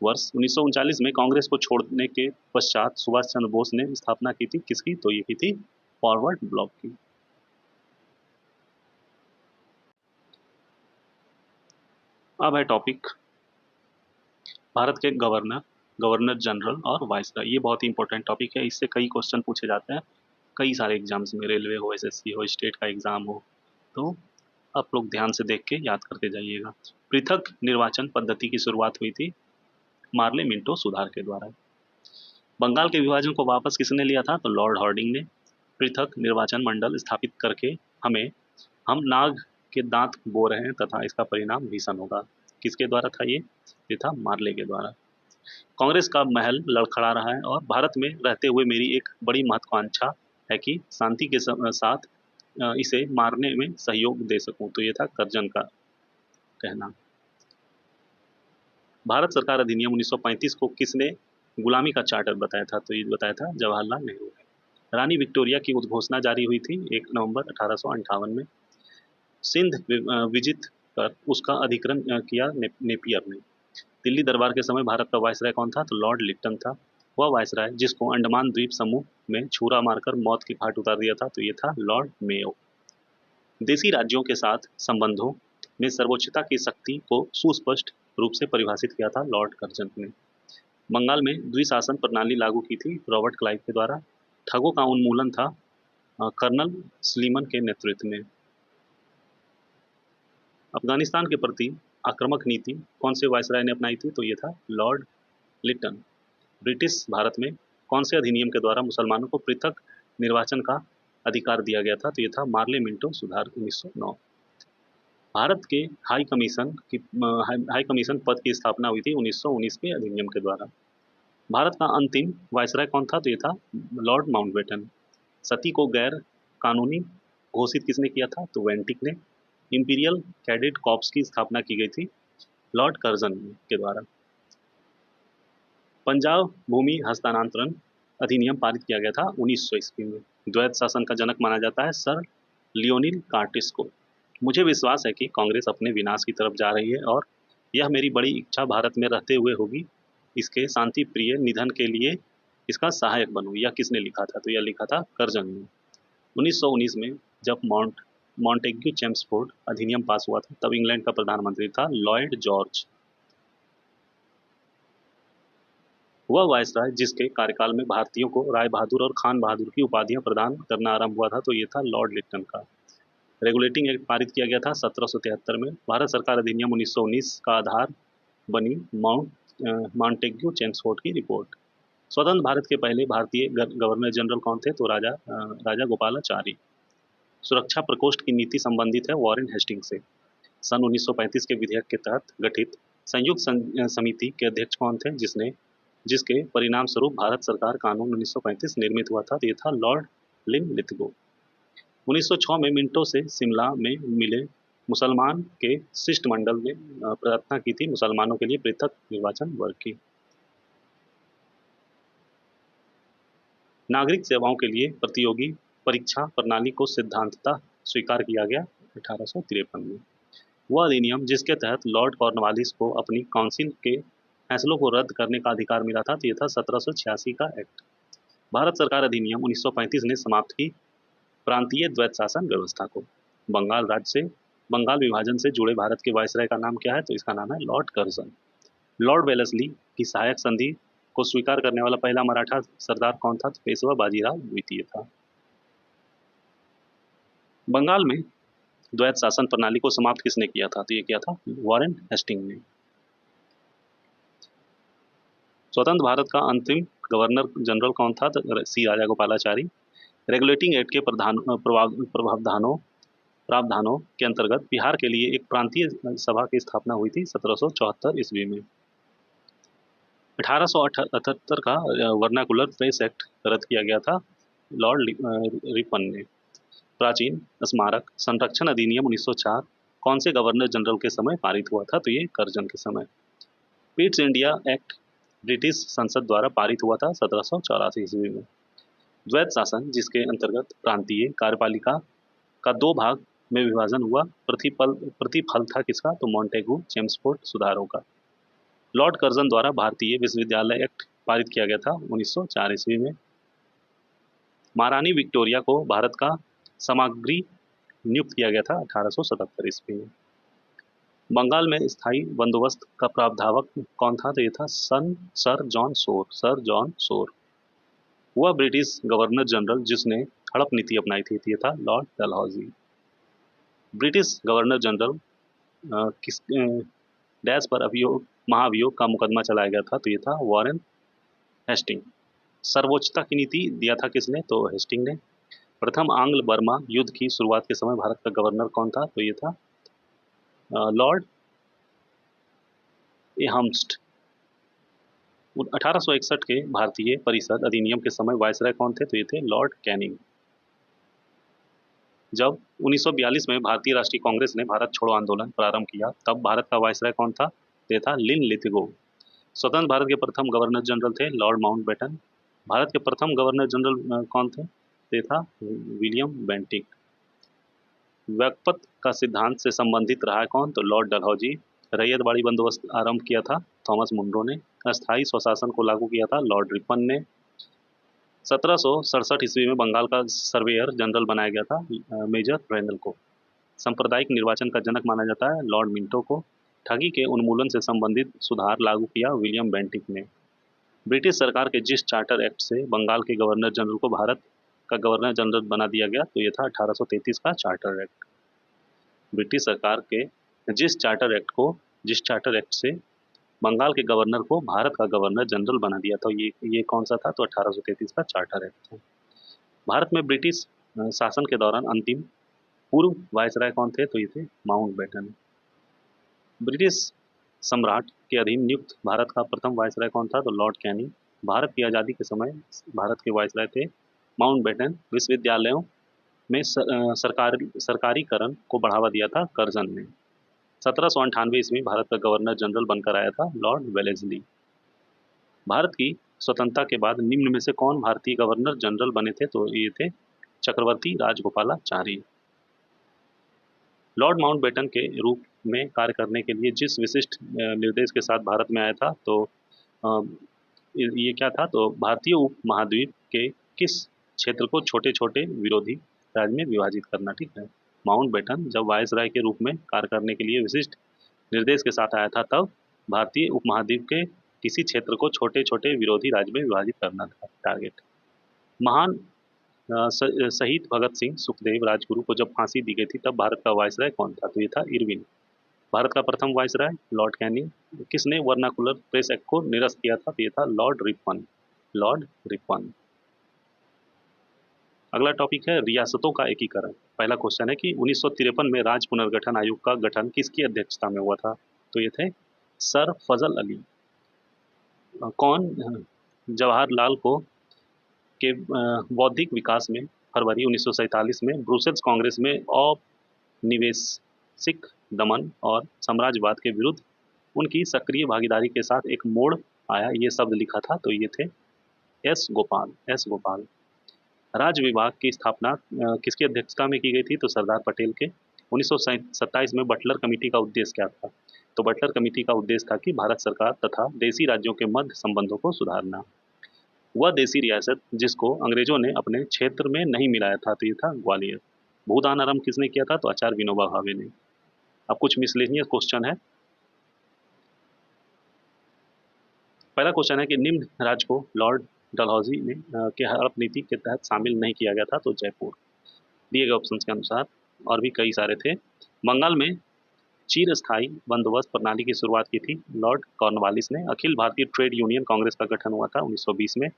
वर्ष 1939 में कांग्रेस को छोड़ने के पश्चात सुभाष चंद्र बोस ने स्थापना की थी किसकी? तो ये की थी फॉरवर्ड ब्लॉक की। अब है टॉपिक भारत के गवर्नर जनरल और वाइसरॉय। ये बहुत ही इंपॉर्टेंट टॉपिक है, इससे कई क्वेश्चन पूछे जाते हैं कई सारे एग्जाम्स में, रेलवे हो, एसएससी हो, स्टेट का एग्जाम हो, तो आप लोग ध्यान से देख के याद करते जाइएगा। पृथक निर्वाचन पद्धति की शुरुआत हुई थी मार्ले मिंटो सुधार के द्वारा। बंगाल के विभाजन को वापस किसने लिया था? तो लॉर्ड हार्डिंग ने। पृथक निर्वाचन मंडल स्थापित करके हम नाग के दांत बो रहे हैं तथा इसका परिणाम भीषण होगा। किसके द्वारा था ये था मार्ले के द्वारा। कांग्रेस का महल लड़खड़ा रहा है और भारत में रहते हुए मेरी एक बड़ी महत्वाकांक्षा है कि शांति के साथ इसे मारने में सहयोग दे सकूं। तो ये था कर्जन का कहना। भारत सरकार अधिनियम 1935 को किसने गुलामी का चार्टर बताया था? तो ये बताया था जवाहरलाल नेहरू ने। रानी विक्टोरिया की उद्घोषणा जारी हुई थी 1 नवंबर 1858 में। सिंध विजित कर उसका अधिग्रहण किया नेपियर ने। दिल्ली दरबार के समय भारत का वायसराय कौन था? तो लॉर्ड लिटन था। वह वायसराय जिसको अंडमान द्वीप समूह में छुरा मारकर मौत के घाट उतार दिया था तो ये था लॉर्ड मेयो। देशी राज्यों के साथ संबंधों में सर्वोच्चता की शक्ति को सुस्पष्ट रूप से परिभाषित किया था लॉर्ड कर्जन ने। बंगाल में द्विशासन प्रणाली लागू की थी रॉबर्ट क्लाइव के द्वारा। ठगों का उन्मूलन था कर्नल स्लीमन के नेतृत्व में। अफगानिस्तान के प्रति आक्रामक नीति कौन से वायसराय ने अपनाई थी? तो ये था लॉर्ड लिटन। ब्रिटिश भारत में कौन से अधिनियम के द्वारा मुसलमानों को पृथक निर्वाचन का अधिकार दिया गया था? तो ये था मार्ले मिंटो सुधार 1909। भारत के हाई कमीशन पद की स्थापना हुई थी 1919 के अधिनियम के द्वारा। भारत का अंतिम वायसराय कौन था? तो ये था लॉर्ड माउंटबेटन। सती को गैर कानूनी घोषित किसने किया था? तो वेंटिक ने। इंपीरियल कैडेट कॉर्प्स की स्थापना की गई थी लॉर्ड कर्जन के द्वारा। पंजाब भूमि हस्तांतरण अधिनियम पारित किया गया था 1900 ईस्वी में। द्वैत शासन का जनक माना जाता है सर लियोनिल कार्टिस को। मुझे विश्वास है कि कांग्रेस अपने विनाश की तरफ जा रही है और यह मेरी बड़ी इच्छा भारत में रहते हुए होगी। इसके शांति प्रिय निधन के लिए इसका सहायक बनूं। यह किसने लिखा था? तो यह लिखा था कर्जन ने। 1919 में जब मॉन्टेग्यू चेम्सफोर्ड अधिनियम पास हुआ था तब इंग्लैंड का प्रधानमंत्री था लॉर्ड जॉर्ज। वह वायसराय जिसके कार्यकाल में भारतीयों को राय बहादुर और खान बहादुर की उपाधियां प्रदान करना आरंभ हुआ था तो ये था लॉर्ड लिटन का। रेगुलेटिंग एक्ट पारित किया गया था 1773 में। भारत सरकार अधिनियम 1919 का आधार बनी मॉन्टेग्यू चेम्सफोर्ड की रिपोर्ट। स्वतंत्र भारत के पहले भारतीय गवर्नर जनरल कौन थे तो राजा गोपालाचारी। सुरक्षा प्रकोष्ठ की नीति संबंधित है वॉरेन हेस्टिंग से। सन 1935 के विधेयक के तहत गठित संयुक्त समिति के अध्यक्ष कौन थे जिसके परिणाम स्वरूप भारत सरकार कानून 1935 निर्मित हुआ था तो ये था लॉर्ड लिनलिथगो। 1906 में मिंटो से शिमला में मिले मुसलमान के शिष्टमंडल ने प्रार्थना की थी मुसलमानों के लिए पृथक निर्वाचन वर्ग की। नागरिक सेवाओं के लिए प्रतियोगी परीक्षा प्रणाली को सिद्धांततः स्वीकार किया गया 1853 में। वह अधिनियम जिसके तहत लॉर्ड कॉर्नवालिस को अपनी काउंसिल के फैसलों को रद्द करने का अधिकार मिला था तो यह था 1786 का एक्ट। भारत सरकार अधिनियम 1935 ने समाप्त की प्रांतीय द्वैत शासन व्यवस्था को। बंगाल विभाजन से जुड़े भारत के वायसराय का नाम क्या है तो इसका नाम है लॉर्ड कर्जन। लॉर्ड वेलेस्ली की सहायक संधि को स्वीकार करने वाला पहला मराठा सरदार कौन था तो पेशवा बाजीराव द्वितीय था। बंगाल में द्वैत शासन प्रणाली को समाप्त किसने किया था तो ये किया था वॉरेन हेस्टिंग ने। स्वतंत्र भारत का अंतिम गवर्नर जनरल कौन था तो सी राजा गोपालाचारी। रेगुलेटिंग एक्ट के प्रावधानों के अंतर्गत बिहार के लिए एक प्रांतीय सभा की स्थापना हुई थी 1774 ईस्वी में। 1878 का वर्नाकुलर प्रेस एक्ट रद्द किया गया था लॉर्ड रिपन ने। प्राचीन स्मारक संरक्षण अधिनियम 1904 कौन से गवर्नर जनरल के समय पारित हुआ था तो ये कर्जन के समय। पिट्स इंडिया एक्ट ब्रिटिश संसद द्वारा पारित हुआ था 1784 ईस्वी में। द्वैत शासन जिसके अंतर्गत प्रांतीय कार्यपालिका का दो भाग में विभाजन हुआ प्रतिफल था किसका तो मॉन्टेगू चेम्सफोर्ड सुधारों का। लॉर्ड कर्जन द्वारा भारतीय विश्वविद्यालय एक्ट पारित किया गया था 1904 ईस्वी में। महारानी विक्टोरिया को भारत का समाग्री नियुक्त किया गया था 1877 ईस्वी में। बंगाल में स्थायी बंदोबस्त का प्रावधावक कौन था तो ये था सर जॉन सोर। वह ब्रिटिश गवर्नर जनरल जिसने हड़प नीति अपनाई थी ये था Lord Dalhousie. British governor general किस डैश पर महाभियोग का मुकदमा चलाया गया था तो ये था वॉरेन हेस्टिंग। सर्वोच्चता की नीति दिया था किसने तो हेस्टिंग ने। प्रथम आंग्ल बर्मा युद्ध की शुरुआत के समय भारत का गवर्नर कौन था तो ये था लॉर्ड एहम्स्ट। 1861 के भारतीय परिषद अधिनियम के समय वायसराय कौन थे तो ये थे लॉर्ड कैनिंग। जब 1942 में भारतीय राष्ट्रीय कांग्रेस ने भारत छोड़ो आंदोलन प्रारंभ किया तब भारत का वायसराय कौन था तो ये था लिनलिथगो। स्वतंत्र भारत के प्रथम गवर्नर जनरल थे लॉर्ड माउंटबेटन। भारत के प्रथम गवर्नर जनरल कौन थे तो ये था विलियम बेंटिक। व्यापक का सिद्धांत से संबंधित रहा है कौन तो लॉर्ड डलहौजी। रैयतवाड़ी बंदोबस्त आरंभ किया था थॉमस मुनरो ने। अस्थायी स्वशासन को लागू किया था लॉर्ड रिपन ने। 1767 ईस्वी में बंगाल का सर्वेयर जनरल बनाया गया था मेजर रेंडल को। सांप्रदायिक निर्वाचन का जनक माना जाता है लॉर्ड मिंटो को। ठगी के उन्मूलन से संबंधित सुधार लागू किया विलियम बेंटिक ने। ब्रिटिश सरकार के जिस चार्टर एक्ट से बंगाल के गवर्नर जनरल को भारत का गवर्नर जनरल बना दिया गया तो ये था 1833 का चार्टर एक्ट। ब्रिटिश सरकार के जिस चार्टर एक्ट से बंगाल के गवर्नर को भारत का गवर्नर जनरल बना दिया तो ये कौन सा था तो 1833 का चार्टर एक्ट था। भारत में ब्रिटिश शासन के दौरान अंतिम पूर्व वायसराय कौन थे तो ये थे माउंटबेटन। ब्रिटिश सम्राट के अधीन नियुक्त भारत का प्रथम वायसराय कौन था तो लॉर्ड कैनिंग। भारत की आज़ादी के समय भारत के वायसराय थे माउंटबेटन। विश्वविद्यालयों में सरकारीकरण को बढ़ावा दिया था कर्जन ने। 1798 ईस्वी भारत का गवर्नर जनरल बनकर आया था लॉर्ड वेलेस्ली। भारत की स्वतंत्रता के बाद निम्न में से कौन भारतीय गवर्नर जनरल बने थे तो ये थे चक्रवर्ती राजगोपालाचारी। लॉर्ड माउंटबेटन के रूप में कार्य करने के लिए जिस विशिष्ट निर्देश के साथ भारत में आया था तो ये क्या था तो भारतीय उपमहाद्वीप के किस क्षेत्र को छोटे छोटे विरोधी राज्य में विभाजित करना। ठीक है। माउंटबेटन जब वायसराय के रूप में कार्य करने के लिए विशिष्ट निर्देश के साथ आया था, तब भारतीय उपमहाद्वीप के किसी क्षेत्र को छोटे छोटे विरोधी राज्य में विभाजित करना था टारगेट। महान शहीद भगत सिंह सुखदेव राजगुरु को जब फांसी दी गई थी, तब भारत का वायसराय कौन था? तो ये था इरविन। भारत का प्रथम वायसराय लॉर्ड कैनिंग। किसने वर्नाकुलर प्रेस एक्ट को निरस्त किया था? तो ये था लॉर्ड रिपन। Lord Ripon. अगला टॉपिक है रियासतों का एकीकरण। पहला क्वेश्चन है कि 1953 में राज्य पुनर्गठन आयोग का गठन किसकी अध्यक्षता में हुआ था? तो ये थे सर फजल अली। कौन जवाहरलाल को के बौद्धिक विकास में फरवरी 1947 में ब्रुसेल्स कांग्रेस में औपनिवेशिक दमन और साम्राज्यवाद के विरुद्ध उनकी सक्रिय भागीदारी के साथ एक मोड़ आया, ये शब्द लिखा था? तो ये थे एस गोपाल। एस गोपाल। राज्य विभाग की स्थापना किसकी अध्यक्षता में की गई थी? तो सरदार पटेल के। 1927 में बटलर कमेटी का उद्देश्य क्या था? तो बटलर कमेटी का उद्देश्य था कि भारत सरकार तथा देसी राज्यों के मध्य संबंधों को सुधारना। वह देसी रियासत जिसको अंग्रेजों ने अपने क्षेत्र में नहीं मिलाया था, तो ये था ग्वालियर। भूदान आरंभ किसने किया था? तो आचार्य विनोबा भावे ने। अब कुछ मिसलेनियस क्वेश्चन है। पहला क्वेश्चन है कि निम्न राज्य को लॉर्ड डलहौजी ने के हड़प नीति के तहत शामिल नहीं किया गया था? तो जयपुर। दिए गए ऑप्शन के अनुसार और भी कई सारे थे। बंगाल में चिरस्थायी बंदोबस्त प्रणाली की शुरुआत की थी लॉर्ड कॉर्नवालिस ने। Akhil Bharatiya trade union Congress का गठन हुआ था 1920 में।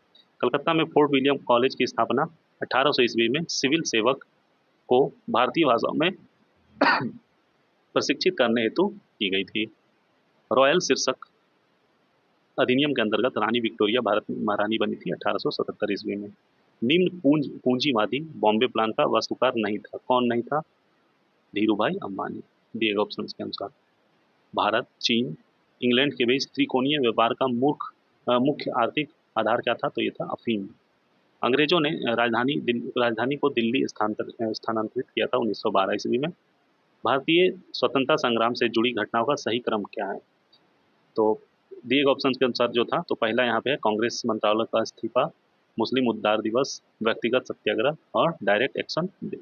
कलकत्ता में फोर्ट विलियम कॉलेज की स्थापना 1800 ईस्वी में सिविल सेवक को भारतीय भाषा में प्रशिक्षित करने हेतु की गई थी। रॉयल शीर्षक अधिनियम के अंतर्गत रानी विक्टोरिया भारत में महारानी बनी थी 1877 ईस्वी में। निम्न पूंजीवादी बॉम्बे प्लान का वास्तुकार नहीं था। कौन नहीं था? धीरूभाई अंबानी। दिए गए ऑप्शन के अनुसार भारत, चीन, इंग्लैंड के बीच त्रिकोणीय व्यापार का मुख्य आर्थिक आधार क्या था? तो ये था अफीम। अंग्रेजों ने राजधानी को दिल्ली स्थानांतरित किया था 1912 ईस्वी में। भारतीय स्वतंत्रता संग्राम से जुड़ी घटनाओं का सही क्रम क्या है? तो दिए गए ऑप्शन के अनुसार जो था, तो पहला यहाँ पे है कांग्रेस मंत्रालय का इस्तीफा, मुस्लिम उद्धार दिवस, व्यक्तिगत सत्याग्रह और डायरेक्ट एक्शन डे।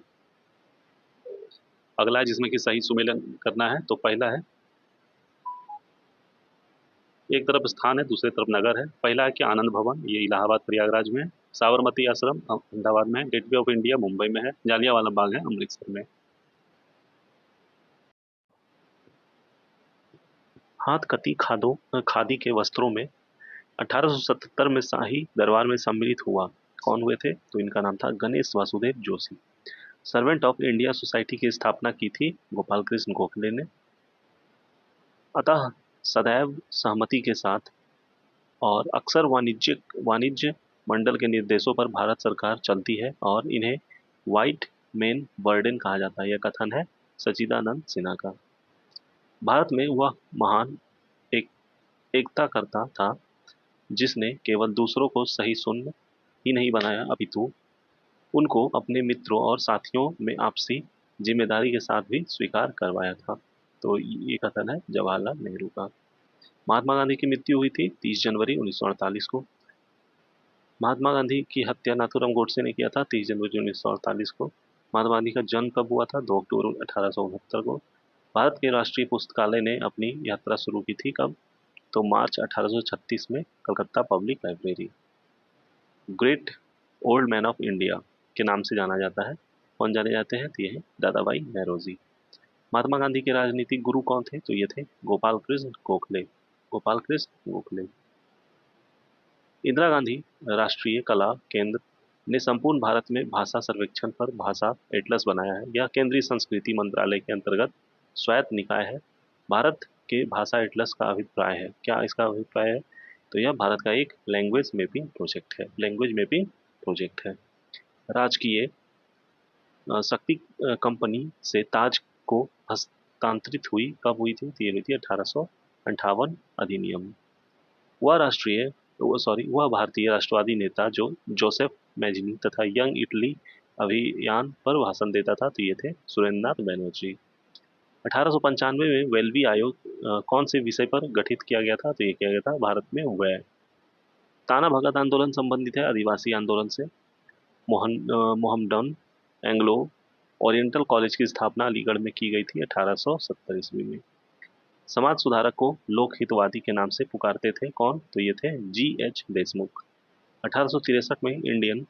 अगला है जिसमें कि सही सुमेलन करना है, तो पहला है, एक तरफ स्थान है दूसरी तरफ नगर है। पहला है कि आनंद भवन, ये इलाहाबाद प्रयागराज में है। साबरमती आश्रम अहमदाबाद में है। गेटवे ऑफ इंडिया मुंबई में है। जालियांवाला बाग है अमृतसर में। हाथ कती खादी के वस्त्रों में 1877 में शाही दरबार में सम्मिलित हुआ। कौन हुए थे? तो इनका नाम था Ganesh Vasudev Joshi. Servant of India society की स्थापना की थी गोपाल कृष्ण गोखले ने। अतः सदैव सहमति के साथ और अक्सर वाणिज्य मंडल के निर्देशों पर भारत सरकार चलती है और इन्हें व्हाइट मेन बर्डन कहा जाता है। यह कथन है सच्चिदानंद सिन्हा का। भारत में वह महान एक एकता करता था जिसने केवल दूसरों को सही सुन ही नहीं बनाया, अपितु उनको अपने मित्रों और साथियों में आपसी जिम्मेदारी के साथ भी स्वीकार करवाया था। तो ये कथन है जवाहरलाल नेहरू का। महात्मा गांधी की मृत्यु हुई थी 30 जनवरी 1948 को। महात्मा गांधी की हत्या नाथूराम गोडसे ने किया था 30 जनवरी 1948 को। महात्मा गांधी का जन्म कब हुआ था? 2 अक्टूबर 1869 को। भारत के राष्ट्रीय पुस्तकालय ने अपनी यात्रा शुरू की थी कब? तो मार्च 1836 में Calcutta public library. Great old man of India के नाम से जाना जाता है। कौन जाने जाते हैं? तो ये है दादा भाई नौरोजी। महात्मा गांधी के राजनीतिक गुरु कौन थे? तो ये थे गोपाल कृष्ण गोखले। गोपाल कृष्ण गोखले। इंदिरा गांधी राष्ट्रीय कला केंद्र ने संपूर्ण भारत में भाषा सर्वेक्षण पर भाषा एटलस बनाया है। यह केंद्रीय संस्कृति मंत्रालय के अंतर्गत स्वायत्त निकाय है। भारत के भाषा एटलस का अभिप्राय है, क्या इसका अभिप्राय है? तो यह भारत का एक लैंग्वेज मैपिंग प्रोजेक्ट है। लैंग्वेज मैपिंग प्रोजेक्ट है। राजकीय शक्ति कंपनी से ताज को हस्तांतरित हुई कब हुई थी? तो ये हुई थी 1858 अधिनियम। वह भारतीय राष्ट्रवादी नेता जो जोसेफ मैजिनी तथा यंग इटली अभियान पर भाषण देता था, तो ये थे सुरेंद्रनाथ बैनर्जी। 1895 में वेल्वी आयोग कौन से विषय पर गठित किया गया था? तो ये किया गया था भारत में व्यय। ताना भगत आंदोलन संबंधित है आदिवासी आंदोलन से। मोहम्मडन एंग्लो ओरिएंटल कॉलेज की स्थापना अलीगढ़ में की गई थी 1870 ईस्वी में। समाज सुधारक को लोक हितवादी के नाम से पुकारते थे कौन? तो ये थे G.H. देशमुख। 1863 में इंडियन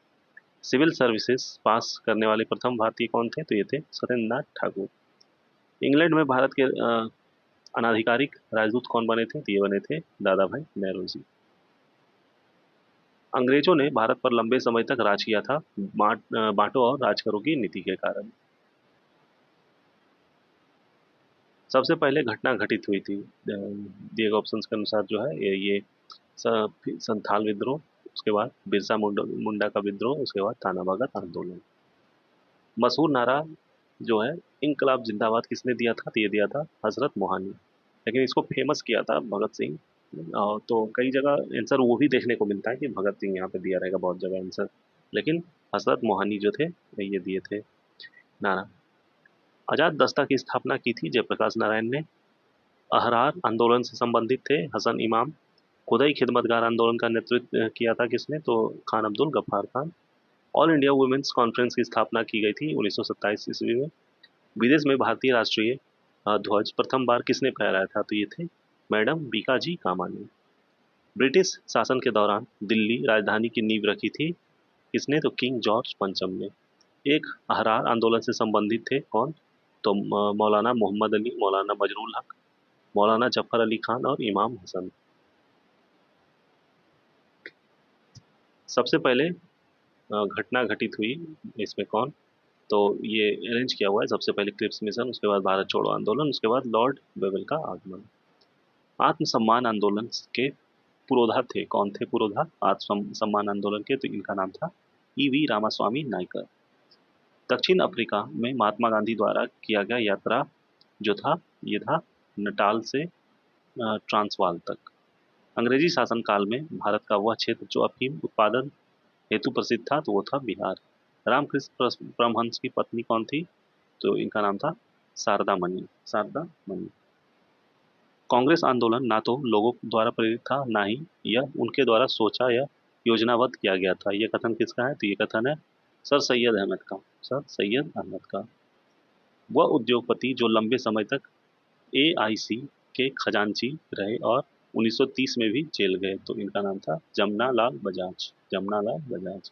सिविल सर्विसेज पास करने वाले प्रथम भारतीय कौन थे? तो ये थे सत्येंद्र नाथ ठाकुर। इंग्लैंड में भारत के अनाधिकारिक राजदूत कौन बने थे? तो ये बने थे दादा भाई नौरोजी। अंग्रेजों ने भारत पर लंबे समय तक राज किया था बांटो और राज करो की नीति के कारण। सबसे पहले घटना घटित हुई थी दिए गए ऑप्शंस के अनुसार जो है ये संथाल विद्रोह, उसके बाद बिरसा मुंडा का विद्रोह, उसके बाद थाना भगत आंदोलन। मशहूर नारा जो है इनकलाब जिंदाबाद किसने दिया था? तो ये दिया था हजरत मोहानी, लेकिन इसको फेमस किया था भगत सिंह। तो कई जगह आंसर वो भी देखने को मिलता है कि भगत सिंह यहाँ पे दिया रहेगा बहुत जगह आंसर, लेकिन हजरत मोहानी जो थे ये दिए थे नारा। आजाद दस्ता की स्थापना की थी जयप्रकाश नारायण ने। अहरार आंदोलन से संबंधित थे हसन इमाम। खुदाई खिदमतगार आंदोलन का नेतृत्व किया था किसने? तो Khan Abdul Ghaffar Khan. All India women's conference की स्थापना की गई थी 1927 ईस्वी में। विदेश में भारतीय राष्ट्रीय ध्वज प्रथम बार किसने फहराया था? तो ये थे मैडम बीकाजी कामा ने। ब्रिटिश शासन के दौरान दिल्ली राजधानी की नींव रखी थी किसने? तो किंग जॉर्ज पंचम ने। एक अहरार आंदोलन से संबंधित थे कौन? तो मौलाना मोहम्मद अली, मौलाना मजरुल हक, मौलाना जफर अली खान और इमाम हसन। सबसे पहले घटना घटित हुई इसमें कौन? तो ये अरेंज किया हुआ है सबसे पहले क्रिप्स मिशन, उसके बाद भारत छोड़ो आंदोलन, उसके बाद लॉर्ड बेवल का आगमन। आत्मसम्मान आंदोलन के पुरोधा थे कौन? थे पुरोधा आत्मसम्मान आंदोलन के? तो इनका नाम था E.V. रामास्वामी नायकर। दक्षिण अफ्रीका में महात्मा गांधी द्वारा किया गया यात्रा जो था ये था नटाल से ट्रांसवाल तक। अंग्रेजी शासन काल में भारत का वह क्षेत्र जो अफीम उत्पादन हेतु प्रसिद्ध था तो वो था बिहार। रामकृष्ण परमहंस की पत्नी कौन थी? तो इनका नाम था शारदा मणि, शारदा मणि। कांग्रेस आंदोलन ना तो लोगों द्वारा प्रेरित था ना ही यह उनके द्वारा सोचा या योजनाबद्ध किया गया था। यह कथन किसका है? तो ये कथन है सर सैयद अहमद का, सर सैयद अहमद का। वह उद्योगपति जो लंबे समय तक AIC के खजांची रहे और 1930 में भी जेल गए, तो इनका नाम था जमना लाल बजाज, जमना लाल बजाज।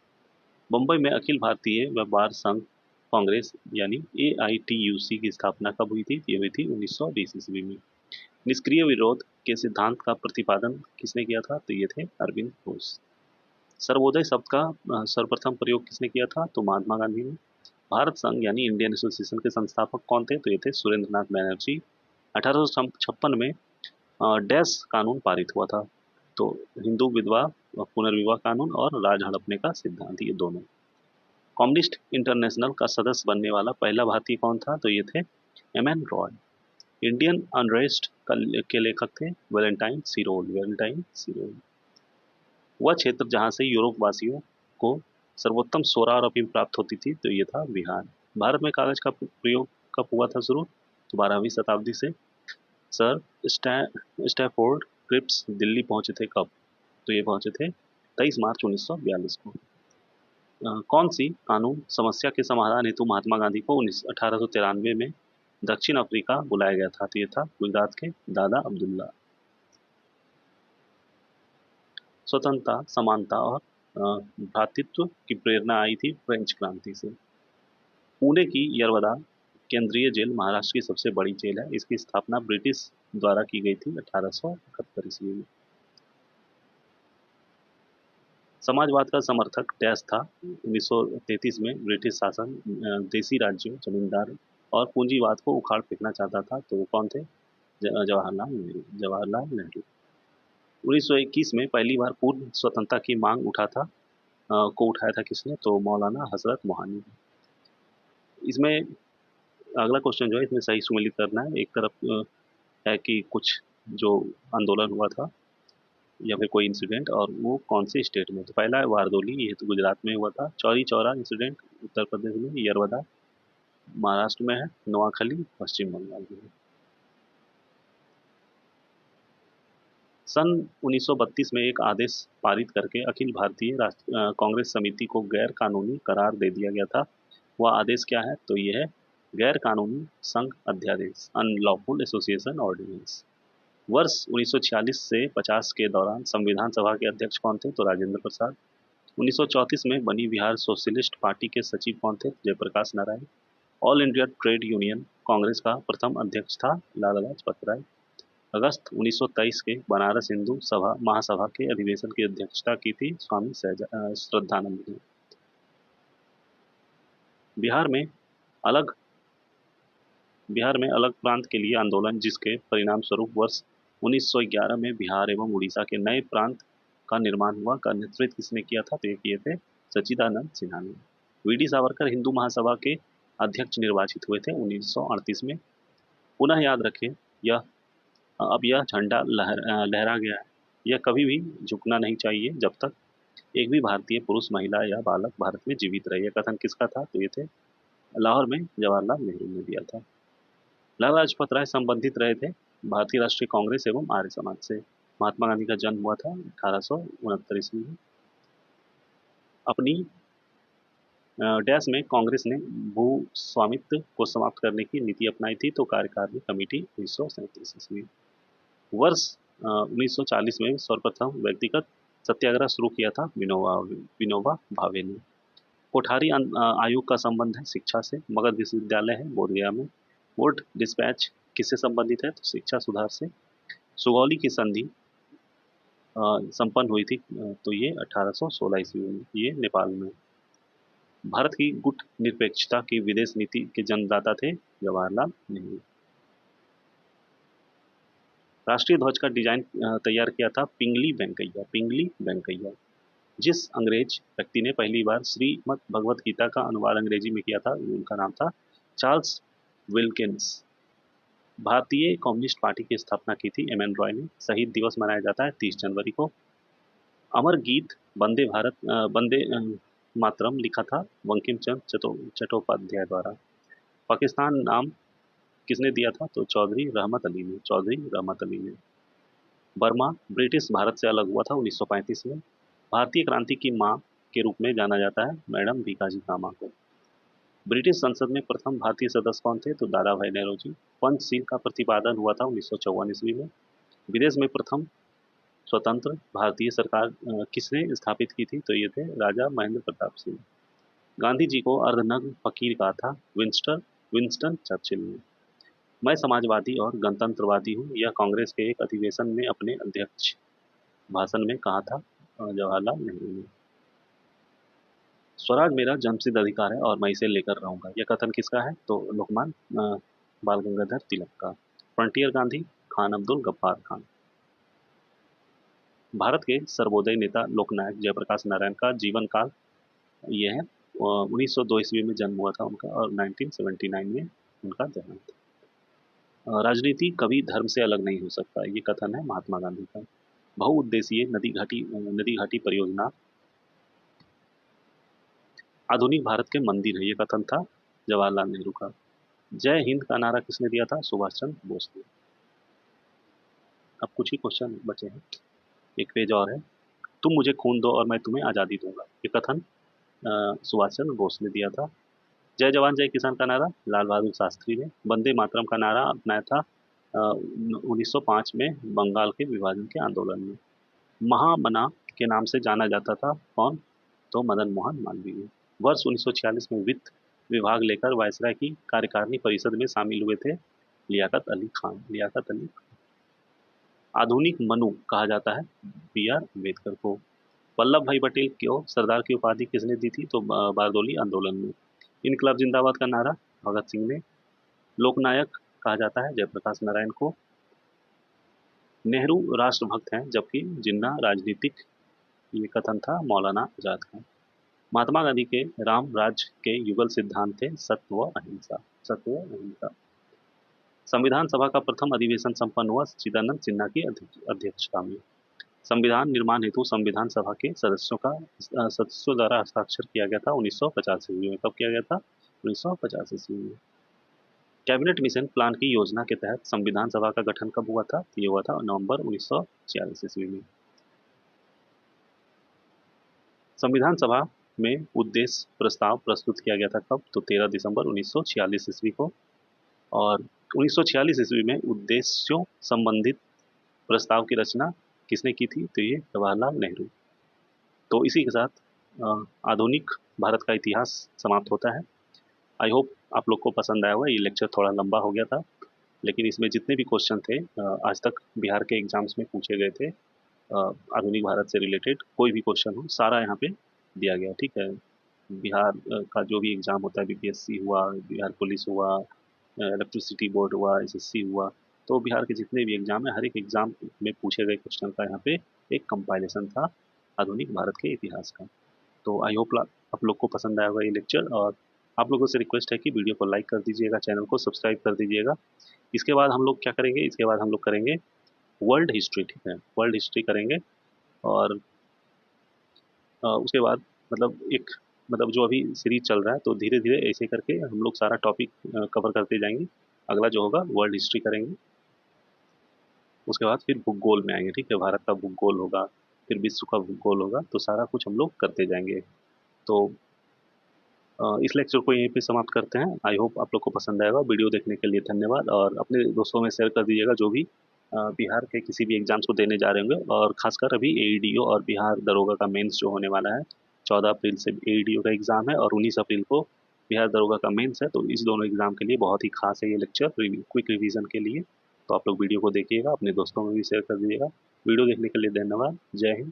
मुंबई में अखिल भारतीय व्यापार संघ कांग्रेस यानी AITUC की स्थापना कब हुई थी? ये हुई थी 1920 ईस्वी में। निष्क्रिय विरोध के सिद्धांत का प्रतिपादन किसने किया था? तो ये थे अरविंद घोष। सर्वोदय शब्द का सर्वप्रथम प्रयोग किसने किया था? तो महात्मा गांधी ने। भारत संघ यानी इंडियन एसोसिएशन के संस्थापक कौन थे? तो ये थे सुरेंद्र नाथ बैनर्जी। 1856 में डैश कानून पारित हुआ था, तो हिंदू विधवा पुनर्विवाह कानून और राज हड़पने का सिद्धांत, ये दोनों। कम्युनिस्ट इंटरनेशनल का सदस्य बनने वाला पहला भारतीय कौन था? तो ये थे MN रॉय। इंडियन अनरेस्ट के लेखक थे वैलेंटाइन सिरोल, वैलेंटाइन सिरोल। वह क्षेत्र जहां से यूरोप वासियों को सर्वोत्तम सोरा और अफीम प्राप्त होती थी तो ये था बिहार। भारत में कागज का प्रयोग कब हुआ था शुरू? तो 12वीं शताब्दी से। सर स्टैफोर्ड क्रिप्स दिल्ली पहुंचे थे कब? तो ये पहुंचे थे 23 मार्च 1942 को। कौन सी कानून समस्या के समाधान हेतु महात्मा गांधी को 1893 में दक्षिण अफ्रीका बुलाया गया था? तो ये था गुजरात के दादा अब्दुल्ला। स्वतंत्रता, समानता और भ्रातृत्व की प्रेरणा आई थी फ्रेंच क्रांति से। पुणे की यरवदा केंद्रीय जेल महाराष्ट्र की सबसे बड़ी जेल है। इसकी स्थापना ब्रिटिश द्वारा की गई थी 1871 ईस्वी में। समाजवाद का समर्थक डैश था 1933 में ब्रिटिश शासन देसी राज्यों, जमींदार और पूंजीवाद को उखाड़ फेंकना चाहता था, तो वो कौन थे? जवाहरलाल नेहरू, जवाहरलाल नेहरू। 1921 में पहली बार पूर्ण स्वतंत्रता की मांग को उठाया था किसने? तो मौलाना हजरत मोहानी। इसमें अगला क्वेश्चन जो है इसमें सही सुमेलित करना है। एक तरफ है कि कुछ जो आंदोलन हुआ था या फिर कोई इंसिडेंट, और वो कौन से स्टेट में? तो पहला है वारदोली, ये तो गुजरात में हुआ था। चौरी चौरा इंसिडेंट उत्तर प्रदेश में। यरवदा महाराष्ट्र में है। नोआखली पश्चिम बंगाल में है। सन 1932 में एक आदेश पारित करके अखिल भारतीय कांग्रेस समिति को गैर कानूनी करार दे दिया गया था। वह आदेश क्या है? तो ये है गैर कानूनी संघ अध्यादेश, अनलॉफुल एसोसिएशन ऑर्डिनेंस। वर्ष 1946 से 50 के दौरान संविधान सभा के अध्यक्ष कौन थे? तो राजेंद्र प्रसाद। 1934 में बनी बिहार सोशलिस्ट पार्टी के सचिव कौन थे? Jayaprakash Narayan. All India trade union Congress का प्रथम अध्यक्ष था लाला लाजपत राय। अगस्त 1923 के बनारस हिंदू सभा महासभा के अधिवेशन की अध्यक्षता की थी स्वामी श्रद्धानंद ने। बिहार में अलग बिहार में अलग प्रांत के लिए आंदोलन, जिसके परिणाम स्वरूप वर्ष 1911 में बिहार एवं उड़ीसा के नए प्रांत का निर्माण हुआ, का नेतृत्व किसने किया था? तो ये किए थे सच्चिदानंद सिन्हा ने। वीडी सावरकर हिंदू महासभा के अध्यक्ष निर्वाचित हुए थे 1938 में। पुनः याद रखें, यह अब यह झंडा लहरा गया है। यह कभी भी झुकना नहीं चाहिए जब तक एक भी भारतीय पुरुष, महिला या बालक भारत में जीवित रहे। यह कथन किसका था? तो ये थे लाहौर में जवाहरलाल नेहरू ने दिया था। लाला लाजपत राय संबंधित रहे थे भारतीय राष्ट्रीय कांग्रेस एवं आर्य समाज से। महात्मा गांधी का जन्म हुआ था 1869 ईस्वी में। अपनी डैश में कांग्रेस ने भू स्वामित्व को समाप्त करने की नीति अपनाई थी, तो कार्यकारिणी कमेटी 1937 ईस्वी। वर्ष 1940 में सर्वप्रथम व्यक्तिगत सत्याग्रह शुरू किया था विनोबा भावे ने। कोठारी आयोग का संबंध है शिक्षा से। मगध विश्वविद्यालय है बोधगया में। वोट डिस्पैच किससे संबंधित है? तो शिक्षा सुधार से। सुगौली की संधि संपन्न हुई थी, तो ये 1816 ईस्वी में, ये नेपाल में। भारत की गुट निरपेक्षता की विदेश नीति के जन्मदाता थे जवाहरलाल नेहरू। राष्ट्रीय ध्वज का डिजाइन तैयार किया था पिंगली वेंकैया। जिस अंग्रेज व्यक्ति ने पहली बार श्रीमद् भगवत गीता का अनुवाद अंग्रेजी में किया था, उनका नाम था चार्ल्स विल्किंस। भारतीय कम्युनिस्ट पार्टी की स्थापना की थी एम एन रॉय ने। शहीद दिवस मनाया जाता है 30 जनवरी को। अमर गीत वंदे मातरम लिखा था बंकिम चंद्र चट्टोपाध्याय द्वारा। पाकिस्तान नाम किसने दिया था? तो चौधरी रहमत अली ने। बर्मा ब्रिटिश भारत से अलग हुआ था 1935 में। भारतीय क्रांति की मां के रूप में जाना जाता है मैडम भीकाजी कामा को। ब्रिटिश संसद में प्रथम भारतीय सदस्य कौन थे? तो दादा भाई नेहरू जी। पंचशील का प्रतिपादन हुआ था 1954 ईस्वी में। विदेश में प्रथम स्वतंत्र भारतीय सरकार किसने स्थापित की थी? तो ये थे राजा महेंद्र प्रताप सिंह। गांधी जी को अर्धनग्न फकीर कहा था विंस्टन चर्चिल ने। मैं समाजवादी और गणतंत्रवादी हूँ, यह कांग्रेस के एक अधिवेशन में अपने अध्यक्ष भाषण में कहा था जवाहरलाल नेहरू ने। स्वराज मेरा जन्मसिद्ध अधिकार है और मैं इसे लेकर रहूंगा, यह कथन किसका है? तो लोकमान्य बाल गंगाधर तिलक का। फ्रंटियर गांधी खान अब्दुल गफ्फार खान। भारत के सर्वोदय नेता लोकनायक जयप्रकाश नारायण का जीवन काल ये है 1902 ईस्वी में जन्म हुआ था उनका, और 1979 में उनका देहांत। राजनीति कभी धर्म से अलग नहीं हो सकता, ये कथन है महात्मा गांधी का। बहुउद्देशीय नदी घाटी परियोजना आधुनिक भारत के मंदिर है, ये कथन था जवाहरलाल नेहरू का। जय हिंद का नारा किसने दिया था? सुभाष चंद्र बोस ने। अब कुछ ही क्वेश्चन बचे हैं, एक पेज और है। तुम मुझे खून दो और मैं तुम्हें आज़ादी दूंगा, ये कथन सुभाष चंद्र बोस ने दिया था। जय जवान जय किसान का नारा लाल बहादुर शास्त्री ने। वंदे मातरम का नारा अपनाया था 1905 में बंगाल के विभाजन के आंदोलन में। महामना के नाम से जाना जाता था कौन? तो मदन मोहन मालवीय। वर्ष 1946 में वित्त विभाग लेकर वायसराय की कार्यकारिणी परिषद में शामिल हुए थे लियाकत अली। आधुनिक मनु कहा जाता है बी आर अम्बेडकर को। वल्लभ भाई पटेल को सरदार की उपाधि किसने दी थी? तो बारदोली आंदोलन में। इनकलाब जिंदाबाद का नारा भगत सिंह ने। लोकनायक कहा जाता है जयप्रकाश नारायण को। नेहरू राष्ट्रभक्त हैं जबकि जिन्ना राजनीतिक, ये कथन था मौलाना आजाद का। महात्मा गांधी के राम राज्य के युगल सिद्धांत थे सत्य व अहिंसा। संविधान सभा का प्रथम अधिवेशन संपन्न हुआ सच्चिदानंद सिन्हा की अध्यक्षता में। संविधान निर्माण हेतु संविधान सभा के सदस्यों द्वारा हस्ताक्षर किया गया था 1950 ईस्वी में। कब किया गया था? 1950 ईस्वी में। कैबिनेट मिशन प्लान की योजना के तहत संविधान सभा का गठन कब हुआ था? ये हुआ था नवंबर 1946 ईस्वी में। संविधान सभा में उद्देश्य प्रस्ताव प्रस्तुत किया गया था कब? तो 13 दिसंबर 1946 ईस्वी को। और 1946 ईस्वी में उद्देश्यों संबंधित प्रस्ताव की रचना किसने की थी? तो ये जवाहरलाल नेहरू। तो इसी के साथ आधुनिक भारत का इतिहास समाप्त होता है। आई होप आप लोग को पसंद आया होगा। ये लेक्चर थोड़ा लंबा हो गया था, लेकिन इसमें जितने भी क्वेश्चन थे आज तक बिहार के एग्जाम्स में पूछे गए थे, आधुनिक भारत से रिलेटेड कोई भी क्वेश्चन हो सारा यहाँ पे दिया गया। ठीक है, बिहार का जो भी एग्ज़ाम होता है, बीपीएससी हुआ, बिहार पुलिस हुआ, इलेक्ट्रिसिटी बोर्ड हुआ, एसएससी हुआ, तो बिहार के जितने भी एग्ज़ाम है हर एक एग्ज़ाम में पूछे गए क्वेश्चन का यहाँ पे एक कंपाइलेशन था आधुनिक भारत के इतिहास का। तो आई होप आप लोग को पसंद आया होगा ये लेक्चर, और आप लोगों से रिक्वेस्ट है कि वीडियो को लाइक कर दीजिएगा, चैनल को सब्सक्राइब कर दीजिएगा। इसके बाद हम लोग क्या करेंगे? इसके बाद हम लोग करेंगे वर्ल्ड हिस्ट्री। ठीक है, वर्ल्ड हिस्ट्री करेंगे। और उसके बाद मतलब जो अभी सीरीज चल रहा है, तो धीरे धीरे ऐसे करके हम लोग सारा टॉपिक कवर करते जाएंगे। अगला जो होगा वर्ल्ड हिस्ट्री करेंगे, उसके बाद फिर भूगोल में आएंगे। ठीक है, भारत का भूगोल होगा, फिर विश्व का भूगोल होगा, तो सारा कुछ हम लोग करते जाएंगे। तो इस लेक्चर को यहीं पे समाप्त करते हैं। आई होप आप लोग को पसंद आएगा। वीडियो देखने के लिए धन्यवाद, और अपने दोस्तों में शेयर कर दीजिएगा जो भी बिहार के किसी भी एग्जाम्स को देने जा रहे होंगे, और खासकर अभी एईडीओ और बिहार दरोगा का मेंस जो होने वाला है। 14 अप्रैल से एईडीओ का एग्ज़ाम है और 19 अप्रैल को बिहार दरोगा का मेंस है। तो इस दोनों एग्ज़ाम के लिए बहुत ही खास है ये लेक्चर, क्विक रिवीजन के लिए। तो आप लोग वीडियो को देखिएगा, अपने दोस्तों में भी शेयर कर दीजिएगा। वीडियो देखने के लिए धन्यवाद। जय हिंद।